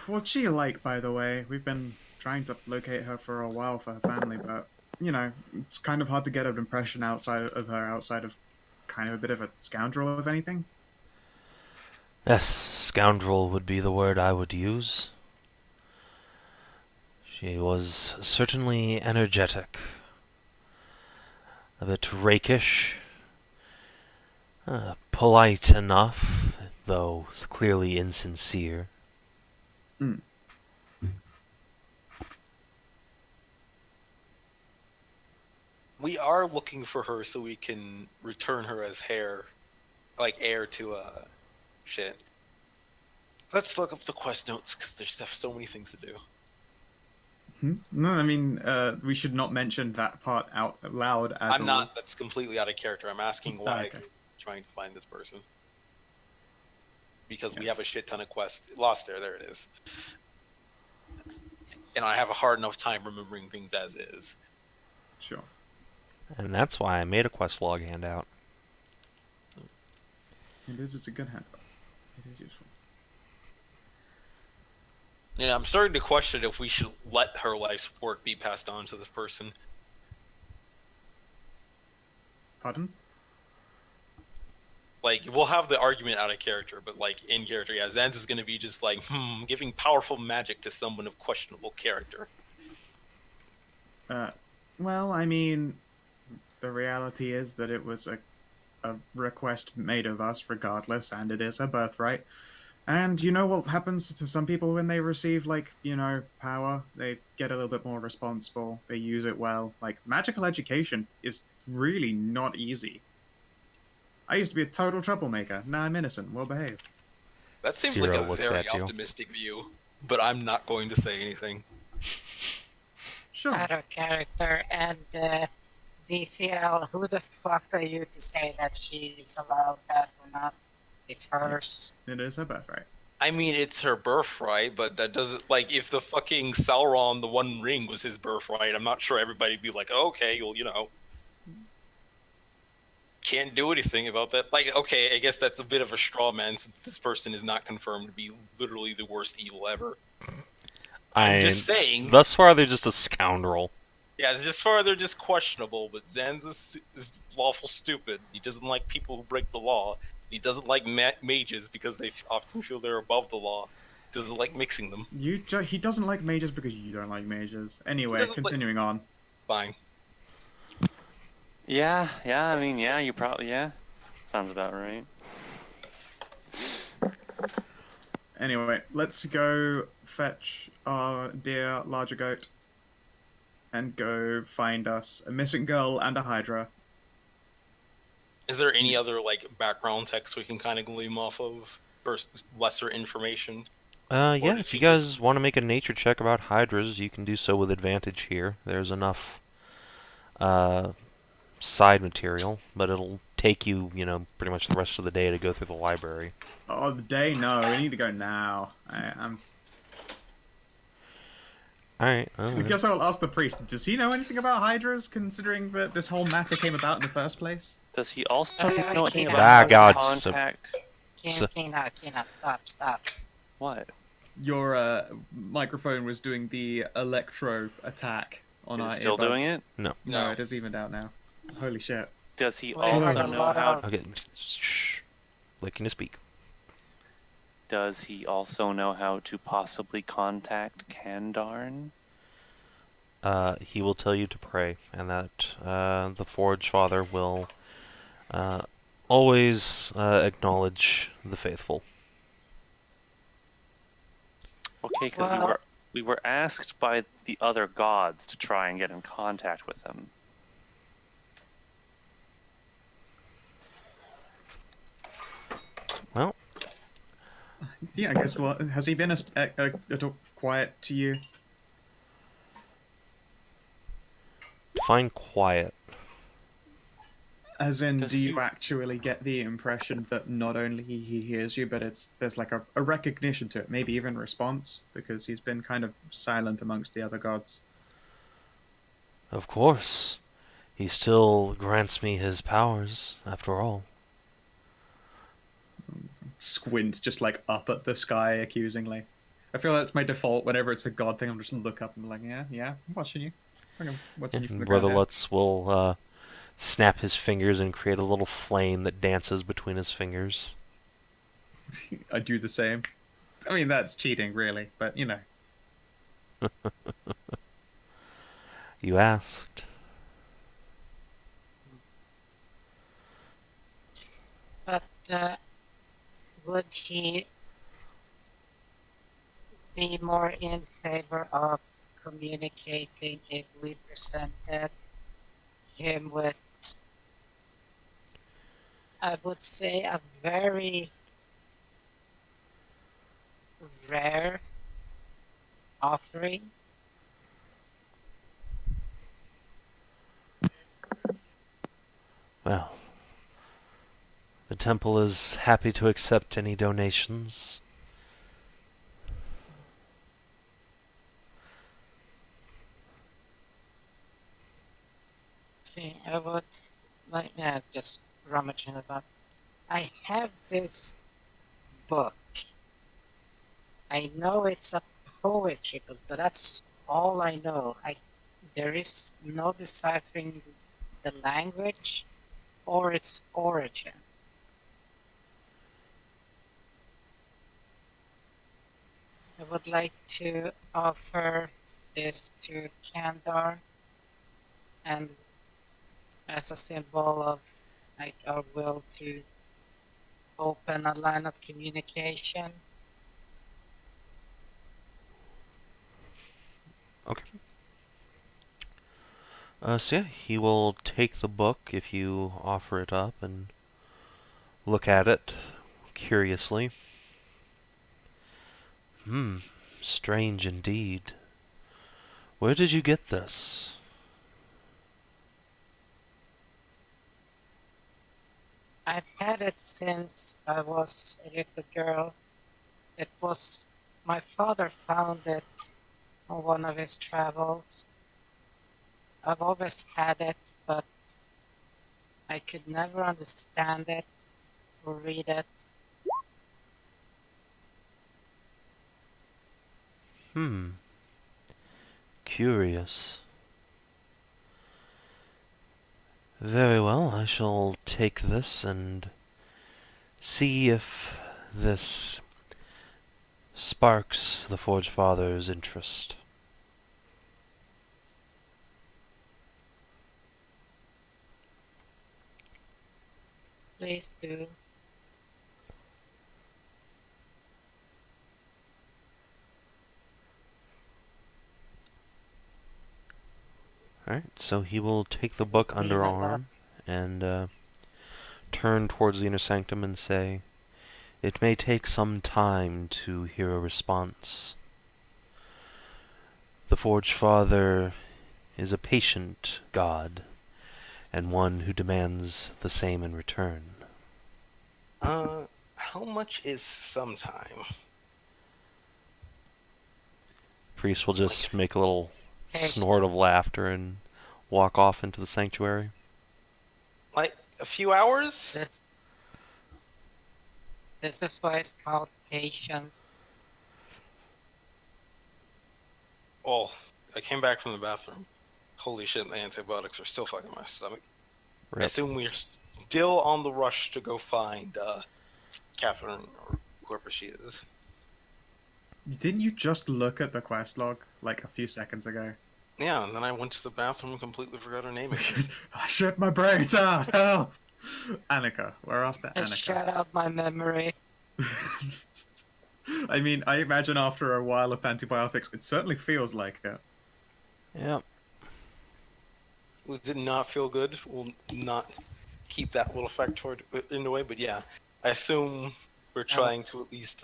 What's she like, by the way? We've been trying to locate her for a while for her family, but, you know, it's kind of hard to get an impression outside of kind of a bit of a scoundrel, if anything. Yes, scoundrel would be the word I would use. She was certainly energetic. A bit rakish. Polite enough, though clearly insincere. Mm. We are looking for her so we can return her as heir to shit. Let's look up the quest notes because there's so many things to do. No, I mean, we should not mention that part out loud at all. I'm not. That's completely out of character. I'm asking why okay. I'm trying to find this person. Because we have a shit ton of quests. Lost there. There it is. And I have a hard enough time remembering things as is. Sure. And that's why I made a quest log handout. It is a good handout. It is useful. Yeah, I'm starting to question if we should let her life's work be passed on to this person. Pardon? Like, we'll have the argument out of character, but, like, in character, yeah, Zanza's gonna be just like, giving powerful magic to someone of questionable character. Well, I mean, the reality is that it was a request made of us regardless, and it is her birthright. And you know what happens to some people when they receive, like, you know, power? They get a little bit more responsible. They use it well. Like, magical education is really not easy. I used to be a total troublemaker. Now I'm innocent, well behaved. That seems Zero like a looks very at you. optimistic view, but I'm not going to say anything. Sure. Out of character. And DCL, who the fuck are you to say that she's allowed that or not? It's hers. It is her birthright. I mean, it's her birthright, but that doesn't, like, if the fucking Sauron, the One Ring, was his birthright, I'm not sure everybody'd be like, oh, okay, well, you know, can't do anything about that. Like, okay, I guess that's a bit of a straw man, since this person is not confirmed to be literally the worst evil ever. I'm just saying. Thus far, they're just a scoundrel. Yeah, it's just far they're just questionable, but Zanza is lawful stupid. He doesn't like people who break the law. He doesn't like mages because they often feel they're above the law. He doesn't like mixing them. He doesn't like mages because you don't like mages. Anyway, continuing on. Fine. Yeah, I mean, yeah, you probably, yeah. Sounds about right. Anyway, let's go fetch our dear larger goat and go find us a missing girl and a Hedrah. Is there any other, like, background text we can kind of glean off of? Or lesser information? Yeah, did if you you guys want to make a nature check about hydras, you can do so with advantage here. There's enough side material, but it'll take you, pretty much the rest of the day to go through the library. Oh, the day? No, we need to go now. Alright. I guess I'll ask the priest. Does he know anything about hydras, considering that this whole matter came about in the first place? Does he also know anything Ah, about God, contact? Kina, stop. What? Your microphone was doing the electro attack on our Is it still earbuds. doing it? No. No, it is evened out now. Holy shit. Does he Well, also there's a know lot how? of- Okay, shh. Looking to speak. Does he also know how to possibly contact Kandar? He will tell you to pray, and that the Forge Father will always acknowledge the faithful. Okay, because Well- we were asked by the other gods to try and get in contact with him. Well, Yeah, I guess, well, has he been at all quiet to you? define quiet. As in, Does do you he- actually get the impression that not only he hears you, but there's like a recognition to it, maybe even response, because he's been kind of silent amongst the other gods. Of course. He still grants me his powers, after all. Squint just like up at the sky accusingly. I feel that's my default whenever it's a god thing. I'm just look up and like, yeah, I'm watching you. I'm watching you from the Brother ground Lutz will snap his fingers and create a little flame that dances between his fingers. down. I do the same. I mean, that's cheating, really, but you know. You asked. But would he be more in favor of communicating if we presented him with, I would say, a very rare offering? Well, the temple is happy to accept any donations. See, I would like, yeah, just rummaging about. I have this book. I know it's a poetry book, but that's all I know. There is no deciphering the language or its origin. I would like to offer this to Kandar, and as a symbol of like our will to open a line of communication. So yeah, he will take the book if you offer it up and look at it curiously. Strange indeed. Where did you get this? I've had it since I was a little girl. It was my father found it on one of his travels. I've always had it, but I could never understand it or read it. Curious. Very well, I shall take this and see if this sparks the Forge Father's interest. Please do. Alright, so he will take the book under Means a lot. arm and turn towards the inner sanctum and say, "It may take some time to hear a response. The Forge Father is a patient god, and one who demands the same in return." How much is some time? Priest will just make a little Okay. snort of laughter and walk off into the sanctuary. Like a few hours? This is why it's called patience. Oh, I came back from the bathroom. Holy shit, the antibiotics are still fucking my stomach. I Rip. assume we're still on the rush to go find Catherine or whoever she is. Didn't you just look at the quest log like a few seconds ago? Yeah, and then I went to the bathroom and completely forgot her name again. I shut my brains out. Help! Annika. We're after And Annika. shut out my memory. I mean, I imagine after a while of antibiotics, it certainly feels like it. Yep. It did not feel good. We'll not keep that little factoid in the way, but yeah, I assume we're trying to at least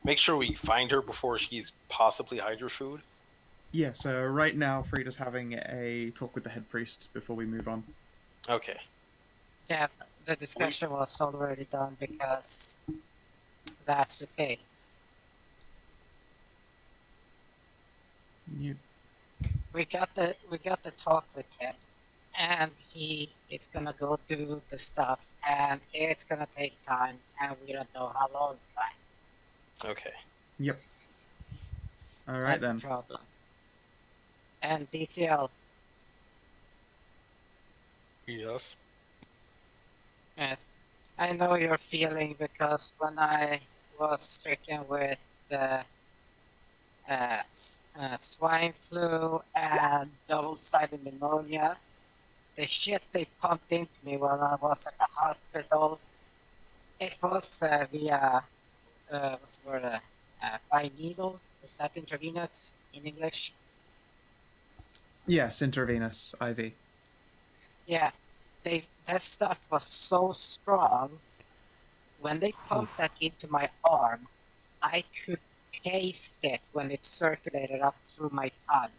make sure we find her before she's possibly Hydra food. Yeah, so right now, Frida's having a talk with the head priest before we move on. Okay. Yeah, the discussion was already done because that's the thing. You... We got the talk with him, and he is gonna go do the stuff, and it's gonna take time, and we don't know how long time. Okay. Yep. All right That's then. the problem. And DCL, Yes. yes, I know your feeling because when I was stricken with swine flu and double-sided pneumonia, the shit they pumped into me when I was at the hospital, it was via what's the word? By needle. Is that intravenous in English? Yes, intravenous IV. Yeah, that stuff was so strong. When they pumped that into my arm, I could taste it when it circulated up through my tongue.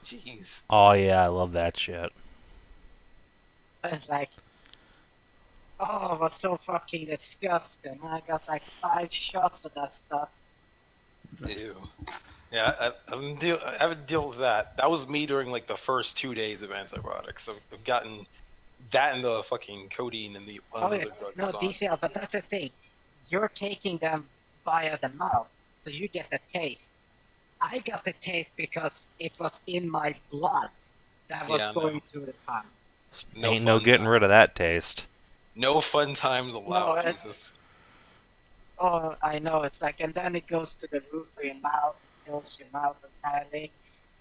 Jeez. Oh yeah, I love that shit. I was like, oh, it was so fucking disgusting. I got like 5 shots of that stuff. Ew. Yeah, I haven't dealt with that. That was me during like the first 2 days of antibiotics. I've gotten that and the fucking codeine and the Oh, another yeah. drug No, was on. DCL, but that's the thing. You're taking them via the mouth, so you get the taste. I got the taste because it was in my blood that was Yeah, going no. through the tongue. Ain't no getting rid of that taste. No fun times allowed, No, Jesus. Oh, I know. It's like, and then it goes to the roof of your mouth, fills your mouth entirely.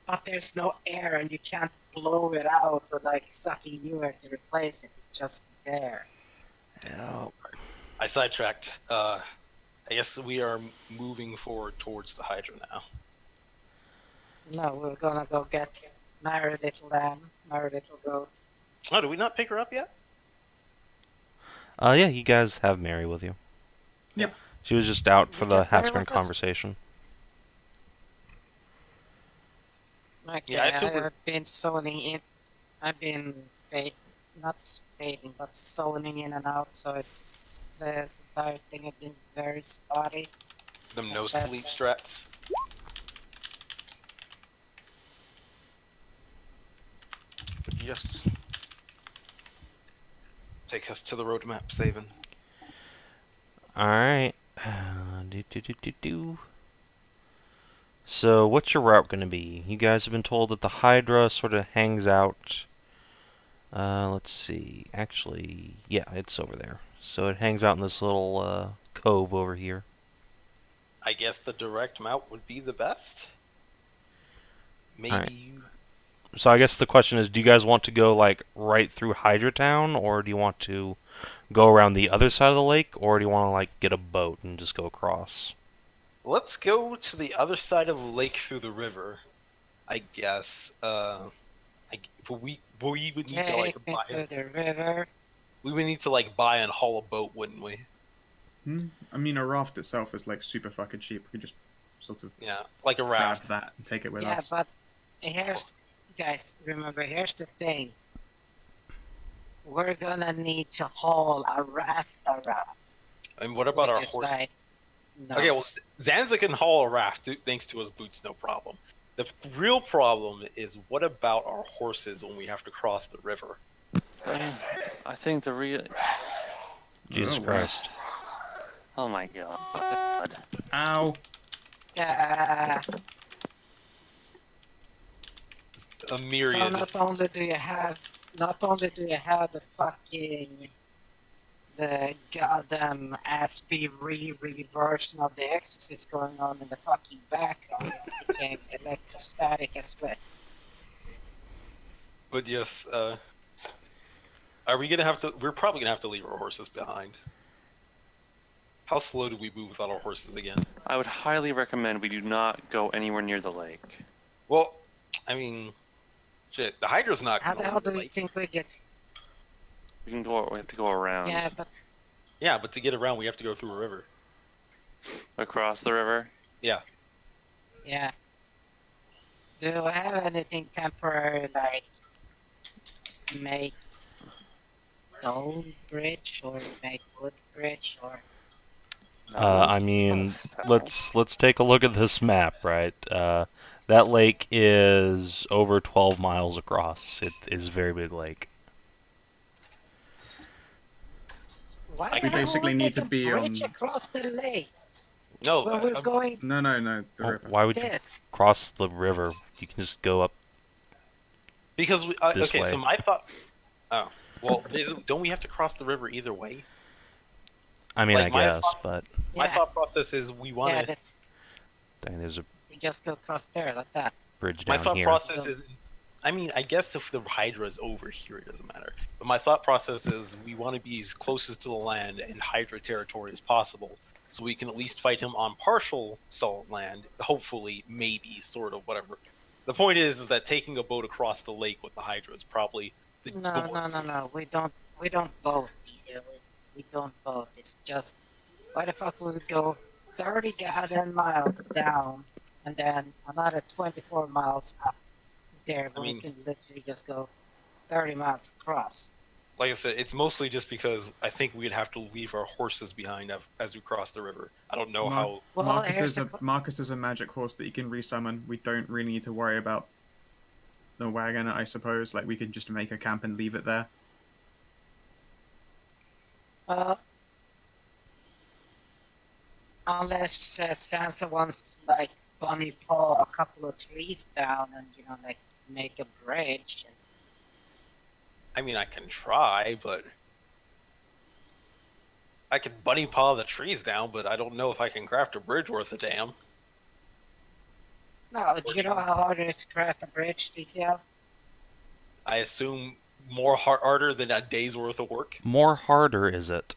But there's no air, and you can't blow it out or like sucking new air to replace it. It's just there. Yeah. I sidetracked. I guess we are moving forward towards the Hydra now. No, we're gonna go get him. Merry little lamb, merry little goat. Oh, did we not pick her up yet? Yeah, you guys have Mary with you. Yep. She was just out for You the got Mary Haskern with us? conversation. Okay, Yeah, I assume I've been zoning in. I've been not fading, but zoning in and out, so it's this entire thing has been very spotty. Them no Yes. sleep strats. But yes. Take us to the roadmap, Savin. Alright. So, what's your route going to be? You guys have been told that the Hedrah sort of hangs out. Let's see. Actually, yeah, it's over there. So it hangs out in this little cove over here. I guess the direct mount would be the best. Maybe. Alright. So I guess the question is, do you guys want to go like right through Hedrah Town, or do you want to go around the other side of the lake, or do you want to like get a boat and just go across? Let's go to the other side of the lake through the river. I guess. We would need to like Take me buy. to the river. We would need to like buy and haul a boat, wouldn't we? I mean, a raft itself is like super fucking cheap. We could just sort of Yeah, like a grab raft. that and take it with Yeah, us. but guys, remember, here's the thing. We're gonna need to haul a raft around. And what about our which is horse? like, no. Okay, well, Zanza can haul a raft thanks to his boots, no problem. The real problem is what about our horses when we have to cross the river? I think the real. Jesus Oh, wow. Christ. Oh my god. Ow! Yeah. A So myriad. not only do you have the fucking the goddamn aspy version of the Exorcist going on in the fucking background, it became electrostatic as well. But yes, are we gonna have to? We're probably gonna have to leave our horses behind. How slow do we move without our horses again? I would highly recommend we do not go anywhere near the lake. Well, I mean, shit, the Hydra's not How gonna the hell leave do the you lake. think we get? We have to go around. Yeah, but Yeah, but to get around, we have to go through a river. Across the river. yeah. Do I have anything temporary like make stone bridge or make wood bridge or? I mean, let's take a look at this map, right? That lake is over 12 miles across. It is a very big lake. Why We the hell basically would we need to make a be bridge on- across the lake. No, Well, we're going No, the Oh, river. why would you this. cross the river? You can just go up. because we. This Okay, way. so my thought. Oh, well, don't we have to cross the river either way? I mean, Like, I my guess, thought- but My Yeah, thought process is we want yeah, to. that's, dang, there's a you just go across there like that. bridge My down thought here. process is. I mean, I guess if the Hydra is over here, it doesn't matter. But my thought process is we want to be as closest to the land and Hydra territory as possible, so we can at least fight him on partial salt land. Hopefully, maybe, sort of, whatever. The point is that taking a boat across the lake with the Hydra is probably the No. We don't vote either. We don't vote. It's just why the fuck would we go 30 goddamn miles down and then another 24 miles up there when mean- we can literally just go 30 miles across. Like I said, it's mostly just because I think we'd have to leave our horses behind as we cross the river. I don't know Mar- how. Well, Marcus here's is the a Marcus is a magic horse that you can resummon. We don't really need to worry about the wagon, I suppose. Like we could just make a camp and leave it there. Unless Sansa wants to like bunny paw a couple of trees down and like make a bridge. I mean, I can try, but I can bunny paw the trees down, but I don't know if I can craft a bridge worth a damn. No, do you know how hard it is to craft a bridge, DCL? I assume more harder than a day's worth of work. More harder is it?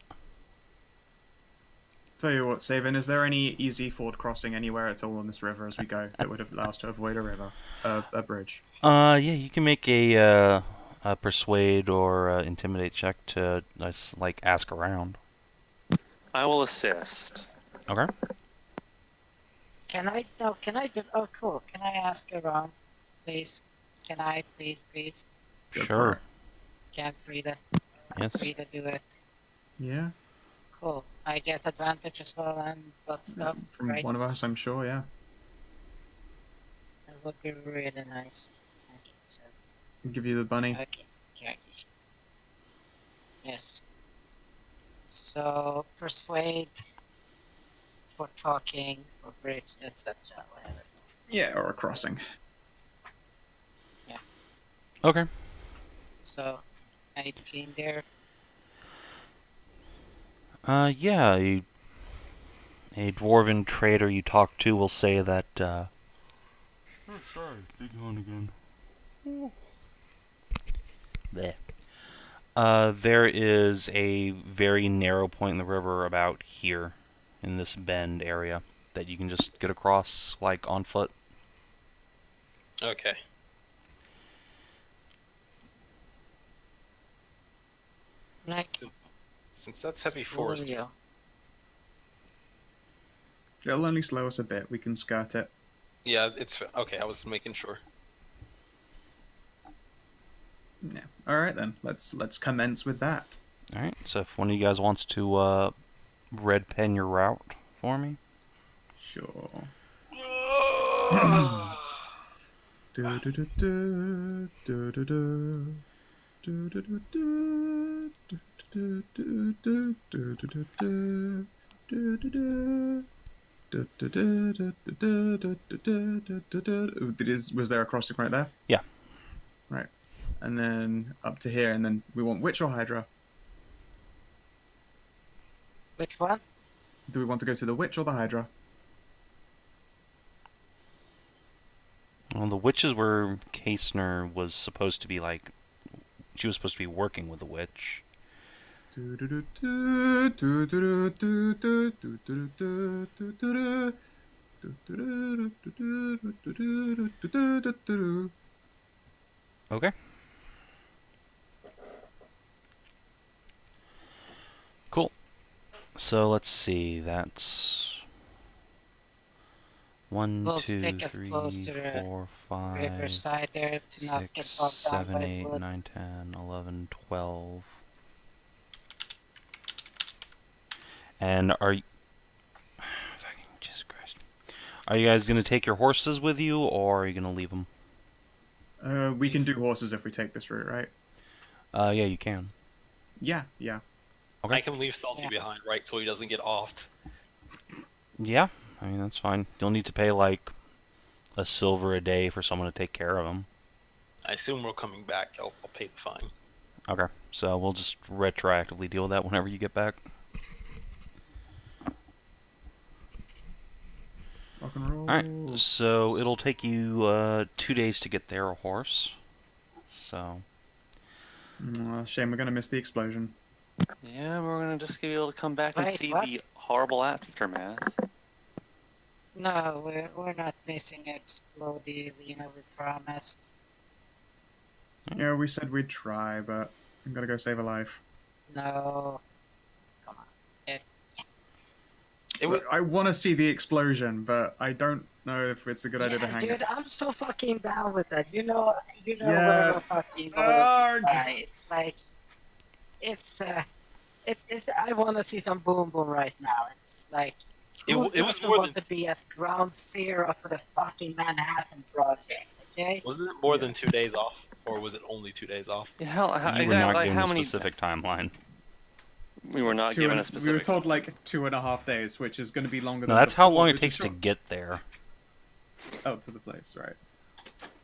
Tell you what, Savin, is there any easy ford crossing anywhere at all on this river as we go that would allow us to avoid a bridge? Yeah, you can make a persuade or intimidate check to like ask around. I will assist. Okay. Can I do? Oh, cool. Can I ask around, please? Can I please? Go for Sure. it. Can Frida Yes. do it? Yeah, Cool. I get advantage as well and that stuff, from right? one of us, I'm sure. Yeah, That would be really nice. Okay, so I'll give you the bunny. okay. Yes. So persuade for talking, for bridge, etc. Whatever. Yeah, or a crossing. Okay. So 18 there. Yeah, a dwarven trader you talk to will say that, oh, sorry, big yawn again. There. There is a very narrow point in the river about here, in this bend area, that you can just get across, like, on foot. Okay. Like, Since that's heavy forest, Julio. It'll only slow us a bit. We can skirt it. yeah, okay. I was making sure. Yeah. All right then. Let's commence with that. Alright, so if one of you guys wants to, red pen your route for me. Sure. Was there a crossing right there? Yeah. Right. And then up to here, and then we want witch or Hedrah? Which one? Do we want to go to the witch or the Hedrah? Well, the witches were Kasner was supposed to be like. She was supposed to be working with the witch. Okay. Cool. So let's see. That's one, We'll two, stick as three, close to the 4, 5, Riverside there to not get 6, bogged down 7, by 8, wood. 9, 10, 11, 12. And are you... Fucking Jesus Christ. Are you guys going to take your horses with you, or are you going to leave them? We can do horses if we take this route, right? Yeah, you can. Yeah. Okay. I can leave Salty behind, right, so he doesn't get offed. Yeah, I mean, that's fine. You'll need to pay, like, a silver a day for someone to take care of him. I assume we're coming back. I'll pay the fine. Okay, so we'll just retroactively deal with that whenever you get back. Rock and roll. Alright, so it'll take you 2 days to get there, a horse. So... Shame we're gonna miss the explosion. Yeah, we're gonna just be able to come back and Wait, see what? the horrible aftermath. No, we're not missing Explodey, we promised. Yeah, we said we'd try, but I'm gonna go save a life. No. Come on. I want to see the explosion, but I don't know if it's a good idea to hang dude, it. I'm so fucking down with that. You know Yeah. where we're fucking Arg! it's like, it's I want to see some boom boom right now. It's like, It who was doesn't more want than to be at ground zero for the fucking Manhattan Project, okay? wasn't it more than 2 days off, or was it only 2 days off? Yeah, how You were exactly not like given how a many? specific timeline. We were not given a specific. We were told like 2.5 days, which is going to be longer. No, than that's how before, long it which is takes to short. get there. Oh, to the place, right?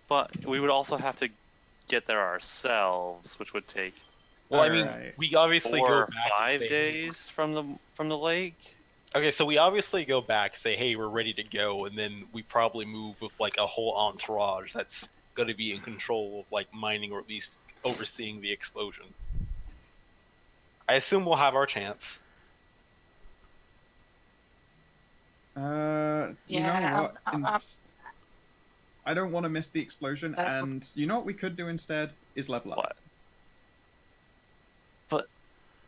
But we would also have to get there ourselves, which would take Well, I mean, Alright. we obviously 4 go or back 5 and say, days from the lake. Okay, so we obviously go back, say, hey, we're ready to go, and then we probably move with like a whole entourage that's going to be in control of like mining or at least overseeing the explosion. I assume we'll have our chance. You Yeah, know what? I'm- I don't want to miss the explosion, That's and you know what we could do instead is level up. What?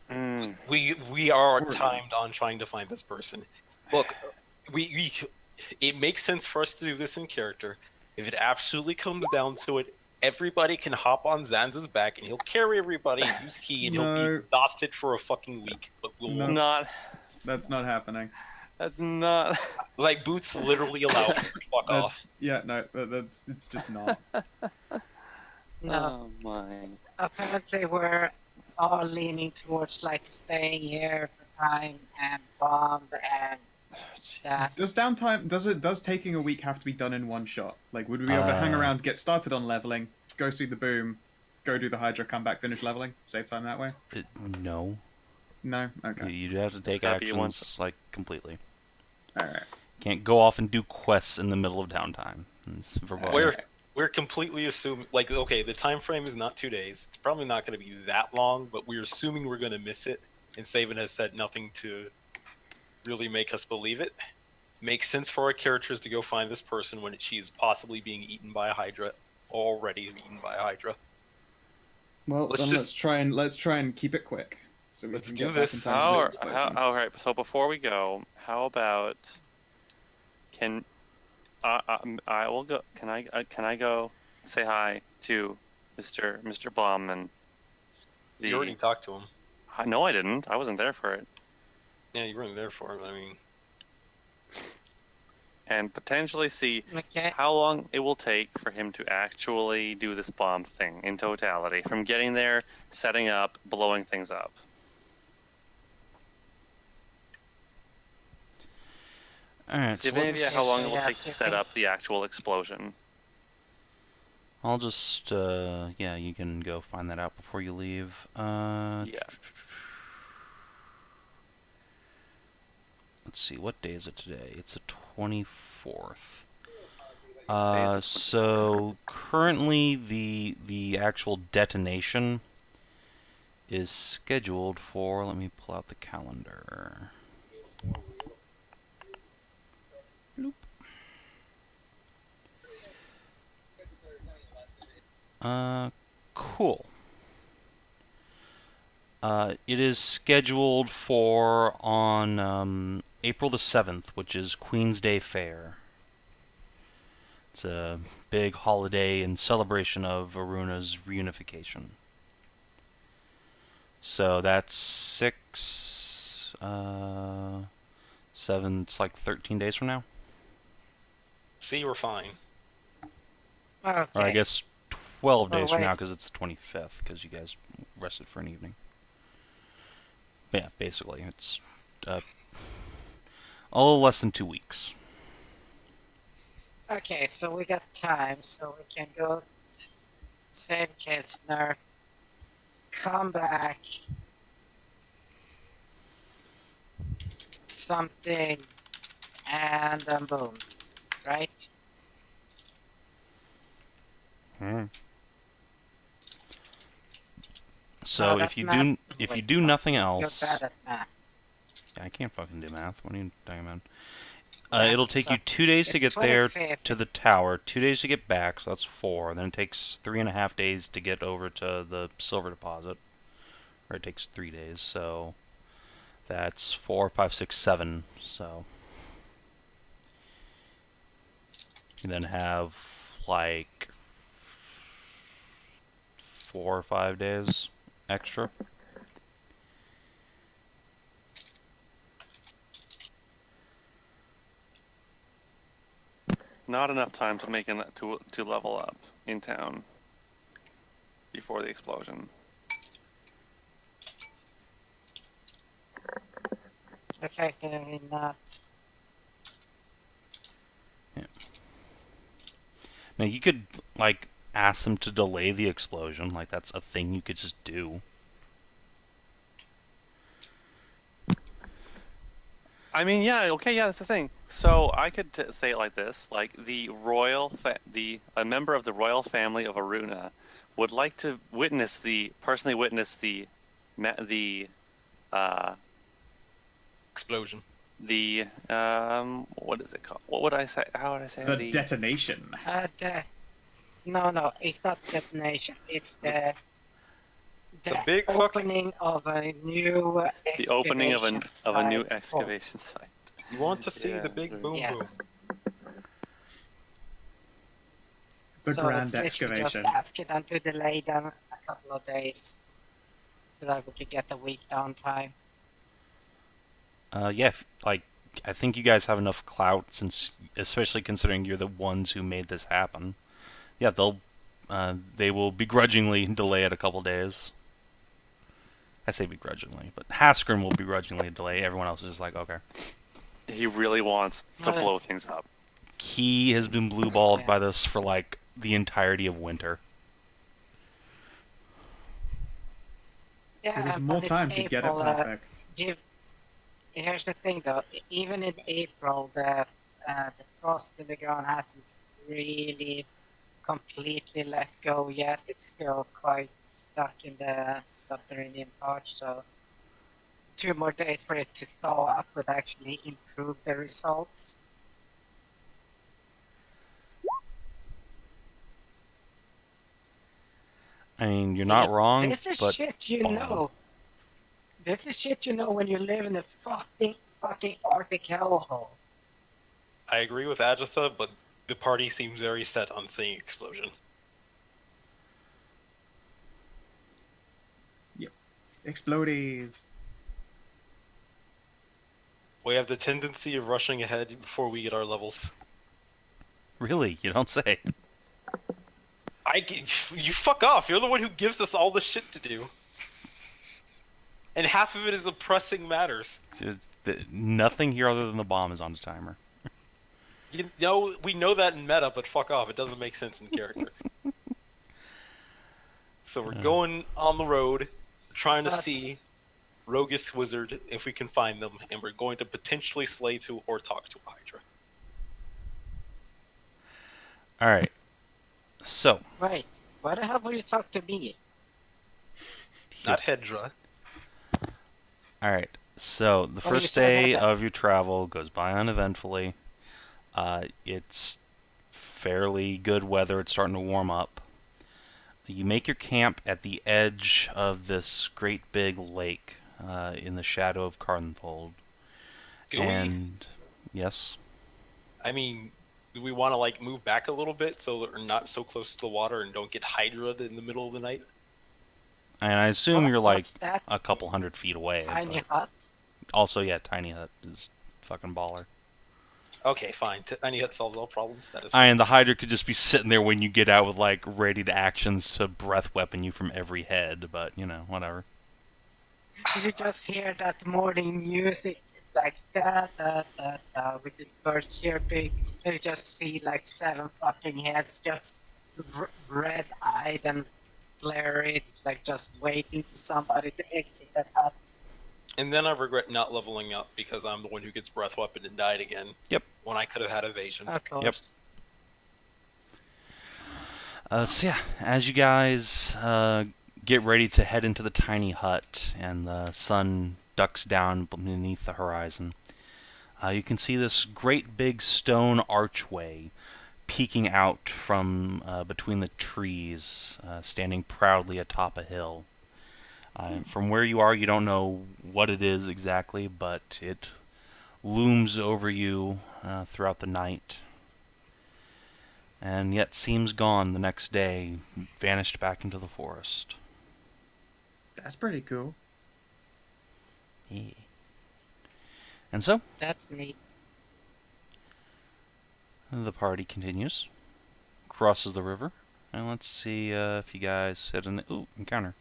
But We are Or- timed on trying to find this person. Look, we it makes sense for us to do this in character. If it absolutely comes down to it, everybody can hop on Zanza's back and he'll carry everybody and use key and he'll be No. exhausted for a fucking week. But we'll No. not. That's not happening. That's not. like Boots literally allow him to fuck That's off. yeah, no, that's it's just not. No, Oh my. apparently we're all leaning towards like staying here for time and bomb and that. Does taking a week have to be done in one shot? Like, would we be able to hang around, get started on leveling, go see the boom, go do the Hedrah, come back, finish leveling, save time that way? No. No. Okay. You'd have to take gotta be one- actions like completely. All right. Can't go off and do quests in the middle of downtime. It's verboten. We're completely assuming, like, okay, the time frame is not 2 days. It's probably not going to be that long, but we're assuming we're going to miss it. And Savin has said nothing to really make us believe it. Makes sense for our characters to go find this person when she is possibly being eaten by a Hedrah, already eaten by a Hedrah. Well, Let's then just- let's try and keep it quick. So we Let's can do get back this. in time for this explosion. All right. So before we go, how about I will go? Can I go say hi to Mr. Blom and You already talked to him. No, I didn't. I wasn't there for it. Yeah, you weren't there for it. I mean, And potentially see Okay. how long it will take for him to actually do this bomb thing in totality, from getting there, setting up, blowing things up. All right. Do you So have any idea let's- how long it will Yes, take to you set can- up the actual explosion? I'll just yeah, you can go find that out before you leave. Yeah. Let's see, what day is it today? It's the 24th. Today's the So currently the actual detonation is scheduled for, let me pull out the calendar. Bloop. Cool. It is scheduled for on April the 7th, which is Queen's Day Fair. It's a big holiday in celebration of Aruna's reunification. So that's 7, it's like 13 days from now. see, we're fine. Okay. Or I guess 12 Oh, days from now wait. because it's the 25th because you guys rested for an evening. But yeah, basically, it's a little less than 2 weeks. Okay, so we got time, so we can go save Kistner, come back, something, and then boom, right? So that's if you math. do nothing You're else, bad at math. I can't fucking do math. What are you talking about? Yeah, It'll take so you 2 days to it's get there 25th. to the tower, 2 days to get back, so that's 4. Then it takes 3.5 days to get over to the silver deposit, or it takes 3 days. So that's 4, 5, 6, 7. So you then have like 4 or 5 days extra. Not enough time to make to level up in town before the explosion. Effectively not. Now you could like ask them to delay the explosion, like that's a thing you could just do. I mean, yeah, okay, yeah, that's the thing. So I could say it like this: like a member of the royal family of Aruna would like to personally witness the Explosion. the what is it called? What would I say? How would I say The detonation. No, it's not detonation. It's the big opening of a new the opening of a new site. excavation site. You want to see the big boom Yes. boom. The So grand it's literally excavation. Just ask them to delay them a couple of days, so that we could get a week downtime. Yeah, like, I think you guys have enough clout, since, especially considering you're the ones who made this happen. Yeah, they will begrudgingly delay it a couple days. I say begrudgingly, but Haskrin will begrudgingly delay. Everyone else is just like, okay. He really wants to Right. blow things up. He has been blue-balled Yeah. by this for, like, the entirety of winter. Yeah, There was but more it's time to get it April, perfect. Here's the thing, though. Even in April, the frost in the ground hasn't really completely let go yet. It's still quite stuck in the subterranean part, so 2 more days for it to thaw up would actually improve the results. I mean, you're See, not wrong, This is but shit you bomb. know. This is shit you know when you live in a fucking Arctic hellhole. I agree with Adjatha, but the party seems very set on seeing explosion. Explodies. We have the tendency of rushing ahead before we get our levels. Really, you don't say. You fuck off. You're the one who gives us all the shit to do. And half of it is the pressing matters. Nothing here other than the bomb is on the timer. You know, we know that in meta, but fuck off. It doesn't make sense in character. So we're going on the road, trying to see Rogus Wizard, if we can find them, and we're going to potentially slay to or talk to a Hydra. Alright. So, Wait, why the hell will you talk to me? Not Hedrah. alright. So, the you first said day that. of your travel goes by uneventfully. It's fairly good weather. It's starting to warm up. You make your camp at the edge of this great big lake in the shadow of Carnfold. Do And yes, I mean, do we want to like move back a little bit so that we're not so close to the water and don't get Hydra'd in the middle of the night? and I assume you're like What's that a couple hundred feet away. tiny But hut? also, yeah, Tiny Hut is fucking baller. Okay, fine. Tiny Hut solves all problems. That is. And the Hydra could just be sitting there when you get out with like ready to actions to breath weapon you from every head, but you know, whatever. You just hear that morning music, like da da da da, with the birds chirping, and you just see like 7 fucking heads just red-eyed and glary, like just waiting for somebody to exit that hut. And then I regret not leveling up because I'm the one who gets breath weapon and died again. Yep. When I could have had evasion. Of course. So yeah, as you guys get ready to head into the tiny hut and the sun ducks down beneath the horizon, you can see this great big stone archway peeking out from between the trees, standing proudly atop a hill. From where you are, you don't know what it is exactly, but it looms over you throughout the night, and yet seems gone the next day, vanished back into the forest. That's pretty cool. Yeah. And so, That's neat. the party continues, crosses the river, and let's see if you guys hit an encounter.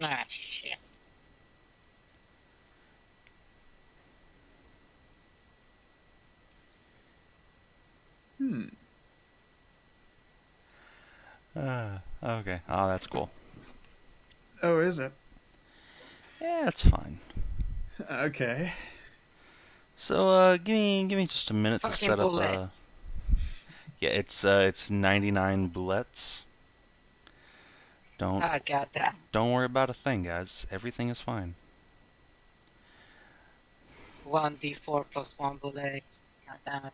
Ah, shit. Okay. Oh, that's cool. Oh, is it? Yeah, it's fine. Okay. So, give me just a minute to Fucking set up. bullets. Yeah, it's 99 bullets. I got that. Don't worry about a thing, guys. Everything is fine. 1d4 plus 1 bullets. God damn it.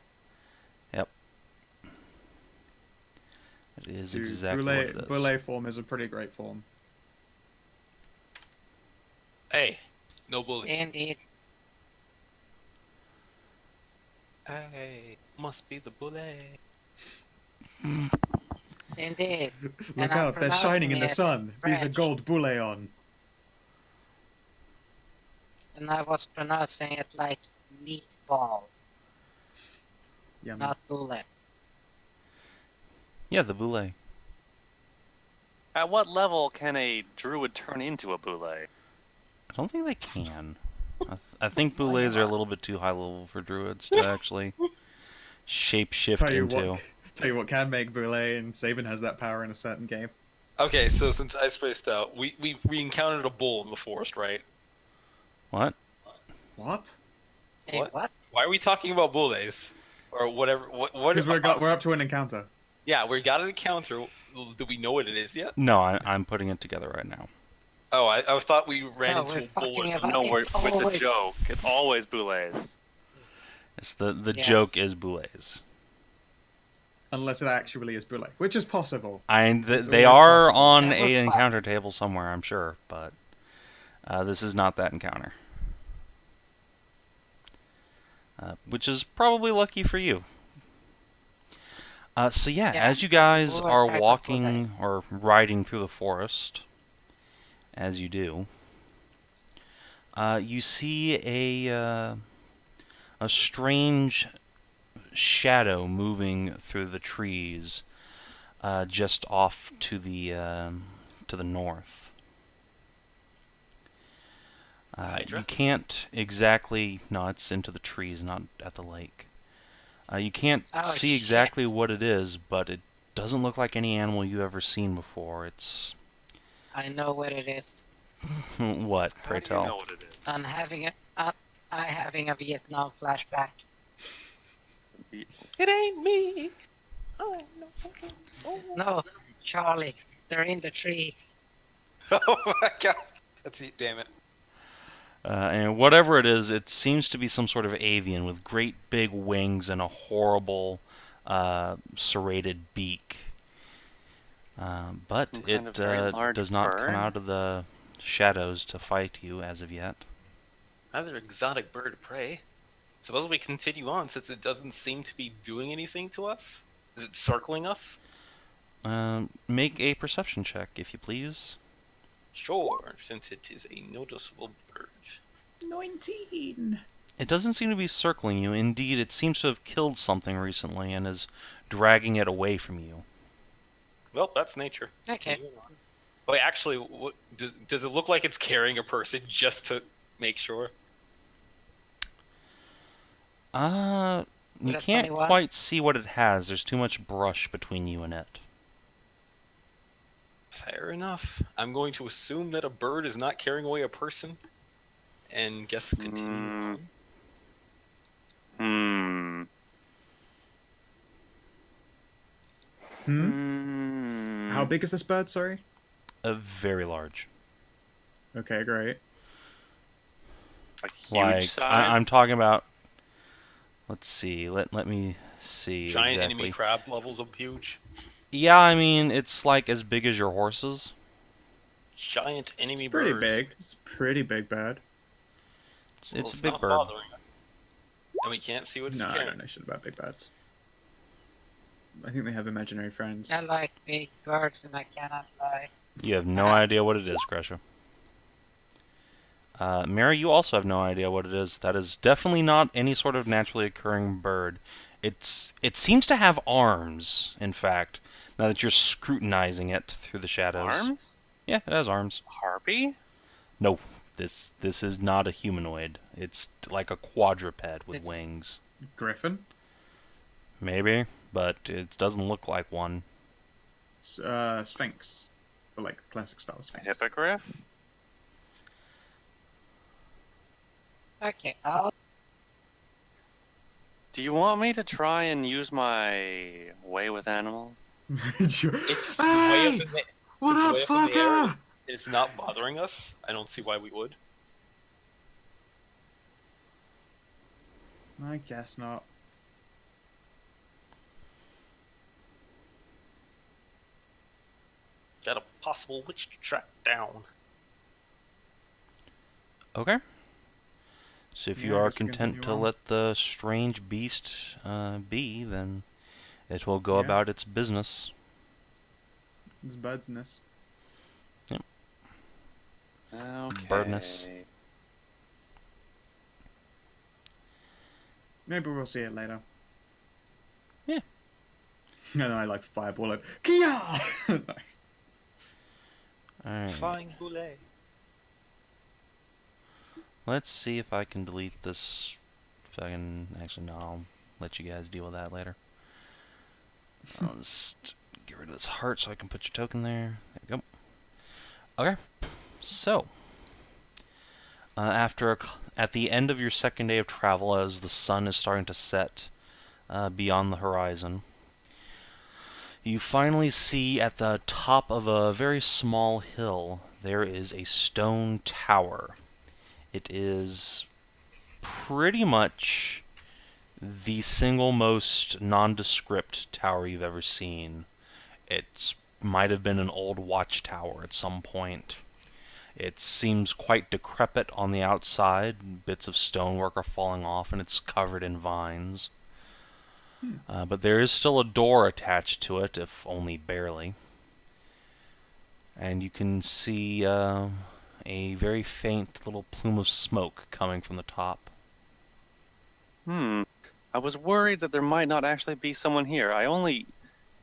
It is Dude, exactly what it is. Boule form is a pretty great form. Hey, no bully. Indeed. Hey, must be the bully. Indeed. Look And I'm out, they're shining in the pronouncing sun. it These are French. gold bouillon. And I was pronouncing it like meatball, Yummy. not bullet. Yeah, the boule. At what level can a druid turn into a boule? I don't think they can. I think boules are a little bit too high level for druids to actually shape-shift into. Tell you what can make boule, and Savin has that power in a certain game. Okay, so since I spaced out, we encountered a bull in the forest, right? What? What? Hey, what? Why are we talking about bullies? Or whatever. What? Because we're up to an encounter. Yeah, we got an encounter. Do we know what it is yet? No, I'm putting it together right now. Oh, I thought we ran No, into we're a bull or fucking something. about- No, It's it's a always- joke. It's always boules. It's the Yes. joke is boules. Unless it actually is boule, which is possible. They always are possible. on Yeah, a we're encounter table somewhere, I'm sure, but this is not that encounter. Which is probably lucky for you. So yeah, Yeah, as you guys we'll are attack the walking bullets. or riding through the forest, as you do, you see a strange shadow moving through the trees, just off to the north. Hydra? You can't exactly... No, it's into the trees, not at the lake. You can't Oh, see exactly shit. what it is, but it doesn't look like any animal you've ever seen before. It's... I know what it is. What, How pray do you know tell? what it is? I'm having a Vietnam flashback. It ain't me. I know. No, Charlie, they're in the trees. Oh my god. That's it. Damn it. And whatever it is, it seems to be some sort of avian with great big wings and a horrible serrated beak. But Some it kind of very large does not bird? come out of the shadows to fight you as of yet. Another exotic bird of prey. Suppose we continue on since it doesn't seem to be doing anything to us? Is it circling us? Make a perception check, if you please. Sure, since it is a noticeable bird. 19. It doesn't seem to be circling you. Indeed, it seems to have killed something recently and is dragging it away from you. Well, that's nature. Okay. Wait, actually, does it look like it's carrying a person just to make sure? You That's can't 21. quite see what it has. There's too much brush between you and it. Fair enough. I'm going to assume that a bird is not carrying away a person, and guess continue on. How big is this bird, sorry? Very large. Okay, great. Like huge Like, size? I'm talking about... Let's see. Let me see Giant exactly. enemy crab levels of huge. Yeah, I mean, it's like as big as your horses. Giant enemy It's pretty bird. big. It's a pretty big bird. It's Well, a big not bird. bothering us. And we can't see what it's No, I carrying. don't know shit about big birds. I think they have imaginary friends. I like big birds and I cannot fly. You have no idea what it is, Kreshia. Mary, you also have no idea what it is. That is definitely not any sort of naturally occurring bird. It seems to have arms, in fact, now that you're scrutinizing it through the shadows. Arms? Yeah, it has arms. Harpy? No, this is not a humanoid. It's like a quadruped with It's- wings. Griffin? Maybe, but it doesn't look like one. It's, Sphinx. But like classic style A Sphinx. hippogriff? Okay, Do you want me to try and use my way with animals? It's way up in the, What it's up, way up in the air. fucker? It's not bothering us. I don't see why we would. I guess not. Got a possible witch to track down. Okay. So if you Yeah, I are guess we content continue to on. let the strange beast be, then it will go Yeah. about its business. It's birdsness. Okay. Birdness. Maybe we'll see it later. Yeah. And then I like fireball it. Kia! Alright. Flying boulet. Let's see if I can delete this. If I can. Actually, no, I'll let you guys deal with that later. I'll just get rid of this heart so I can put your token there. There we go. Okay. So, at the end of your second day of travel, as the sun is starting to set beyond the horizon, you finally see at the top of a very small hill there is a stone tower. It is pretty much the single most nondescript tower you've ever seen. It might have been an old watchtower at some point. It seems quite decrepit on the outside. Bits of stonework are falling off, and it's covered in vines. But there is still a door attached to it, if only barely. And you can see a very faint little plume of smoke coming from the top. I was worried that there might not actually be someone here. I only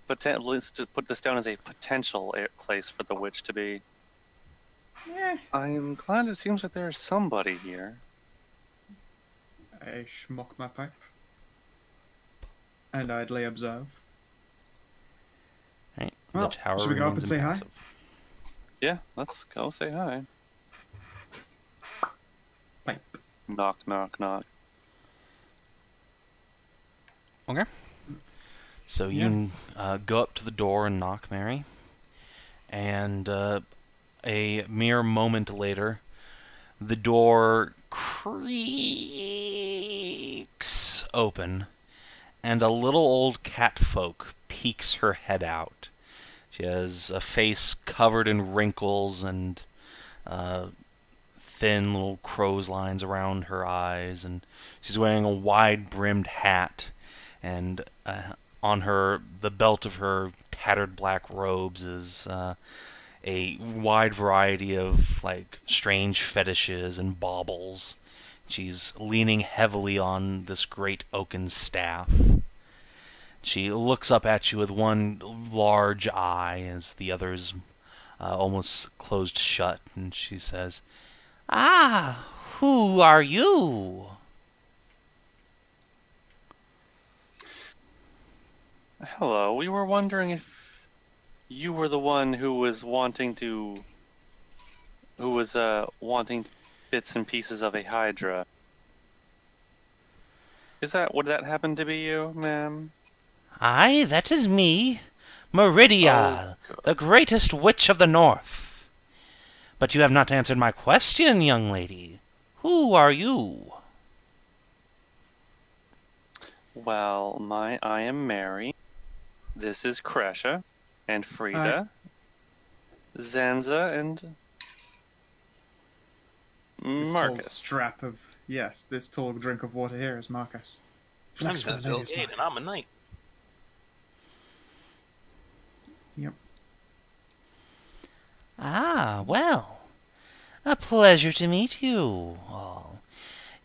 put this down as a potential place for the witch to be. Yeah. I'm glad it seems like there is somebody here. I schmuck my pipe. And idly observe. Right. Well, the tower should we go up remains and say hi? impassive. Yeah, let's go say hi. Pipe. Knock, knock, knock. Okay. So you go up to the door and knock, Mary. And a mere moment later, the door creaks open, and a little old catfolk peeks her head out. She has a face covered in wrinkles and thin little crow's lines around her eyes, and she's wearing a wide-brimmed hat, and on the belt of her tattered black robes is a wide variety of strange fetishes and baubles. She's leaning heavily on this great oaken staff. She looks up at you with one large eye as the other's almost closed shut, and she says, "Ah, who are you?" Hello, we were wondering if you were the one who was wanting bits and pieces of a Hedrah. Would that happen to be you, ma'am? "Aye, that is me, Merisiel, the greatest witch of the north. But you have not answered my question, young lady. Who are you?" Well, I am Mary. This is Kreshia, and Frida, Zanza, and This Marcus. tall strap of this tall drink of water here is Marcus. Flex for I'm the ladies, Ilgade, and Marcus. I'm a knight. Yep. "Ah, well, a pleasure to meet you all.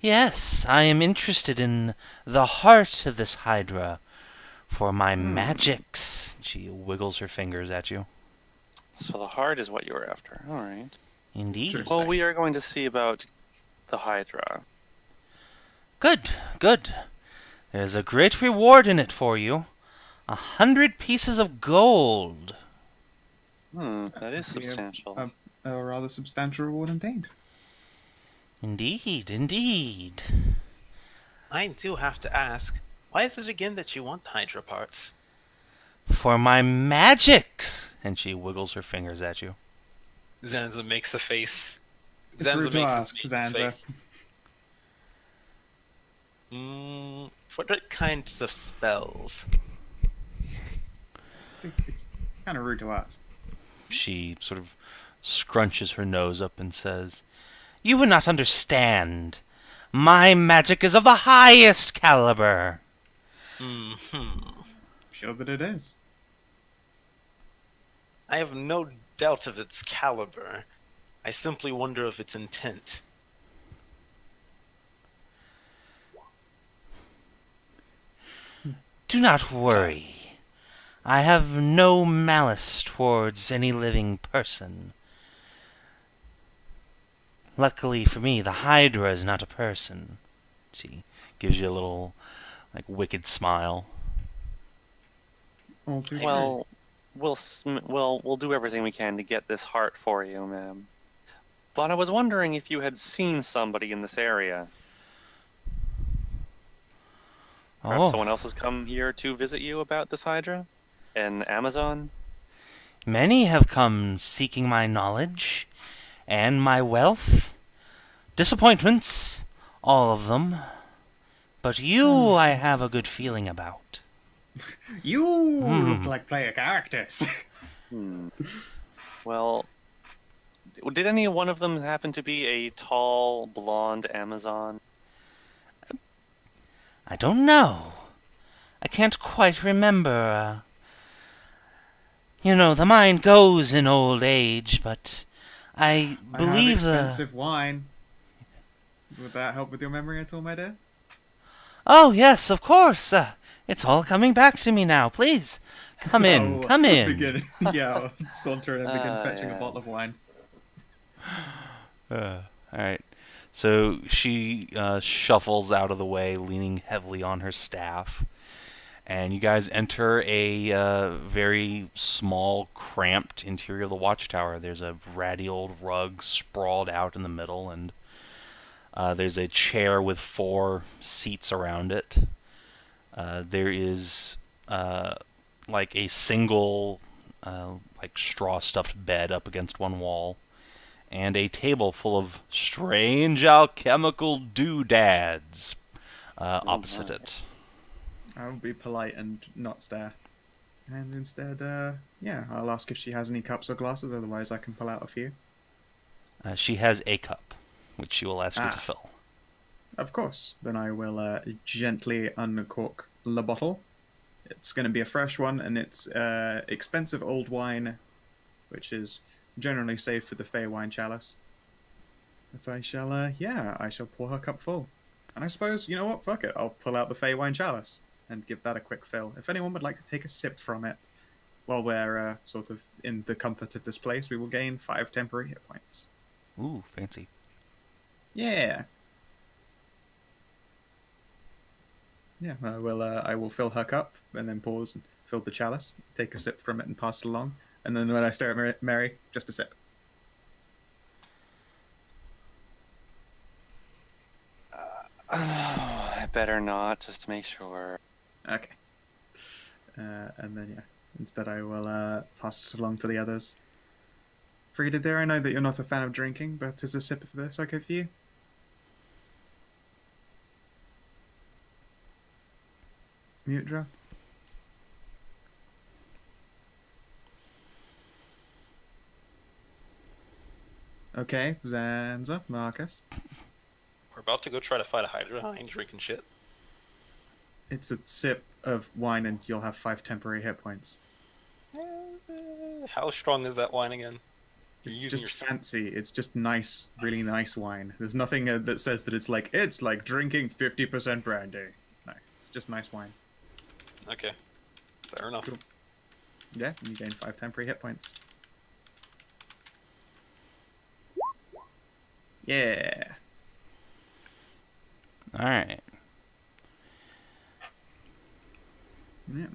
Yes, I am interested in the heart of this Hedrah for my magics." She wiggles her fingers at you. So the heart is what you were after. All right. Indeed. Sure. Well, we are going to see about the Hedrah. Good, good. There's a great reward in it for you. 100 pieces of gold. That is We have, substantial. A rather substantial reward indeed. Indeed, indeed. I do have to ask, why is it again that you want Hedrah parts? For my magics. And she wiggles her fingers at you. Zanza makes a face. It's rude to ask, his Zanza. face. What kinds of spells? I think it's kind of rude to ask. She sort of scrunches her nose up and says, "You would not understand. My magic is of the highest caliber." Sure that it is. I have no doubt of its caliber. I simply wonder of its intent. Do not worry. I have no malice towards any living person. Luckily for me, the Hedrah is not a person. She gives you a little, wicked smile. All too true. Well, we'll do everything we can to get this heart for you, ma'am. But I was wondering if you had seen somebody in this area. Perhaps someone else has come here to visit you about this Hedrah? An Amazon? Many have come seeking my knowledge and my wealth. Disappointments, all of them. But you I have a good feeling about. You look like player characters. Well, did any one of them happen to be a tall, blonde Amazon? I don't know. I can't quite remember. The mind goes in old age, but I believe I have expensive wine. Would that help with your memory at all, my dear? Oh, yes, of course. It's all coming back to me now. Please, come in, come in. I'll saunter in and begin fetching a bottle of wine. All right. So she shuffles out of the way, leaning heavily on her staff. And you guys enter a very small, cramped interior of the watchtower. There's a ratty old rug sprawled out in the middle, and there's a chair with 4 seats around it. There is a single straw-stuffed bed up against one wall, and a table full of strange alchemical doodads opposite it. I'll be polite and not stare. And instead, I'll ask if she has any cups or glasses, otherwise I can pull out a few. She has a cup, which she will ask you to fill. Of course. Then I will gently uncork the bottle. It's going to be a fresh one, and it's expensive old wine, which is generally saved for the Fey wine chalice. But I shall pour her cup full. And I suppose, you know what, fuck it, I'll pull out the Fey wine chalice and give that a quick fill. If anyone would like to take a sip from it while we're sort of in the comfort of this place, we will gain 5 temporary hit points. Ooh, fancy. Yeah. Yeah, I will fill her cup and then pause and fill the chalice, take a sip from it and pass it along. And then when I stare at Mary, just a sip. I better not, just to make sure. Okay. And then, instead I will pass it along to the others. Frida, dear, I know that you're not a fan of drinking, but is a sip of this okay for you? Hedrah? Okay, Zanza, Marcus. We're about to go try to fight a Hedrah. I ain't drinking shit. It's a sip of wine and you'll have 5 temporary hit points. How strong is that wine again? It's just fancy. It's just nice, really nice wine. There's nothing that says that it's like drinking 50% brandy. No, it's just nice wine. Okay, fair enough. Cool. Yeah, and you gain 5 temporary hit points. Yeah. Alright. Yeah.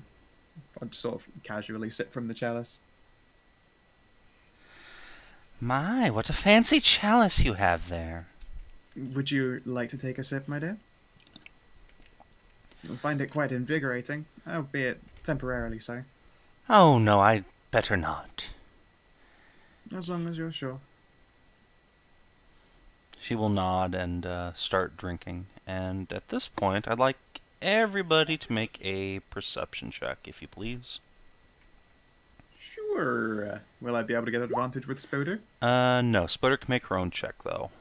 I'll just sort of casually sip from the chalice. My, what a fancy chalice you have there. Would you like to take a sip, my dear? You'll find it quite invigorating, albeit temporarily so. Oh, no, I'd better not. As long as you're sure. She will nod and start drinking. And at this point, I'd like everybody to make a perception check, if you please. Sure. Will I be able to get advantage with Spoder? No. Sputter can make her own check, though.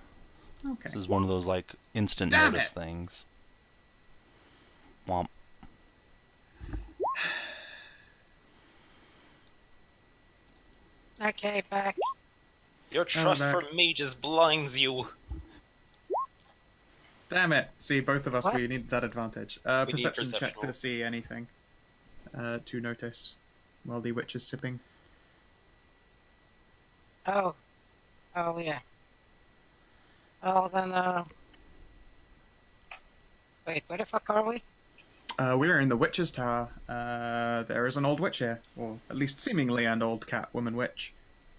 Okay. This is one of those, like, instant Damn notice it. things. Womp. Okay, back. Your trust back. for mages blinds you. Damn it. See, both of us, What? we need that advantage. We need Perception check to perceptual. see anything. To notice while the witch is sipping. Oh. Oh, yeah. Oh, then, wait, where the fuck are we? We're in the witch's tower. There is an old witch here, or at least seemingly an old cat woman witch.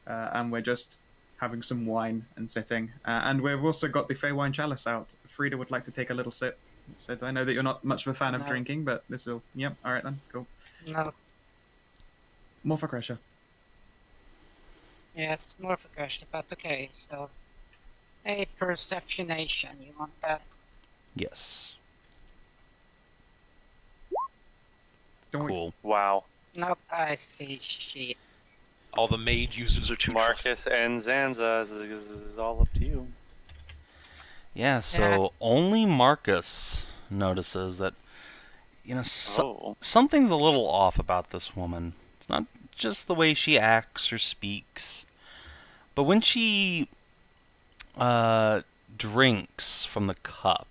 And we're just having some wine and sitting. And we've also got the Feywild chalice out. Frida would like to take a little sip. Said, I know that you're not much of a fan of No. drinking, but this will... Yep, alright then, cool. No. More for Kreshia. Yes, more progression, but okay, so... A perceptionation, you want that? Yes. Don't we- Cool. Wow. Nope, I see shit. All the mage users are too trusting. Marcus and Zanza is all up to you. Yeah, so only Marcus notices that, something's a little off about this woman. It's not just the way she acts or speaks, but when she drinks from the cup,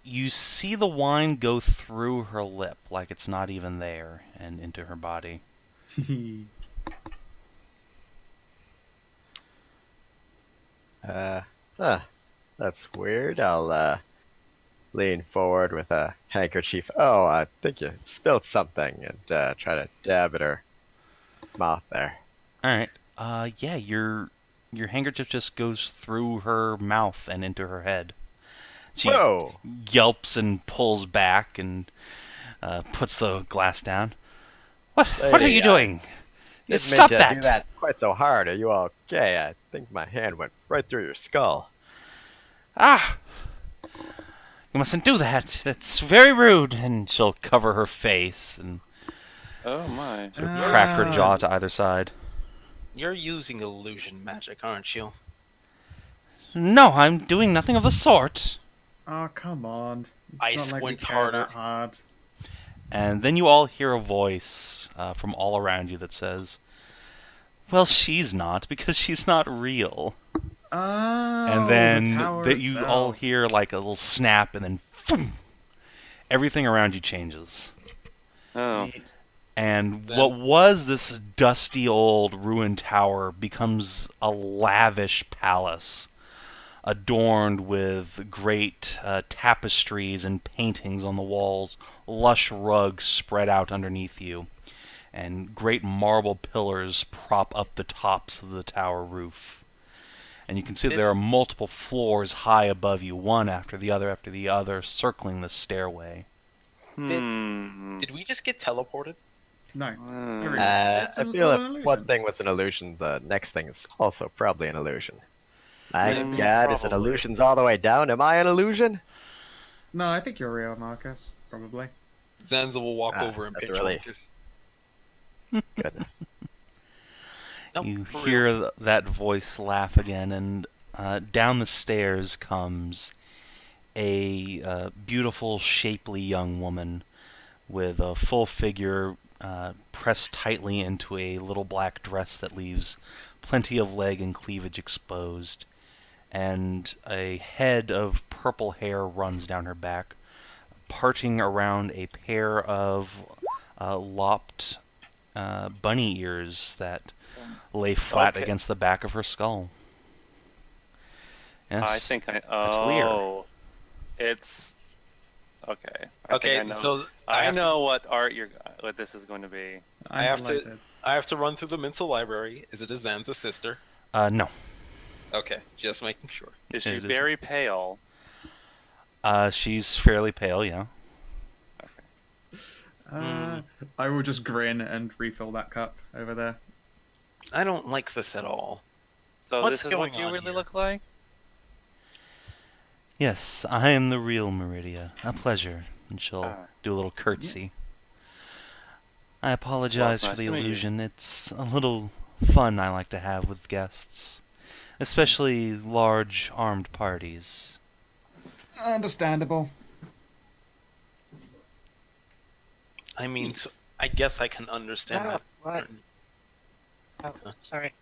you see the wine go through her lip like it's not even there and into her body. That's weird. I'll lean forward with a handkerchief. Oh, I think you spilled something, and try to dab at her mouth there. All right. Yeah, your handkerchief just goes through her mouth and into her head. She Whoa! yelps and pulls back and puts the glass down. What are Lady, you doing? Didn't Stop mean to that! do that quite so hard. Are you okay? I think my hand went right through your skull. Ah! You mustn't do that. That's very rude. And she'll cover her face and Oh my. sort of crack her jaw to either side. You're using illusion magic, aren't you? No, I'm doing nothing of the sort. Oh, come on. It's I not like we squint care harder. that hard. And then you all hear a voice from all around you that says, "Well, she's not, because she's not real." Oh, And then the tower that you all itself. hear like a little snap, and then boom, everything around you changes. Oh. Neat. And Then- what was this dusty old ruined tower becomes a lavish palace, adorned with great tapestries and paintings on the walls, lush rugs spread out underneath you, and great marble pillars prop up the tops of the tower roof. And you can see that there are multiple floors high above you, one after the other, circling the stairway. Did we just get teleported? No. Hmm. Here we go. I It's a feel little if one illusion. thing was an illusion, the next thing is also probably an illusion. My Mm, God, is it probably. illusions all the way down? Am I an illusion? No, I think you're real, Marcus. Probably. Zanza will walk Ah, over and that's pinch really- Marcus. Goodness. No, You for hear real. that voice laugh again, and down the stairs comes a beautiful, shapely young woman with a full figure pressed tightly into a little black dress that leaves plenty of leg and cleavage exposed, and a head of purple hair runs down her back, parting around a pair of lopped bunny ears that lay flat Okay. against the back of her skull. Yes. I think I. Taeleer. Oh. It's. Okay. I Okay, think I know. so I know what what this is going to be. I I'm have to- delighted. I have to run through the mental library. Is it a Zanza sister? No. Okay, just making sure. Is she It is. very pale? She's fairly pale, yeah. I will just grin and refill that cup over there. I don't like this at all. So What's this is going what you on really here? look like? Yes, I am the real Meridia. A pleasure. And she'll do a little curtsy. I apologize for nice the to meet you. illusion. It's a little fun I like to have with guests. Especially large armed parties. Understandable. I mean, I guess I can understand No, that. what? Oh, sorry.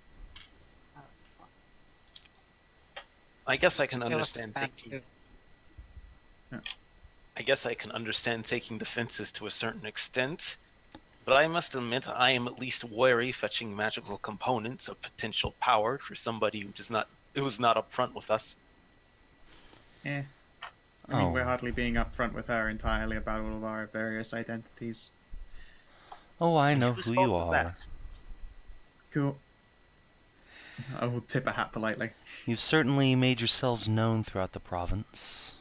I guess I can It was understand bad taking. too. I guess I can understand taking defenses to a certain extent, but I must admit I am at least wary fetching magical components of potential power for somebody who's not upfront with us. Yeah. I mean, we're hardly being upfront with her entirely about all of our various identities. Oh, I And know whose who fault you is are. that? Cool. I will tip a hat politely. You've certainly made yourselves known throughout the province.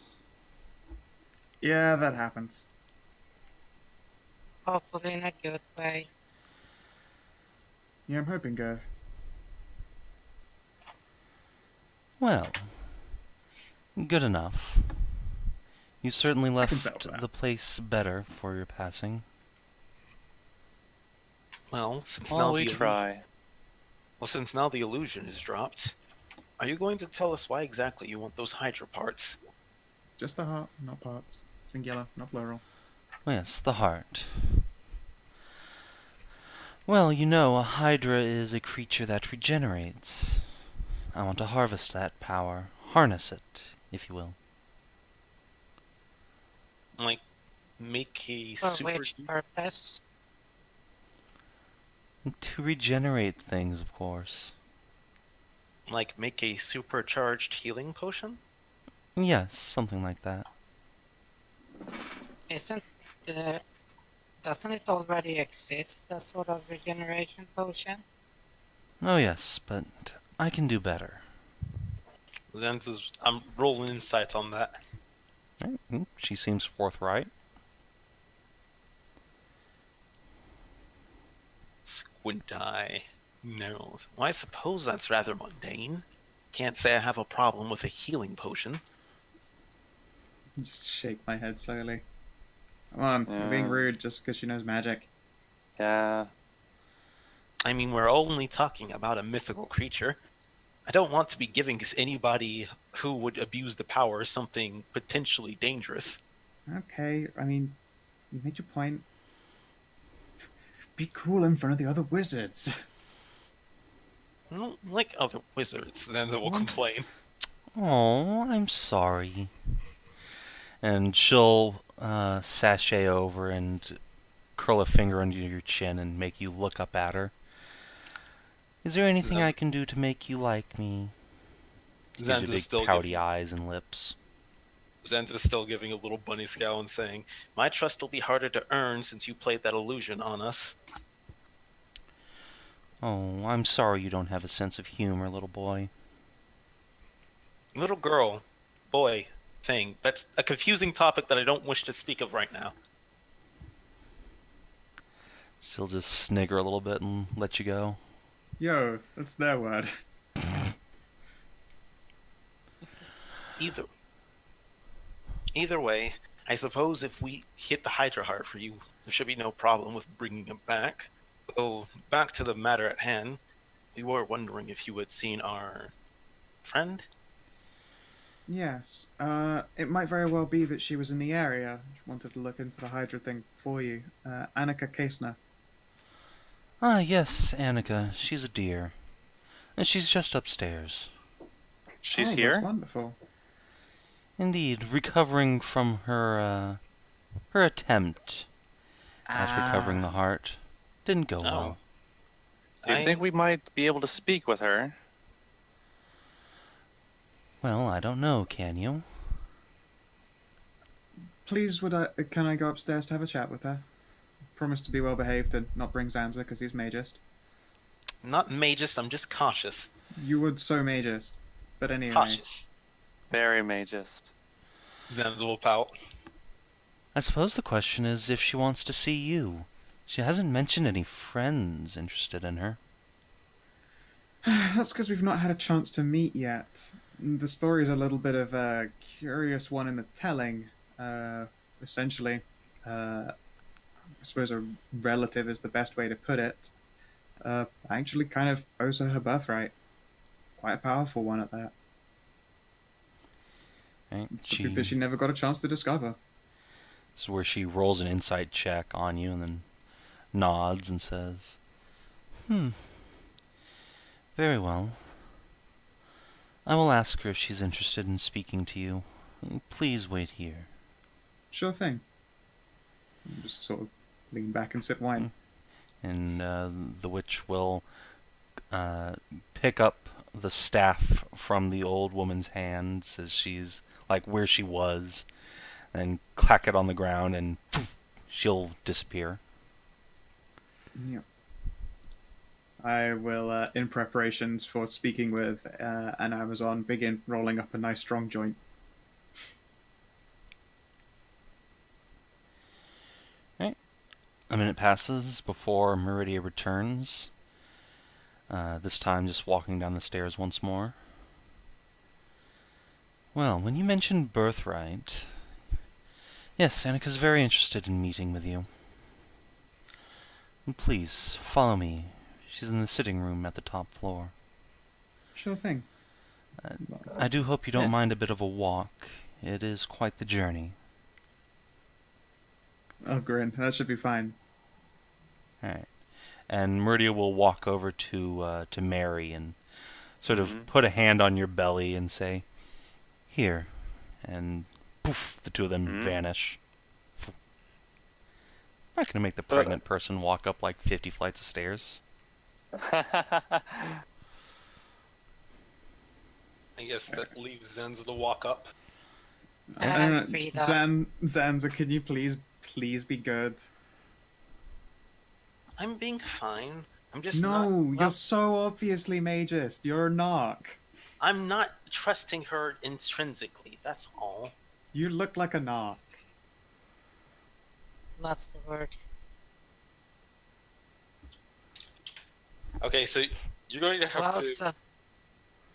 Yeah, that happens. Hopefully in a good way. Yeah, I'm hoping good. Well, good enough. You certainly can left settle for that. the place better for your passing. Well, since Well, now we the try. since now the illusion is dropped, are you going to tell us why exactly you want those Hydra parts? Just the heart, not parts. Singular, not plural. Yes, the heart. Well, you know, a Hydra is a creature that regenerates. I want to harvest that power. Harness it, if you will. Like, make a For super which purpose? To regenerate things, of course. make a supercharged healing potion? Yes, something like that. Doesn't it already exist, a sort of regeneration potion? Oh yes, but I can do better. Zanza's, I'm rolling insights on that. Right, she seems forthright. Squint eye. No. Well, I suppose that's rather mundane. Can't say I have a problem with a healing potion. Just shake my head slowly. Come on, you're being rude just because she knows magic. Yeah. I mean, we're only talking about a mythical creature. I don't want to be giving anybody who would abuse the power something potentially dangerous. Okay, I mean, you made your point. Be cool in front of the other wizards. I don't like other wizards, Zanza will complain. Oh, I'm sorry. And she'll sashay over and curl a finger under your chin and make you look up at her. Is there anything I can do to make you like me? Gives you Zanza's big pouty eyes and lips. Zanza's still giving a little bunny scowl and saying, "My trust will be harder to earn since you played that illusion on us." Oh, I'm sorry you don't have a sense of humor, little boy. Little girl, boy, thing. That's a confusing topic that I don't wish to speak of right now. She'll just snigger a little bit and let you go. Yo, that's their word. Either way, I suppose if we hit the Hydra heart for you, there should be no problem with bringing him back. Oh, back to the matter at hand. We were wondering if you had seen our friend? Yes. It might very well be that she was in the area. She wanted to look into the Hydra thing for you. Annika Kasner. Ah, yes, Annika. She's a dear. And she's just upstairs. She's Oh, here? That's wonderful. Indeed, recovering from her attempt at recovering the heart. Didn't go well. Do you think we might be able to speak with her? Well, I don't know, can you? Please, can I go upstairs to have a chat with her? Promise to be well behaved and not bring Zanza because he's magist. Not magist, I'm just cautious. You would so magist. But anyway. Cautious. Very magist. Zanza will pout. I suppose the question is if she wants to see you. She hasn't mentioned any friends interested in her. That's because we've not had a chance to meet yet. The story is a little bit of a curious one in the telling. Essentially, I suppose a relative is the best way to put it. Actually kind of owes her birthright. Quite a powerful one at that. Right? Something that she never got a chance to discover. This is where she rolls an insight check on you and then nods and says, Very well. I will ask her if she's interested in speaking to you. Please wait here. Sure thing. Just sort of lean back and sip wine. And the witch will pick up the staff from the old woman's hands as she's like where she was, and clack it on the ground, and she'll disappear. Yeah. I will, in preparations for speaking with an Amazon, begin rolling up a nice strong joint. Right. A minute passes before Meridia returns. This time just walking down the stairs once more. Well, when you mentioned birthright... Yes, Annika's very interested in meeting with you. Please, follow me. She's in the sitting room at the top floor. Sure thing. I do hope you don't mind a bit of a walk. It is quite the journey. Oh, grin. That should be fine. Alright. And Meridia will walk over to Mary and sort of put a hand on your belly and say, Here. And poof, the two of them vanish. I'm not going to make the pregnant person walk up like 50 flights of stairs. I guess that leaves Zanza to walk up. Frida. Zanza, can you please be good? I'm being fine. I'm just No, you're so obviously magist. You're a narc. I'm not trusting her intrinsically, that's all. You look like a narc. That's the word. Okay, so you're going to have to... So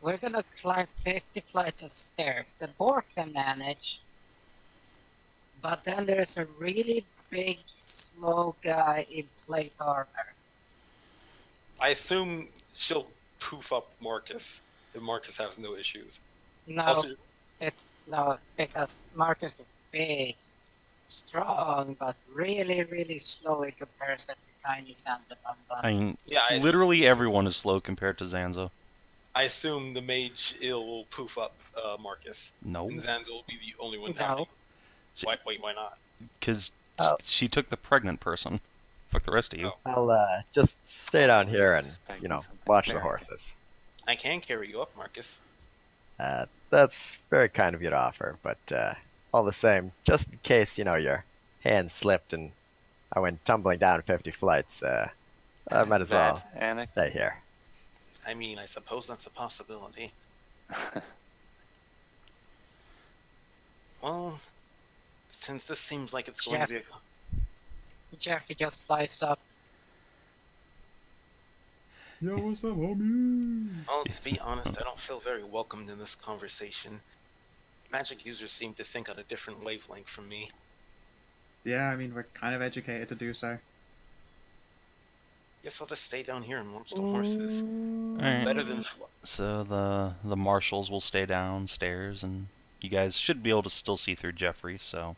we're gonna climb 50 flights of stairs. The boar can manage, but then there's a really big, slow guy in plate armor. I assume she'll poof up Marcus, if Marcus has no issues. No, Also, no, because Marcus is big, strong, but really, really slow in comparison to tiny Zanza. I mean, yeah, literally everyone is slow compared to Zanza. I assume the mage will poof up Marcus. No. And Zanza will be the only one No. having. Why not? Because she took the pregnant person. Fuck the rest of you. Oh. I'll just stay down here and, Expecting you know, something watch the American. horses. I can carry you up, Marcus. That's very kind of you to offer, but all the same, just in case, you know, your hand slipped and I went tumbling down 50 flights, I might as well stay here. I mean, I suppose that's a possibility. Well, since this seems like it's going to be a... Jeffrey just flies up. Yo, what's up, homies? Well, to be honest, I don't feel very welcomed in this conversation. Magic users seem to think on a different wavelength from me. Yeah, I mean, we're kind of educated to do so. Guess I'll just stay down here and watch the horses. Alright. Better than... So the marshals will stay downstairs, and you guys should be able to still see through Jeffrey, so...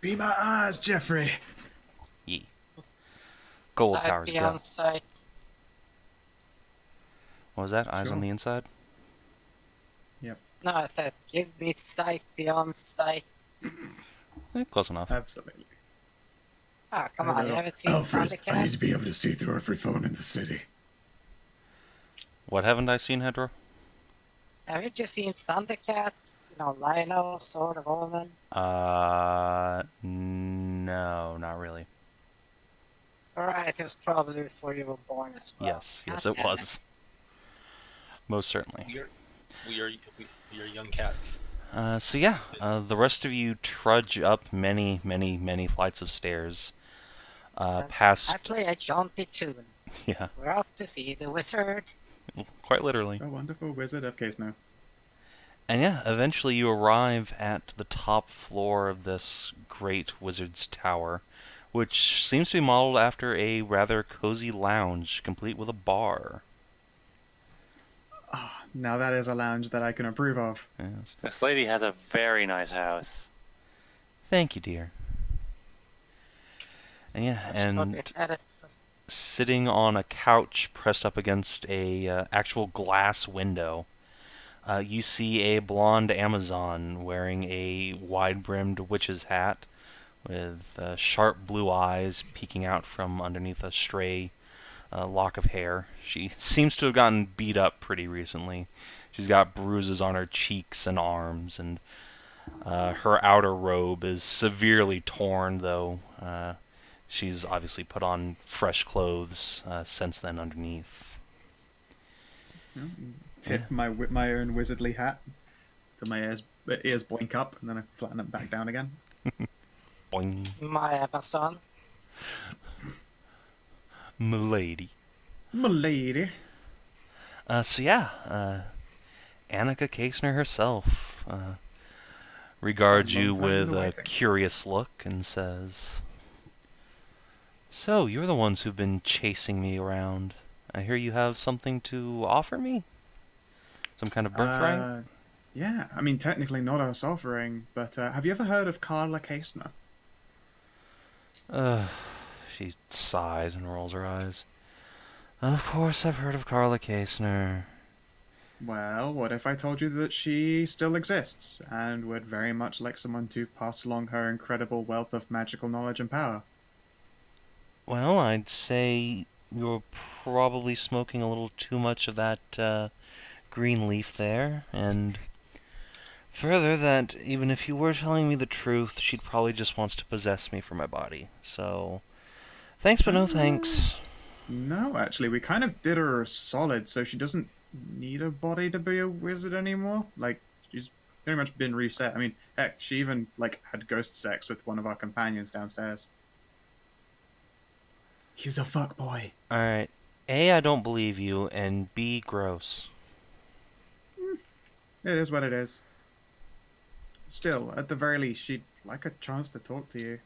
Be my eyes, Jeffrey! Yee. Gold Sight powers go. beyond sight. What was that? Eyes Sure. on the inside? No, I said, give me sight beyond sight. Close enough. Absolutely. Ah, come on, you haven't seen Alfred, I need Thundercats? to be able to see through every phone in the city. What haven't I seen, Hedrah? Have you just seen Thundercats? You know, Lino, Sword of Omen? No, not really. Alright, it was probably before you were born as well. Yes, God it damn was. Most certainly. We are young cats. So yeah, the rest of you trudge up many, many, many flights of stairs. I Past play a jaunty tune. Yeah, We're off to see the wizard. quite literally. A wonderful wizard of Kesno. And yeah, eventually you arrive at the top floor of this great wizard's tower, which seems to be modeled after a rather cozy lounge, complete with a bar. Ah, now that is a lounge that I can approve of. Yes. This lady has a very nice house. Thank you, dear. And yeah, and sitting on a couch pressed up against a actual glass window, you see a blonde Amazon wearing a wide-brimmed witch's hat with sharp blue eyes peeking out from underneath a stray lock of hair. She seems to have gotten beat up pretty recently. She's got bruises on her cheeks and arms, and her outer robe is severely torn, though she's obviously put on fresh clothes since then underneath. Tip my own wizardly hat till my ears boink up, and then I flatten it back down again. Boing. My Amazon. Milady. Milady. So yeah, Annika Kasner herself regards you with a curious look and says, "So, you're the ones who've been chasing me around. I hear you have something to offer me? Some kind of birthright?" Yeah, I mean, technically not us offering, but have you ever heard of Carla Kasner? She sighs and rolls her eyes. Of course I've heard of Carla Kasner. Well, what if I told you that she still exists, and would very much like someone to pass along her incredible wealth of magical knowledge and power? Well, I'd say you're probably smoking a little too much of that green leaf there, and further that even if you were telling me the truth, she'd probably just wants to possess me for my body. So, thanks but no thanks. No, actually, we kind of did her a solid, so she doesn't need a body to be a wizard anymore. Like, she's pretty much been reset. I mean, heck, she even, like, had ghost sex with one of our companions downstairs. He's a fuckboy. Alright. A, I don't believe you, and B, gross. It is what it is. Still, at the very least, she'd like a chance to talk to you.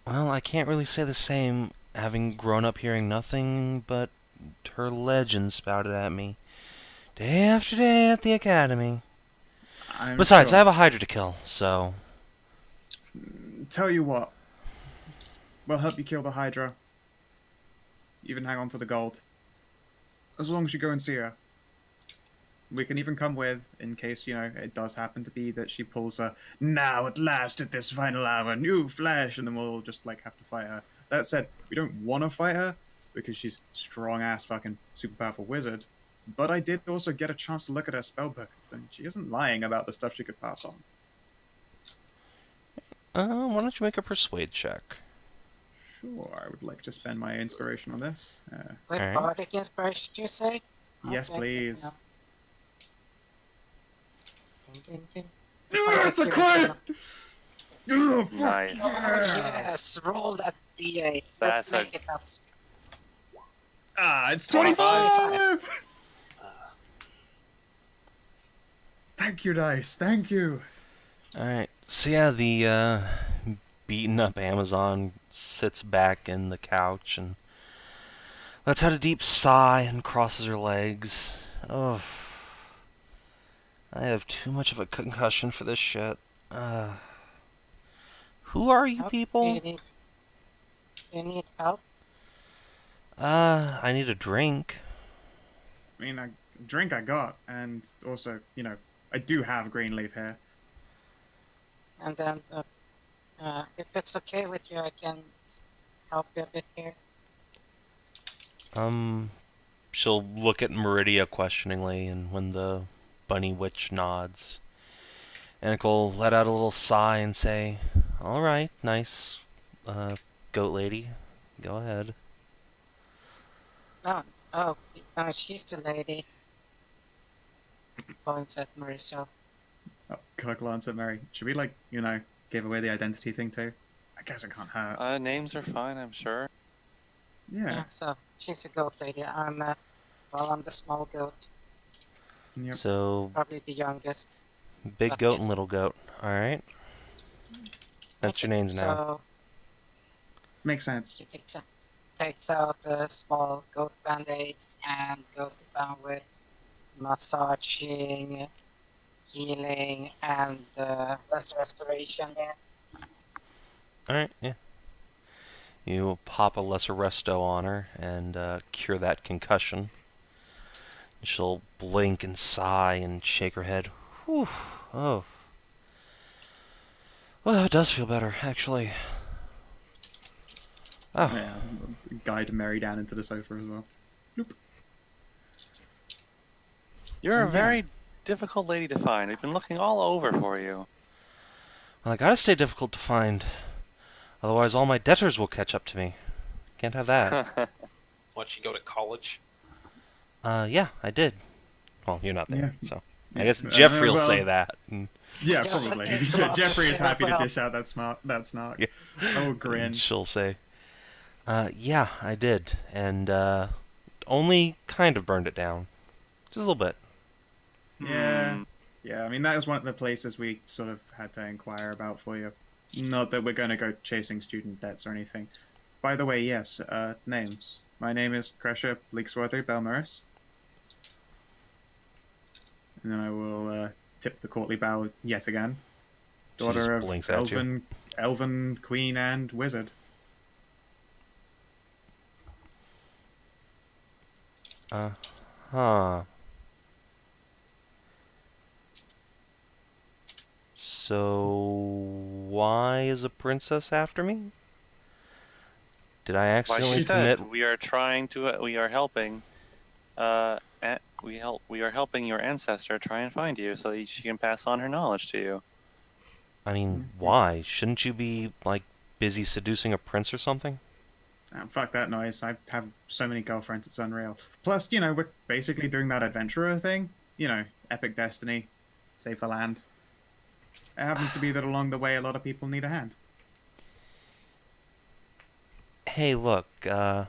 Well, I can't really say the same, having grown up hearing nothing but her legend spouted at me day after day at the academy. Besides, I have a Hedrah to kill, so... Tell you what. We'll help you kill the Hedrah. Even hang on to the gold. As long as you go and see her. We can even come with, in case, you know, it does happen to be that she pulls a, now at last at this final hour, new flesh, and then we'll just, like, have to fight her. That said, we don't want to fight her, because she's strong-ass fucking super powerful wizard. But I did also get a chance to look at her spellbook, and she isn't lying about the stuff she could pass on. Why don't you make a persuade check? Sure, I would like to spend my inspiration on this. With Alright. bardic inspiration, you say? Yes, Okay, please. Ding, ding, ding. That's a crit! Oh, fuck. Nice. Yes, roll that d8. That's Let's make it us. Ah, it's 25! Thank you, Dice. Thank you. Alright, so yeah, the beaten up Amazon sits back in the couch and lets out a deep sigh and crosses her legs. Oh, I have too much of a concussion for this shit. Who are you Help? people? Do you need help? I need a drink. I mean, a drink I got, and also, you know, I do have green leaf here. And then, if it's okay with you, I can help you a bit here. She'll look at Meridia questioningly, and when the bunny witch nods, Annika let out a little sigh and say, "Alright, nice, goat lady. Go ahead." No, she's the lady. Points at Merisiel. Oh, God, glance at Mary. Should we, like, you know, give away the identity thing too? I guess it can't hurt. Names are fine, I'm sure. Yeah. So she's a goat lady. I'm the small goat, Yep. So, probably the youngest. big goat and Yes. little goat. Alright. That's your names now. So Makes sense. she takes out the small goat band-aids and goes to town with massaging, healing, and less restoration there. Alright, yeah. You pop a lesser resto on her and cure that concussion. She'll blink and sigh and shake her head. Whew. Oh. Well, it does feel better, actually. Oh. Yeah. Guide Mary down into the sofa as well. You're a Yeah. very difficult lady to find. We've been looking all over for you. Well, I gotta stay difficult to find. Otherwise, all my debtors will catch up to me. Can't have that. Once you go to college. Yeah, I did. Well, you're not there, Yeah. so I guess Yeah, Jeffrey will well- say that. And Yeah, Just probably. like this. Jeffrey is happy to Well. dish out that snark. Yeah. Oh, grin. and she'll say, yeah, I did, and only kind of burned it down, just a little bit. Yeah. Yeah, I mean, that is one of the places we sort of had to inquire about for you. Not that we're going to go chasing student debts or anything. By the way, yes, names. My name is Kreshia Bleaksworthy Belmariss. And then I will tip the courtly bow yet again. She just Daughter of blinks at you. elven queen and wizard. Huh. So, why is a princess after me? Did I Like accidentally she said, commit? we are trying to. We are helping. We are helping your ancestor try and find you, so that she can pass on her knowledge to you. I mean, why? Shouldn't you be, like, busy seducing a prince or something? Fuck that noise. I have so many girlfriends, it's unreal. Plus, you know, we're basically doing that adventurer thing. You know, epic destiny, save the land. It happens to be that along the way, a lot of people need a hand. Hey, look, I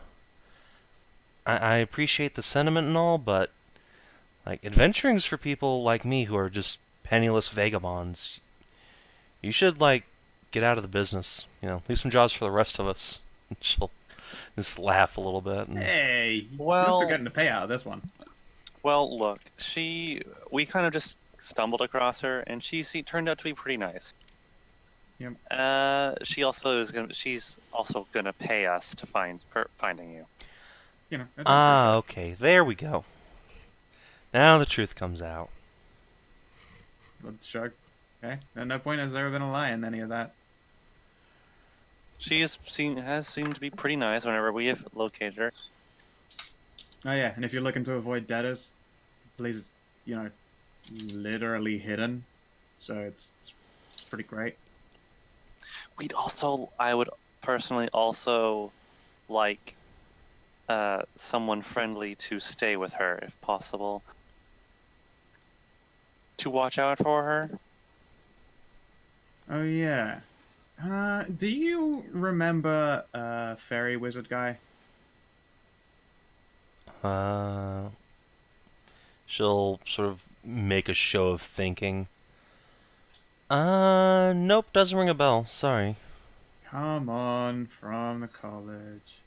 appreciate the sentiment and all, but, like, adventuring's for people like me who are just penniless vagabonds. You should, like, get out of the business, you know, leave some jobs for the rest of us. She'll just laugh a little bit. And... Hey, Well- we're still getting the payout of this one. Well, look, we kind of just stumbled across her, and turned out to be pretty nice. Yep. She's also gonna pay us for finding you. You know. Ah, okay, there we go. Now the truth comes out. Sure. Okay. No point has ever been a lie in any of that. She has seemed to be pretty nice whenever we have located her. Oh yeah, and if you're looking to avoid debtors, please, it's, you know, literally hidden, so it's pretty great. I would personally also like someone friendly to stay with her if possible. To watch out for her. Oh yeah. Do you remember fairy wizard guy? She'll sort of make a show of thinking. Nope, doesn't ring a bell. Sorry. Come on, from the college.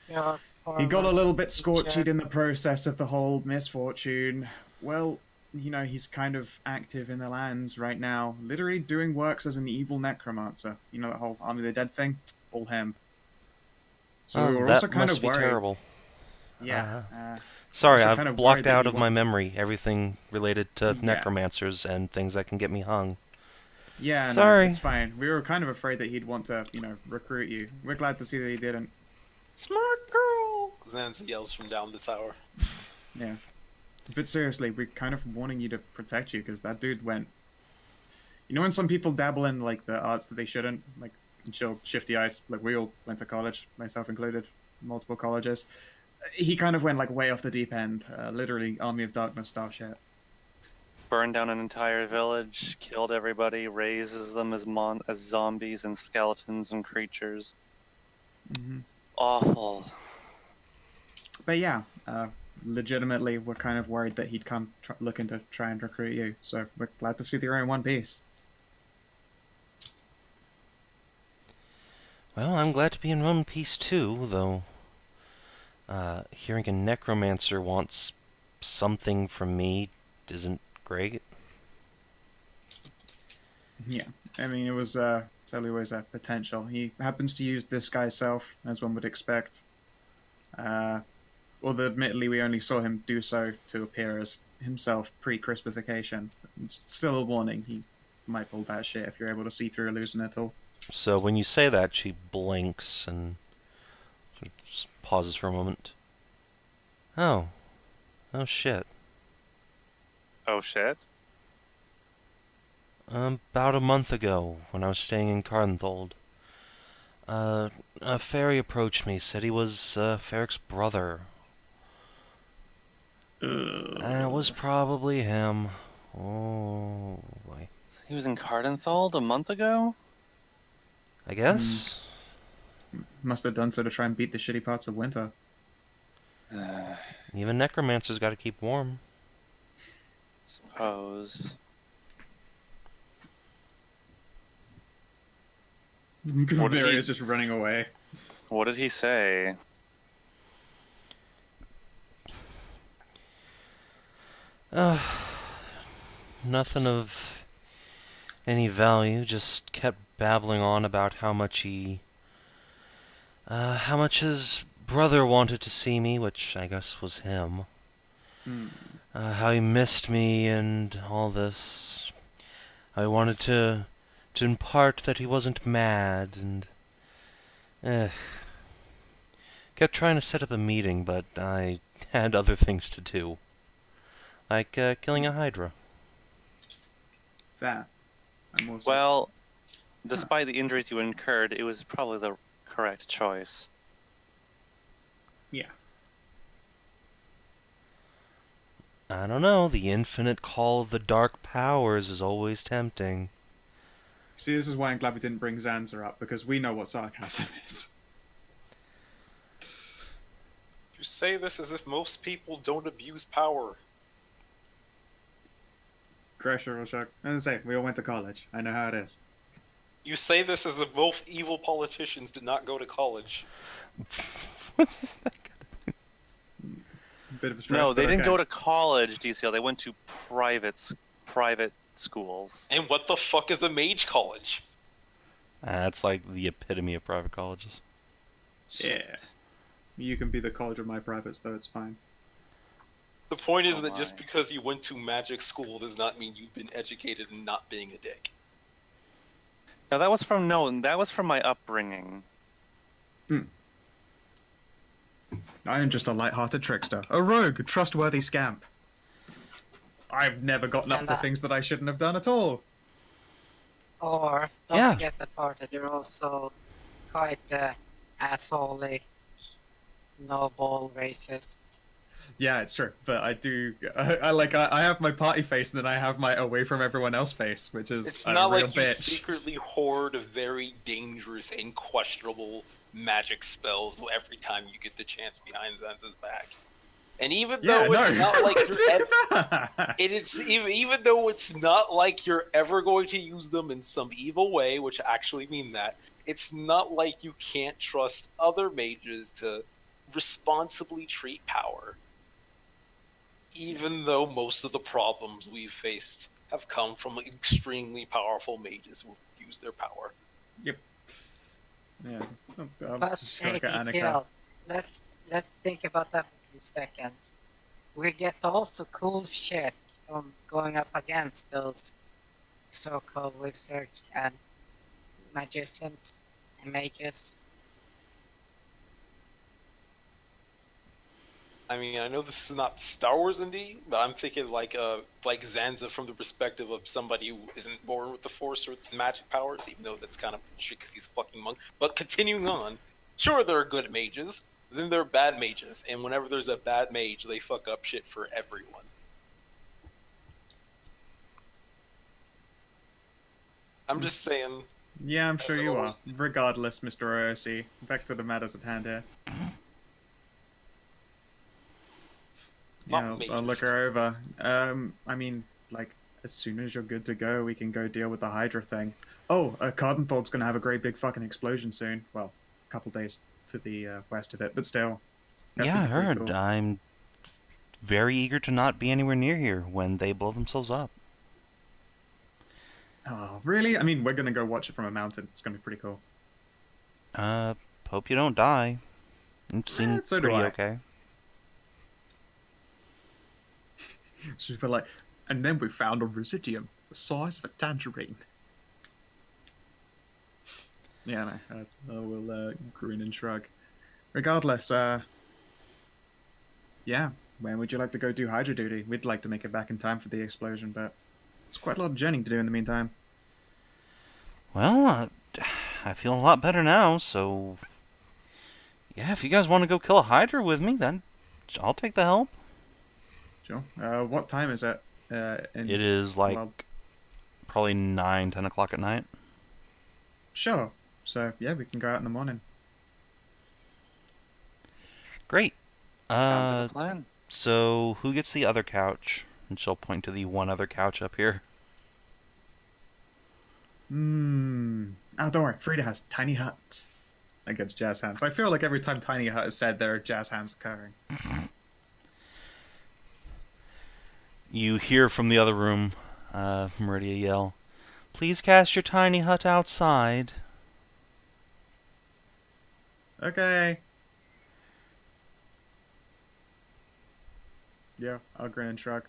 Your He got a former little bit teacher. scorched in the process of the whole misfortune. Well, you know, he's kind of active in the lands right now, literally doing works as an evil necromancer. You know that whole Army of the Dead thing? All him. So we Oh, were that also kind must of be worried. terrible. Yeah. Sorry, also I've kind of blocked worried that out you of my wanted- memory everything related to Yeah. necromancers and things that can get me hung. Yeah, no, Sorry. it's fine. We were kind of afraid that he'd want to, you know, recruit you. We're glad to see that he didn't. Smart girl! Zanza yells from down the tower. Yeah. But seriously, we're kind of wanting you to protect you, because that dude went... You know when some people dabble in, like, the arts that they shouldn't? Like, chill, shifty eyes. Like, we all went to college, myself included, multiple colleges. He kind of went, like, way off the deep end. Literally, Army of Darkness style shit. burned down an entire village, killed everybody, raises them as zombies and skeletons and creatures. Hmm. Awful. But yeah, legitimately, we're kind of worried that he'd come looking to try and recruit you. So we're glad to see that you're in one piece. Well, I'm glad to be in one piece too, though hearing a necromancer wants something from me isn't great. Yeah, I mean, it was totally always a potential. He happens to use disguise self, as one would expect. Although admittedly we only saw him do so to appear as himself pre-crispification. It's still a warning, he might pull that shit if you're able to see through illusion at all. So when you say that, she blinks and sort of just pauses for a moment. Oh. Oh shit. Oh shit. About a month ago, when I was staying in Karnthold, a fairy approached me, said he was Ferric's brother. It was probably him. Oh boy. He was in Cardenthold a month ago? I guess? Must have done so to try and beat the shitty parts of winter. Even necromancers gotta keep warm. Suppose. Mary is just running away. What did he say? Nothing of any value, just kept babbling on about how much his brother wanted to see me, which I guess was him. How he missed me and all this. I wanted to impart that he wasn't mad, and kept trying to set up a meeting, but I had other things to do. Like killing a Hedrah. That. I'm also... Well, despite the injuries you incurred, it was probably the correct choice. Yeah. I don't know, the infinite call of the dark powers is always tempting. See, this is why I'm glad we didn't bring Zanza up, because we know what sarcasm is. You say this as if most people don't abuse power. Kreshia will shock. As I say, we all went to college. I know how it is. You say this as if both evil politicians did not go to college. What's that? Bit of a stretch, No, they but didn't okay. go to college, DCL. They went to private schools. And what the fuck is a mage college? That's like the epitome of private colleges. Yeah. You can be the college of my privates, though, it's fine. The point is Oh that just my. because you went to magic school does not mean you've been educated in not being a dick. Now that was from my upbringing. I am just a light-hearted trickster. A rogue, a trustworthy scamp. I've never gotten up to things that I shouldn't have done at all. Or don't Yeah. forget the part that you're also quite assholey, noble, racist. Yeah, it's true. But I do... I have my party face, and then I have my away from everyone else face, which is It's a not real like you bitch. secretly hoard very dangerous and questionable magic spells every time you get the chance behind Zanza's back. And even Yeah, though no. it's not like you're ever, ever... it is even though it's not like you're ever going to use them in some evil way, which actually mean that, it's not like you can't trust other mages to responsibly treat power. Even though most of the problems we've faced have come from extremely powerful mages who use their power. Yep. Yeah. But hey, DTL, let's think about that for 2 seconds. We get also cool shit from going up against those so-called wizards and magicians and mages. I mean, I know this is not Star Wars indie, but I'm thinking like Zanza from the perspective of somebody who isn't born with the Force or with magic powers, even though that's kind of shit because he's a fucking monk. But continuing on, sure, there are good mages, then there are bad mages, and whenever there's a bad mage, they fuck up shit for everyone. I'm just saying. Yeah, I'm sure you are. Otherwise- Regardless, Mr. OOC, back to the matters at hand here. Not Yeah, I'll look major her over. I mean, like, as soon as you're good to go, we can go deal with the Hedrah thing. Oh, Cardenfold's gonna have a great big fucking explosion soon. Well, a couple days to the west of it, but still. That's Yeah, I gonna be pretty heard. cool. I'm very eager to not be anywhere near here when they blow themselves up. Oh, really? I mean, we're gonna go watch it from a mountain. It's gonna be pretty cool. Hope you don't die. It seemed so do pretty I. okay. She's been like, and then we found a residuum the size of a tangerine. Yeah, no, I will grin and shrug. Regardless, yeah, when would you like to go do Hydra duty? We'd like to make it back in time for the explosion, but it's quite a lot of journeying to do in the meantime. Well, I feel a lot better now, so... Yeah, if you guys want to go kill a Hydra with me, then I'll take the help. Sure. What time is it? It is like well, probably 9, 10 o'clock at night. sure. So, yeah, we can go out in the morning. Great. Sounds like a plan. So who gets the other couch? And she'll point to the one other couch up here. Oh, don't worry. Frida has tiny hut against jazz hands. I feel like every time tiny hut is said, there are jazz hands occurring. You hear from the other room, Meridia yell, "Please cast your tiny hut outside." Okay. Yeah, I'll grin and shrug.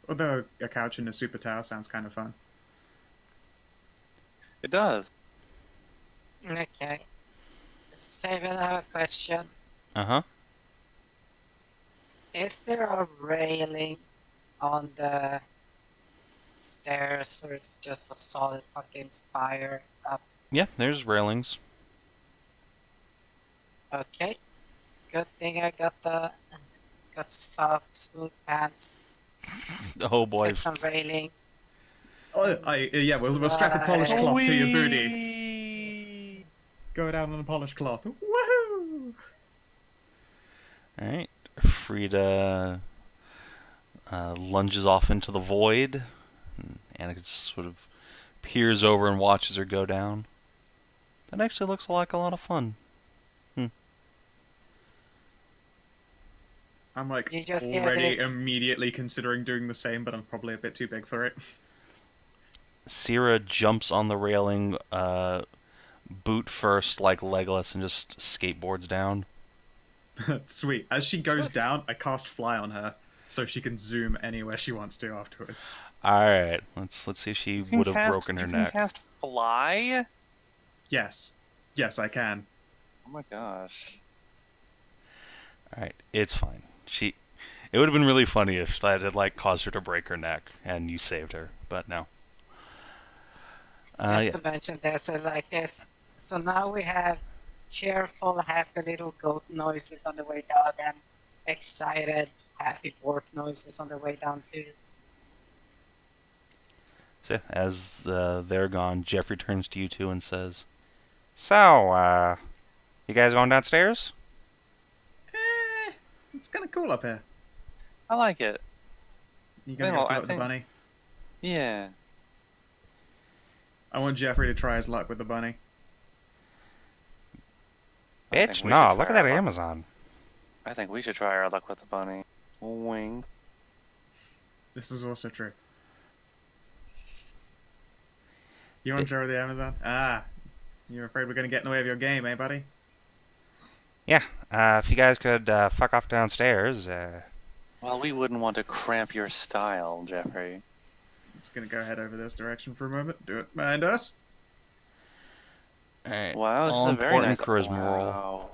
Although a couch in a super tower sounds kind of fun. It does. Okay. Savin, I have a question. Uh-huh. Is there a railing on the stairs, or it's just a solid fucking spire up? Yeah, there's railings. Okay. Good thing I got soft, smooth pants. Oh boy. Set some railing. Oh, yeah, we'll strap a polished cloth to your booty. Go down on a polished cloth. Woohoo! Alright. Frida lunges off into the void. And Annika just sort of peers over and watches her go down. That actually looks like a lot of fun. I'm like You just already this. immediately considering doing the same, but I'm probably a bit too big for it. Sierra jumps on the railing, boot first like Legolas, and just skateboards down. Sweet. As she goes down, I cast fly on her, so she can zoom anywhere she wants to afterwards. Alright, let's see if she would have broken her you neck. Can cast fly? Yes. Yes, I can. Oh my gosh. Alright, it's fine. It would have been really funny if that had like caused her to break her neck and you saved her, but no. Just to mention that, so like this. So now we have cheerful, happy little goat noises on the way down, and excited, happy dwarf noises on the way down too. So as they're gone, Jeffrey turns to you two and says, "So, you guys going downstairs?" It's kind of cool up here. I like it. You gonna Well, go I float the think- bunny? Yeah. I want Jeffrey to try his luck with the bunny. I think Bitch, we no, should look at try that our luck. Amazon. I think we should try our luck with the bunny. Wink. This is also true. You want to try with the Amazon? Ah, you're afraid we're gonna get in the way of your game, eh, buddy? Yeah, if you guys could fuck off downstairs, Well, we wouldn't want to cramp your style, Jeffrey. Just gonna go head over this direction for a moment. Do it behind us. Alright. Wow, this is a very All-important nice charisma roll. Wow.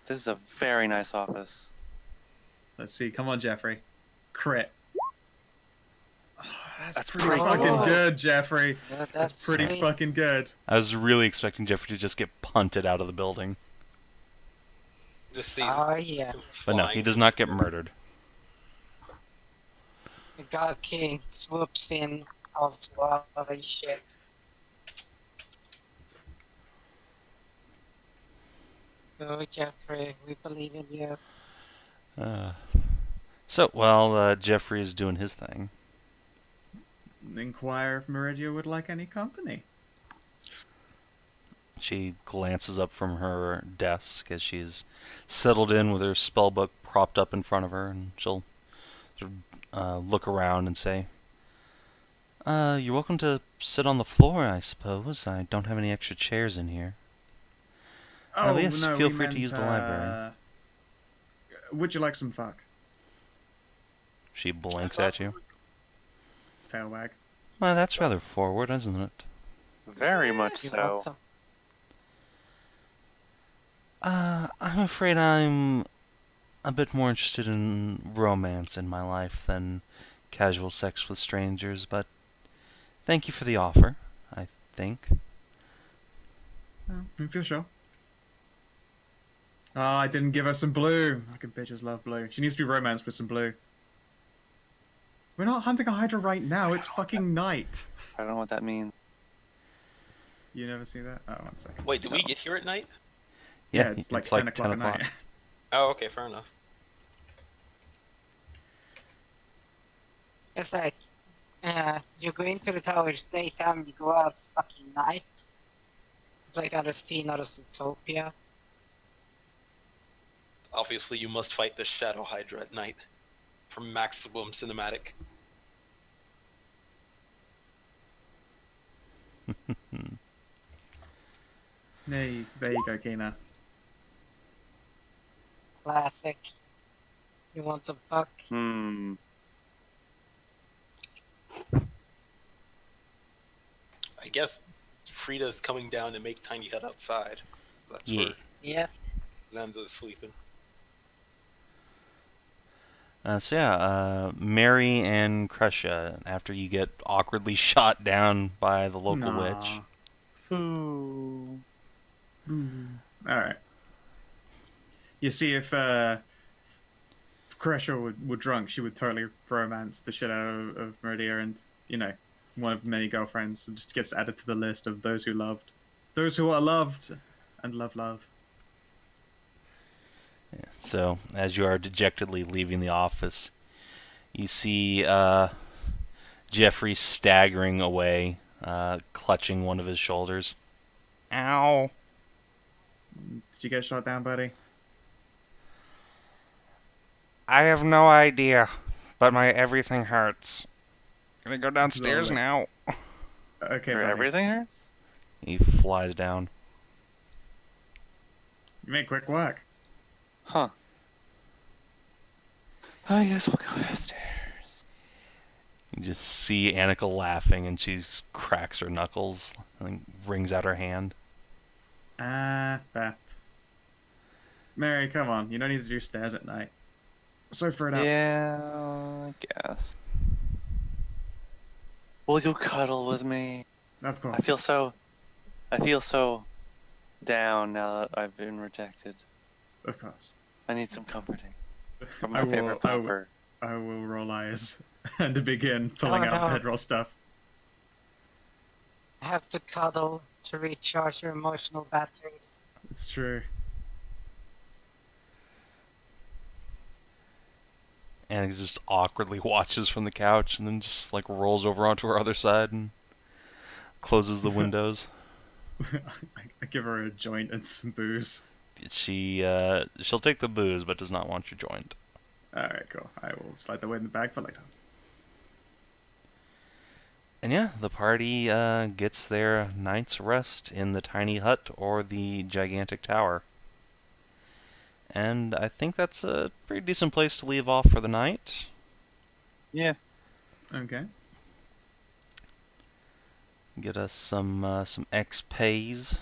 This is a very nice office. Let's see. Come on, Jeffrey. Crit. Oh, That's pretty pretty fucking cool. good, Jeffrey. Yeah, That's pretty sweet. fucking good. I was really expecting Jeffrey to just get punted out of the building. Just sees Oh yeah, But no, he does not get murdered. the God King swoops in I'll swallow and shit. Go, Jeffrey. We believe in you. So, while Jeffrey's doing his thing, Inquire if Merisiel would like any company. she glances up from her desk as she's settled in with her spellbook propped up in front of her, and she'll sort of, look around and say, you're welcome to sit on the floor, I suppose. I don't have any extra chairs in here. Oh, But yes, no, feel we free to meant, use the library. Would you like some fuck? She blinks at you. Tail wag. Well, that's rather forward, isn't it? Very much You so. want some? I'm afraid I'm a bit more interested in romance in my life than casual sex with strangers, but thank you for the offer, I think. Oh, if you're sure. Oh, I didn't give her some blue. Fucking bitches love blue. She needs to be romanced with some blue. We're not hunting a Hedrah right now. It's fucking night. I don't know what that means. You never see that? Oh, 1 second. Wait, do we get here at night? Yeah, it's like 10 o'clock at night. Oh, okay, fair enough. It's like, you go into the towers daytime, you go out fucking night. It's like out of scene out of Zootopia. Obviously, you must fight the Shadow Hydra at night for maximum cinematic. There you go, Kina. Classic. You want some fuck? Hmm. I guess Frida's coming down to make tiny hut outside. That's Yeah. where Yeah. Zanza's sleeping. Mary and Kreshia, after you get awkwardly shot down by the local Nah. witch. Foo. Alright. You see, if Kreshia were drunk, she would totally romance the shit out of Merisiel and, you know, one of many girlfriends. It just gets added to the list of those who loved. Those who are loved and love. Yeah. So, as you are dejectedly leaving the office, you see Jeffrey staggering away, clutching one of his shoulders. Ow. Did you get shot down, buddy? I have no idea, but my everything hurts. Gonna go downstairs Lovely. now. Okay, Your buddy. everything hurts? He flies down. You made quick work. Huh. I guess we'll go downstairs. You just see Annika laughing, and she cracks her knuckles and wrings out her hand. Fair. Mary, come on. You don't need to do stairs at night. Sofa it up. Yeah, I guess. Will you cuddle with me? Of course. I feel so down now that I've been rejected. Of course. I need some comforting from I my favorite popper. I will roll eyes and begin pulling out no. bedroll stuff. I have to cuddle to recharge your emotional batteries. It's true. Annika just awkwardly watches from the couch and then just like rolls over onto her other side and closes the windows. I give her a joint and some booze. She'll take the booze but does not want your joint. Alright, cool. I will slide that away in the bag for later. And yeah, the party gets their night's rest in the tiny hut or the gigantic tower. And I think that's a pretty decent place to leave off for the night. Yeah. Okay. Get us some XPs.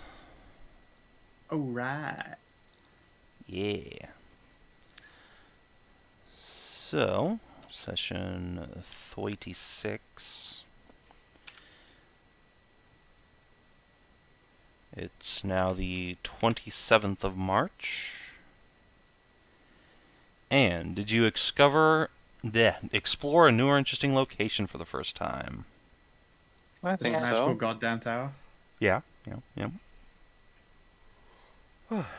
Alright. Yeah. So, session 36. It's now the 27th of March. And did you explore a new or interesting location for the first time? I This think Yeah. magical so. goddamn tower. Yeah.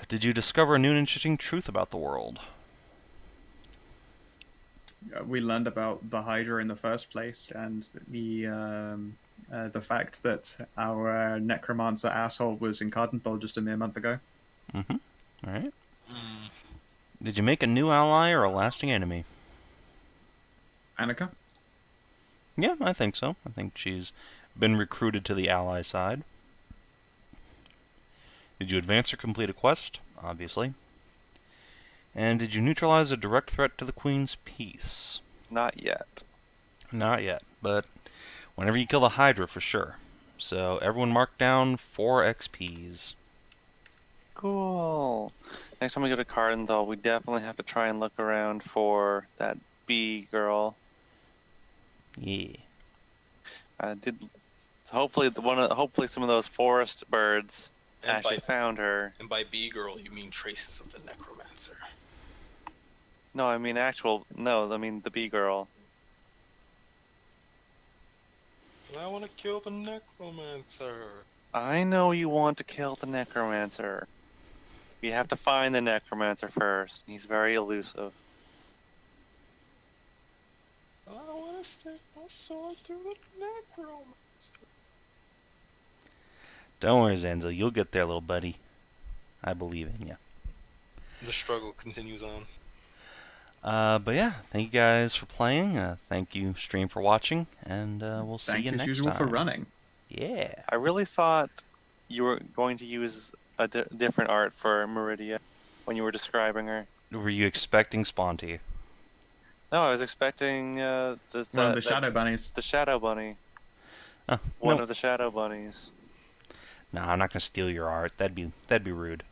Did you discover a new and interesting truth about the world? We learned about the Hydra in the first place, and the fact that our necromancer asshole was in Cardenthal just a mere month ago. Mm-hmm. All right. Mm, Did you make a new ally or a lasting enemy? Annika? Yeah, I think so. I think she's been recruited to the ally side. Did you advance or complete a quest? Obviously. And did you neutralize a direct threat to the Queen's peace? Not yet. Not yet, but whenever you kill the Hydra, for sure. So everyone mark down 4 XPs. Cool. Next time we go to Cardinal, we definitely have to try and look around for that bee girl. Yeah. Hopefully some of those forest birds and actually found her. And by bee girl, you mean traces of the necromancer. No, I mean the bee girl. I want to kill the necromancer. I know you want to kill the necromancer. We have to find the necromancer first. He's very elusive. I want to stick my sword through the necromancer. Don't worry, Zanza. You'll get there, little buddy. I believe in you. The struggle continues on. But yeah, thank you guys for playing. Thank you, stream, for watching, and we'll see Thank you you as next usual time. for running. Yeah. I really thought you were going to use a different art for Meridia when you were describing her. Were you expecting Sponty? No, I was expecting One of the shadow bunnies. the shadow bunny. Oh, One nope. of the shadow bunnies. No, I'm not gonna steal your art. That'd be rude.